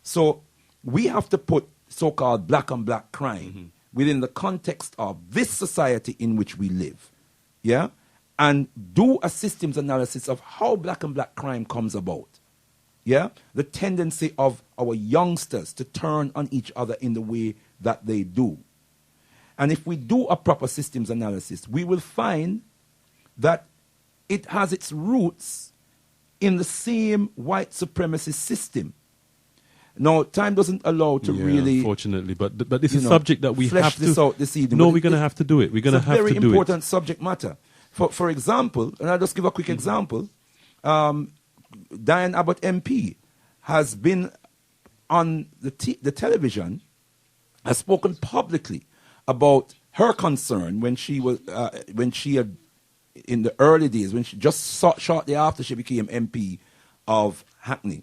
Speaker 5: So we have to put so-called black on black crime within the context of this society in which we live, yeah, and do a systems analysis of how black on black crime comes about, yeah, the tendency of our youngsters to turn on each other in the way that they do. And if we do a proper systems analysis, we will find that it has its roots in the same white supremacy system. Now, time doesn't allow to really,
Speaker 4: unfortunately, but it's a subject that we have to
Speaker 5: this out this evening.
Speaker 4: No, we're going to have to do it. We're going to have to do it.
Speaker 5: It's a very important subject matter. For example, and I'll just give a quick example. Diane Abbott MP has been on the television, has spoken publicly about her concern when she had, in the early days, when she just shortly after she became MP of Hackney,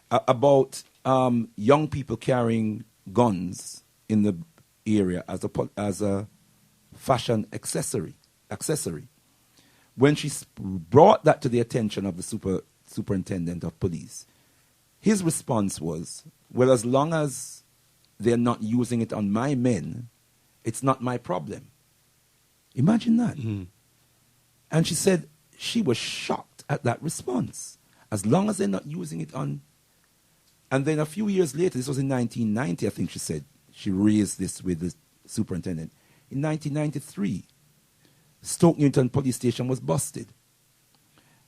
Speaker 5: about young people carrying guns in the area as a fashion accessory. When she brought that to the attention of the superintendent of police, his response was, well, as long as they're not using it on my men, it's not my problem. Imagine that. And she said she was shocked at that response. As long as they're not using it on... And then a few years later, this was in 1990, I think she said, she raised this with the superintendent. In 1993, Stoke Newington Police Station was busted.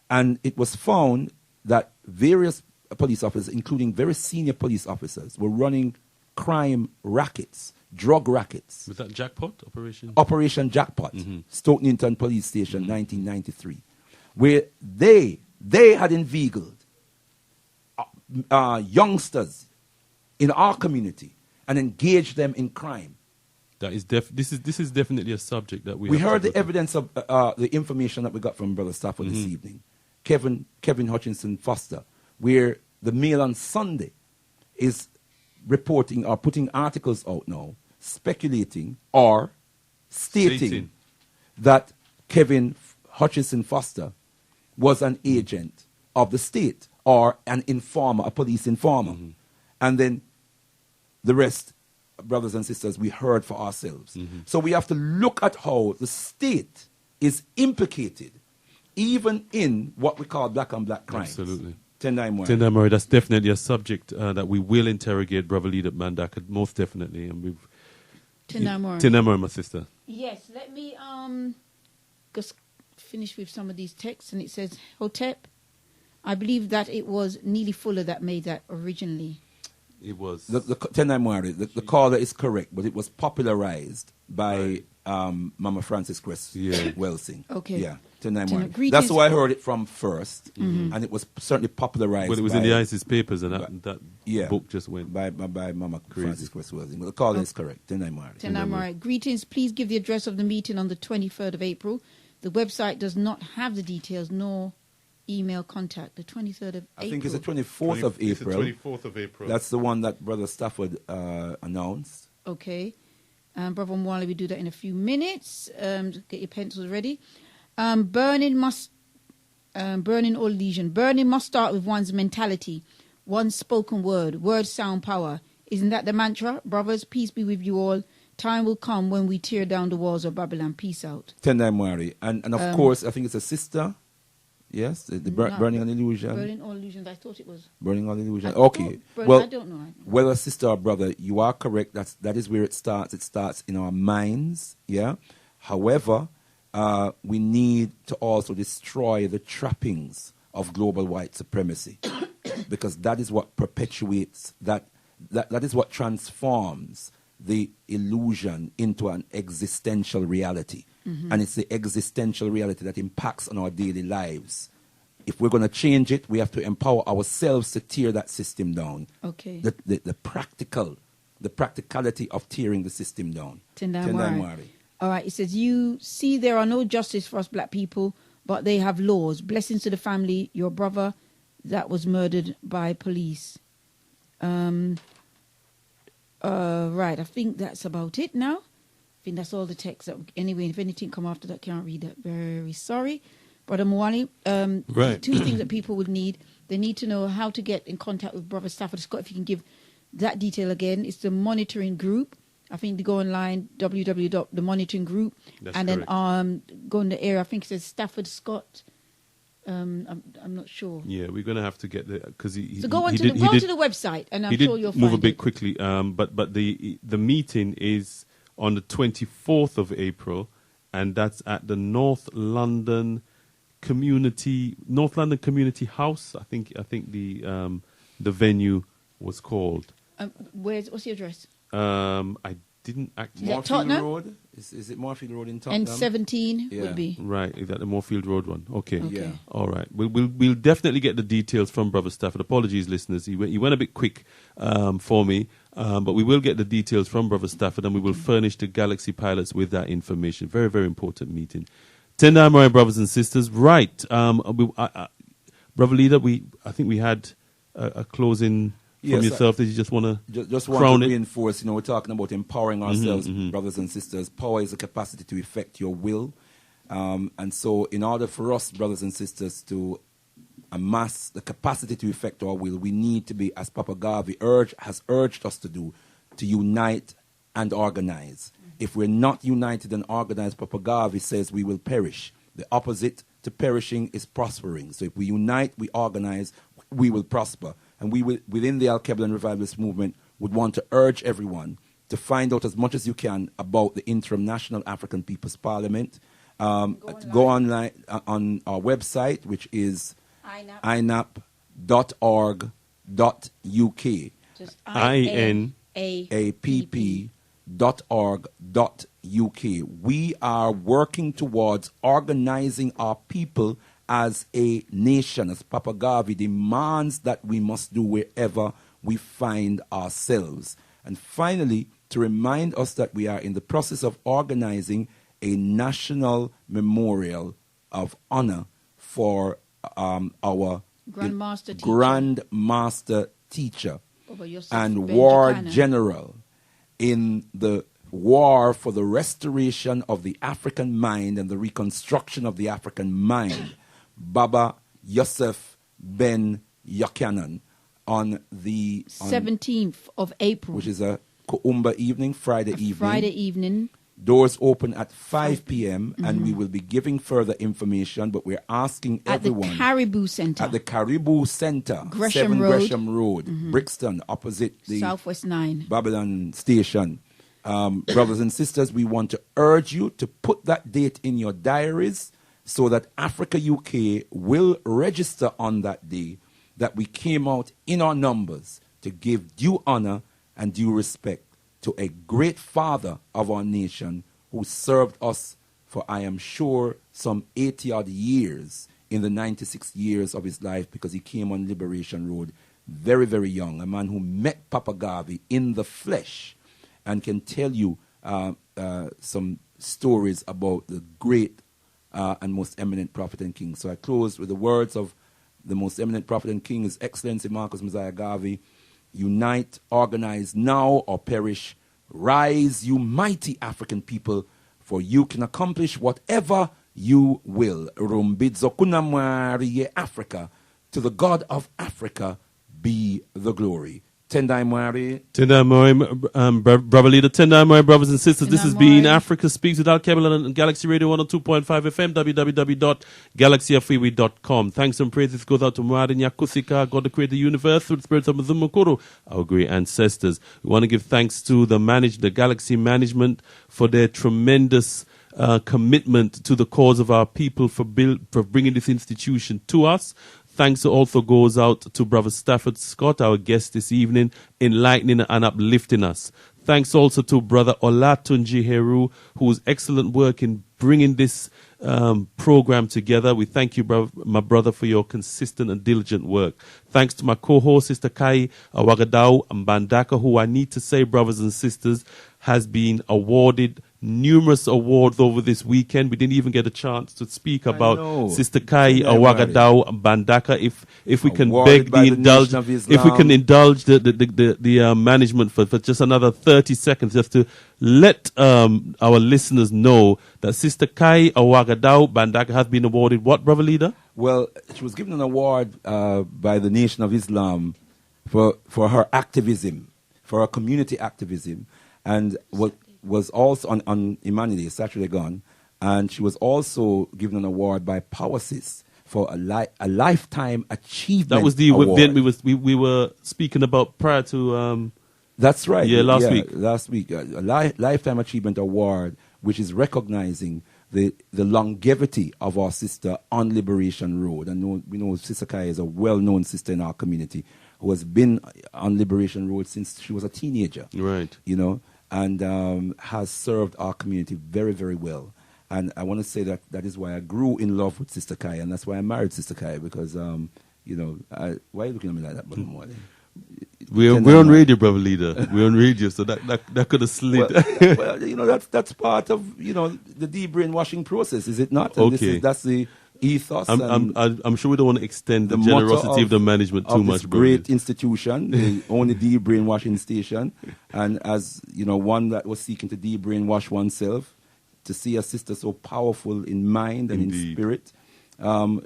Speaker 5: And it was found that various police officers, including very senior police officers, were running crime rackets, drug rackets.
Speaker 4: Was that Jackpot Operation?
Speaker 5: Operation Jackpot, Stoke Newington Police Station, 1993, where they had inveigled youngsters in our community and engaged them in crime.
Speaker 4: That is this is definitely a subject that we
Speaker 5: We
Speaker 4: have
Speaker 5: heard
Speaker 4: to
Speaker 5: the evidence of the information that we got from Brother Stafford this evening. Kevin Hutchinson Foster, where the Mail on Sunday is reporting or putting articles out now, speculating or stating that Kevin Hutchinson Foster was an agent of the state or an informer, a police informer. And then the rest, brothers and sisters, we heard for ourselves. So we have to look at how the state is implicated even in what we call black on black crimes.
Speaker 4: Absolutely.
Speaker 5: Tendai
Speaker 4: Murray, that's definitely a subject that we will interrogate, Brother Leader Mandaka, most definitely. And we've Tendai Murray, my sister.
Speaker 3: Yes, let me just finish with some of these texts. And it says, Hotep, I believe that it was Neely Fuller that made that originally.
Speaker 4: It was.
Speaker 5: The caller is correct, but it was popularized by Mama Frances Cress Welsing.
Speaker 3: Okay.
Speaker 5: Yeah. That's who I heard it from first, and it was certainly popularized.
Speaker 4: Well, it was in the ISIS papers, and that book just went
Speaker 5: by Mama Frances Cress Welsing. But the caller is correct.
Speaker 3: Tenai. Greetings. Please give the address of the meeting on the 23rd of April. The website does not have the details nor email contact. The 23rd of April.
Speaker 5: I think it's the 24th of April.
Speaker 4: It's the 24th of April.
Speaker 5: That's the one that Brother Stafford announced.
Speaker 3: Okay. Brother Mwale, we do that in a few minutes. Get your pencils ready. Burning all lesion. Burning must start with one's mentality, one's spoken word, words sound power. Isn't that the mantra? Brothers, peace be with you all. Time will come when we tear down the walls of Babylon. Peace out.
Speaker 5: Tendai Mwari. And of course, I think it's a sister. Yes, the Burning on Illusion.
Speaker 3: Burning all illusions. I thought it was.
Speaker 5: Burning all illusion.
Speaker 3: I don't know.
Speaker 5: Whether sister or brother, you are correct. That is where it starts. It starts in our minds. Yeah. However, we need to also destroy the trappings of global white supremacy, because that is what perpetuates that is what transforms the illusion into an existential reality. And it's the existential reality that impacts on our daily lives. If we're going to change it, we have to empower ourselves to tear that system down.
Speaker 3: Okay.
Speaker 5: The practicality of tearing the system down.
Speaker 3: Tendai. All right. It says, you see there are no justice for us black people, but they have laws. Blessings to the family, your brother that was murdered by police. Right. I think that's about it now. I think that's all the text. Anyway, if anything come after that, can't read that. Very sorry. Brother Mwali, two things that people would need. They need to know how to get in contact with Brother Stafford Scott. If you can give that detail again. It's the monitoring group. I think they go online, www.themonitoringgroup. And
Speaker 4: correct.
Speaker 3: Then go in the area. I think it says Stafford Scott. I'm not sure.
Speaker 4: Yeah, we're going to have to get there because
Speaker 3: so go to the website, and I'm sure you'll find it.
Speaker 4: Move a bit quickly, but the meeting is on the 24th of April, and that's at the North London Community House. I think the venue was called.
Speaker 3: What's the address?
Speaker 4: I didn't actually.
Speaker 5: Moorfield Road? Is it Moorfield Road in Tottenham?
Speaker 3: N17 would be.
Speaker 4: Right, is that the Moorfield Road one? Okay.
Speaker 5: Yeah.
Speaker 4: All right. We'll definitely get the details from Brother Stafford. Apologies, listeners. He went a bit quick for me, but we will get the details from Brother Stafford, and we will furnish the Galaxy pilots with that information. Very, very important meeting. Tendai, my brothers and sisters. Right. Brother Leader, I think we had a closing from yourself that you just want to
Speaker 5: just want to reinforce. We're talking about empowering ourselves, brothers and sisters. Power is the capacity to effect your will, and so in order for us, brothers and sisters, to amass the capacity to effect our will, we need to be, as Papa Garvey has urged us to do, to unite and organize. If we're not united and organized, Papa Garvey says we will perish. The opposite to perishing is prospering. So if we unite, we organize, we will prosper. And we will, within the Alkebu-Lan Revivalist movement, would want to urge everyone to find out as much as you can about the interim National African People's Parliament Go online on our website, which is inap.org.uk.
Speaker 3: Just
Speaker 5: inapp.org.uk. We are working towards organizing our people as a nation, as Papa Garvey demands that we must do wherever we find ourselves. And finally, to remind us that we are in the process of organizing a national memorial of honor for our Grandmaster Teacher and War General in the war for the restoration of the African mind and the reconstruction of the African mind, Baba Yosef Ben Yochanan, on the
Speaker 3: 17th of April,
Speaker 5: which is a Kuumba evening, Friday
Speaker 3: evening.
Speaker 5: Doors open at 5 p.m. and we will be giving further information, but we're asking everyone.
Speaker 3: At the Caribou Center.
Speaker 5: At the Caribou Center,
Speaker 3: Gresham
Speaker 5: 7
Speaker 3: Road.
Speaker 5: Gresham Road, Brixton, opposite the
Speaker 3: Southwest 9.
Speaker 5: Babylon Station. Brothers and sisters, we want to urge you to put that date in your diaries so that Africa UK will register on that day that we came out in our numbers to give due honor and due respect to a great father of our nation who served us for, I am sure, some 80-odd years in the 96 years of his life, because he came on Liberation Road very, very young, a man who met Papa Garvey in the flesh and can tell you some stories about the great and most eminent prophet and king. So I close with the words of the most eminent prophet and king, His Excellency Marcus Messiah Garvey. Unite, organize now or perish. Rise, you mighty African people, for you can accomplish whatever you will. Rumbidzo kunamwari Africa. To the God of Africa be the glory. Tendai Mwari.
Speaker 4: Tendai Mwari, brother leader. Tendai Mwari, brothers and sisters. This has been Africa Speaks with Alkebu-Lan and Galaxy Radio 102.5 FM, www.galaxyfreeway.com. Thanks and praises goes out to Mwari Nyakusika, God the creator of the universe, through the spirits of Mzumukuru, our great ancestors. We want to give thanks to the Galaxy management for their tremendous commitment to the cause of our people, for bringing this institution to us. Thanks also goes out to Brother Stafford Scott, our guest this evening, enlightening and uplifting us. Thanks also to Brother Olatunji Heru, whose excellent work in bringing this program together. We thank you, my brother, for your consistent and diligent work. Thanks to my co-host, Sister Kai Awagadao Mbandaka, who I need to say, brothers and sisters, has been awarded numerous awards over this weekend. We didn't even get a chance to speak about Sister Kai Awagadao Mbandaka. If we can beg the indulge, if we can indulge the management for just another 30 seconds, just to let our listeners know that Sister Kai Awagadao Mbandaka has been awarded what, brother leader?
Speaker 5: Well, she was given an award by the Nation of Islam for her activism, for her community activism, and what was also on Imani Day, Saturday gone, and she was also given an award by Powersis for a lifetime achievement.
Speaker 4: That was the
Speaker 5: award.
Speaker 4: event we were speaking about prior to.
Speaker 5: That's right.
Speaker 4: Yeah, last week.
Speaker 5: Last week, a lifetime achievement award, which is recognizing the longevity of our sister on Liberation Road. And we know Sister Kai is a well-known sister in our community who has been on Liberation Road since she was a teenager.
Speaker 4: Right.
Speaker 5: You know, and has served our community very, very well. And I want to say that is why I grew in love with Sister Kai, and that's why I married Sister Kai, because, why are you looking at me like that, Brother Mwale?
Speaker 4: We're on radio, brother leader. We're on radio, so that could have slid.
Speaker 5: Well, that's part of, the de-brainwashing process, is it not? And
Speaker 4: okay.
Speaker 5: That's the ethos.
Speaker 4: I'm sure we don't want to extend the generosity of the management too much,
Speaker 5: bro. Great institution, the only de-brainwashing station, and as one that was seeking to de-brainwash oneself, to see a sister so powerful in mind and in spirit, the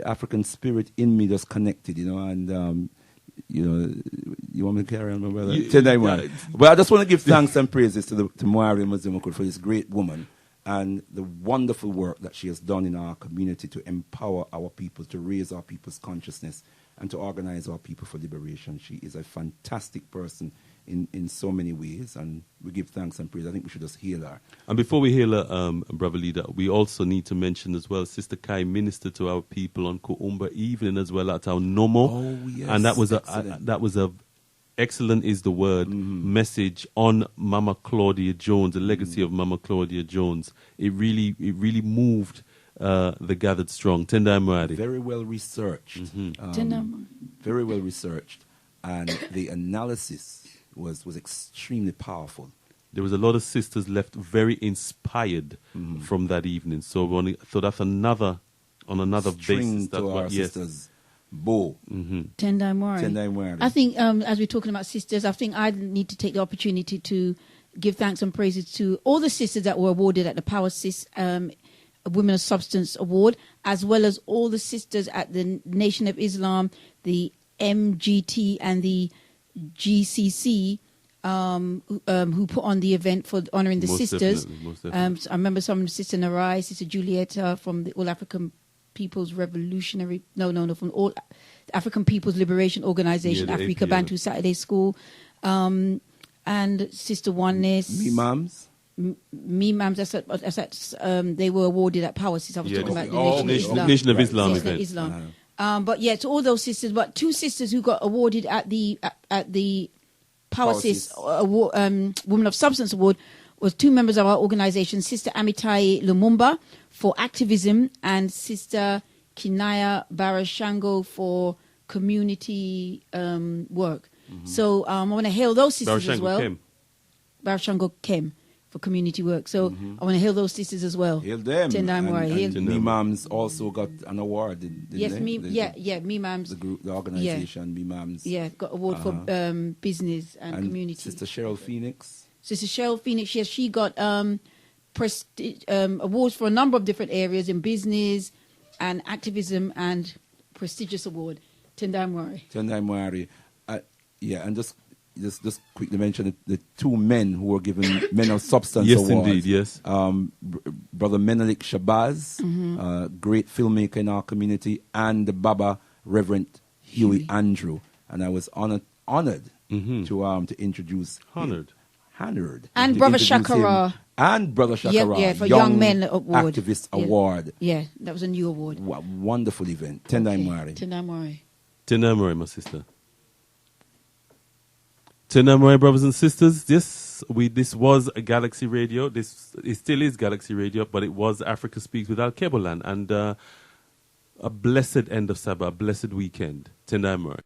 Speaker 5: African spirit in me just connected, and. You want me to carry on, my brother? But I just want to give thanks and praises to Mwari Mazumukur for this great woman and the wonderful work that she has done in our community to empower our people, to raise our people's consciousness, and to organize our people for liberation. She is a fantastic person in so many ways, and we give thanks and praise. I think we should just hail her.
Speaker 4: And before we hail her, Brother Leader, we also need to mention as well, Sister Kai ministered to our people on Kuumba evening as well at our Nomo.
Speaker 5: Oh, yes.
Speaker 4: And that was a excellent is the word message on Mama Claudia Jones, the legacy of Mama Claudia Jones. It really moved the gathered strong. Tendai Mwari.
Speaker 5: Very well researched. Very well researched, and the analysis was extremely powerful.
Speaker 4: There was a lot of sisters left very inspired from that evening. So that's another basis.
Speaker 5: To our sisters. Bo.
Speaker 3: Tendai Mwari. I think as we're talking about sisters, I think I need to take the opportunity to give thanks and praises to all the sisters that were awarded at the Power Sis Women of Substance Award, as well as all the sisters at the Nation of Islam, the MGT and the GCC who put on the event for honouring the sisters.
Speaker 4: Definitely.
Speaker 3: I remember some Sister Narai, Sister Julieta from the All African People's Revolutionary, from All African People's Liberation Organization, Afrika Bantu Saturday School, and Sister Oneness. Me-Mams, they were awarded at Power Sis. I was talking about the
Speaker 4: Nation of Islam event.
Speaker 3: But yeah, to all those sisters, but two sisters who got awarded at the Power Sis Women of Substance Award was two members of our organization, Sister Amitai Lumumba for activism and Sister Kinaya Barashango for community work. So I want to hail those sisters as well. Barashango Kem for community work. So I want to hail those sisters as well.
Speaker 5: Hail them. And Me-Mams also got an award, didn't they?
Speaker 3: Me-Mams.
Speaker 5: The organization, Me-Mams.
Speaker 3: Yeah, got award for business and community.
Speaker 5: Sister Cheryl Phoenix.
Speaker 3: Yes, she got awards for a number of different areas in business and activism and prestigious award. Tendai
Speaker 5: Mwari. And just quickly mention the two men who were given Men of Substance
Speaker 4: yes,
Speaker 5: Awards.
Speaker 4: Indeed, yes.
Speaker 5: Brother Menelik Shabazz, great filmmaker in our community, and the Baba Reverend Huey Andrew. And I was honored to introduce him.
Speaker 3: And Brother Shakara.
Speaker 5: And Brother Shakara.
Speaker 3: For Young Men Award.
Speaker 5: Activist Award.
Speaker 3: Yeah, that was a new award.
Speaker 5: Wonderful event. Tendai Mwari.
Speaker 4: Tendai Mwari, my sister. Tendai Mwari, brothers and sisters. This was a Galaxy Radio. It still is Galaxy Radio, but it was Africa Speaks with Alkebu-Lan. And a blessed end of Sabbath, a blessed weekend. Tendai Mwari.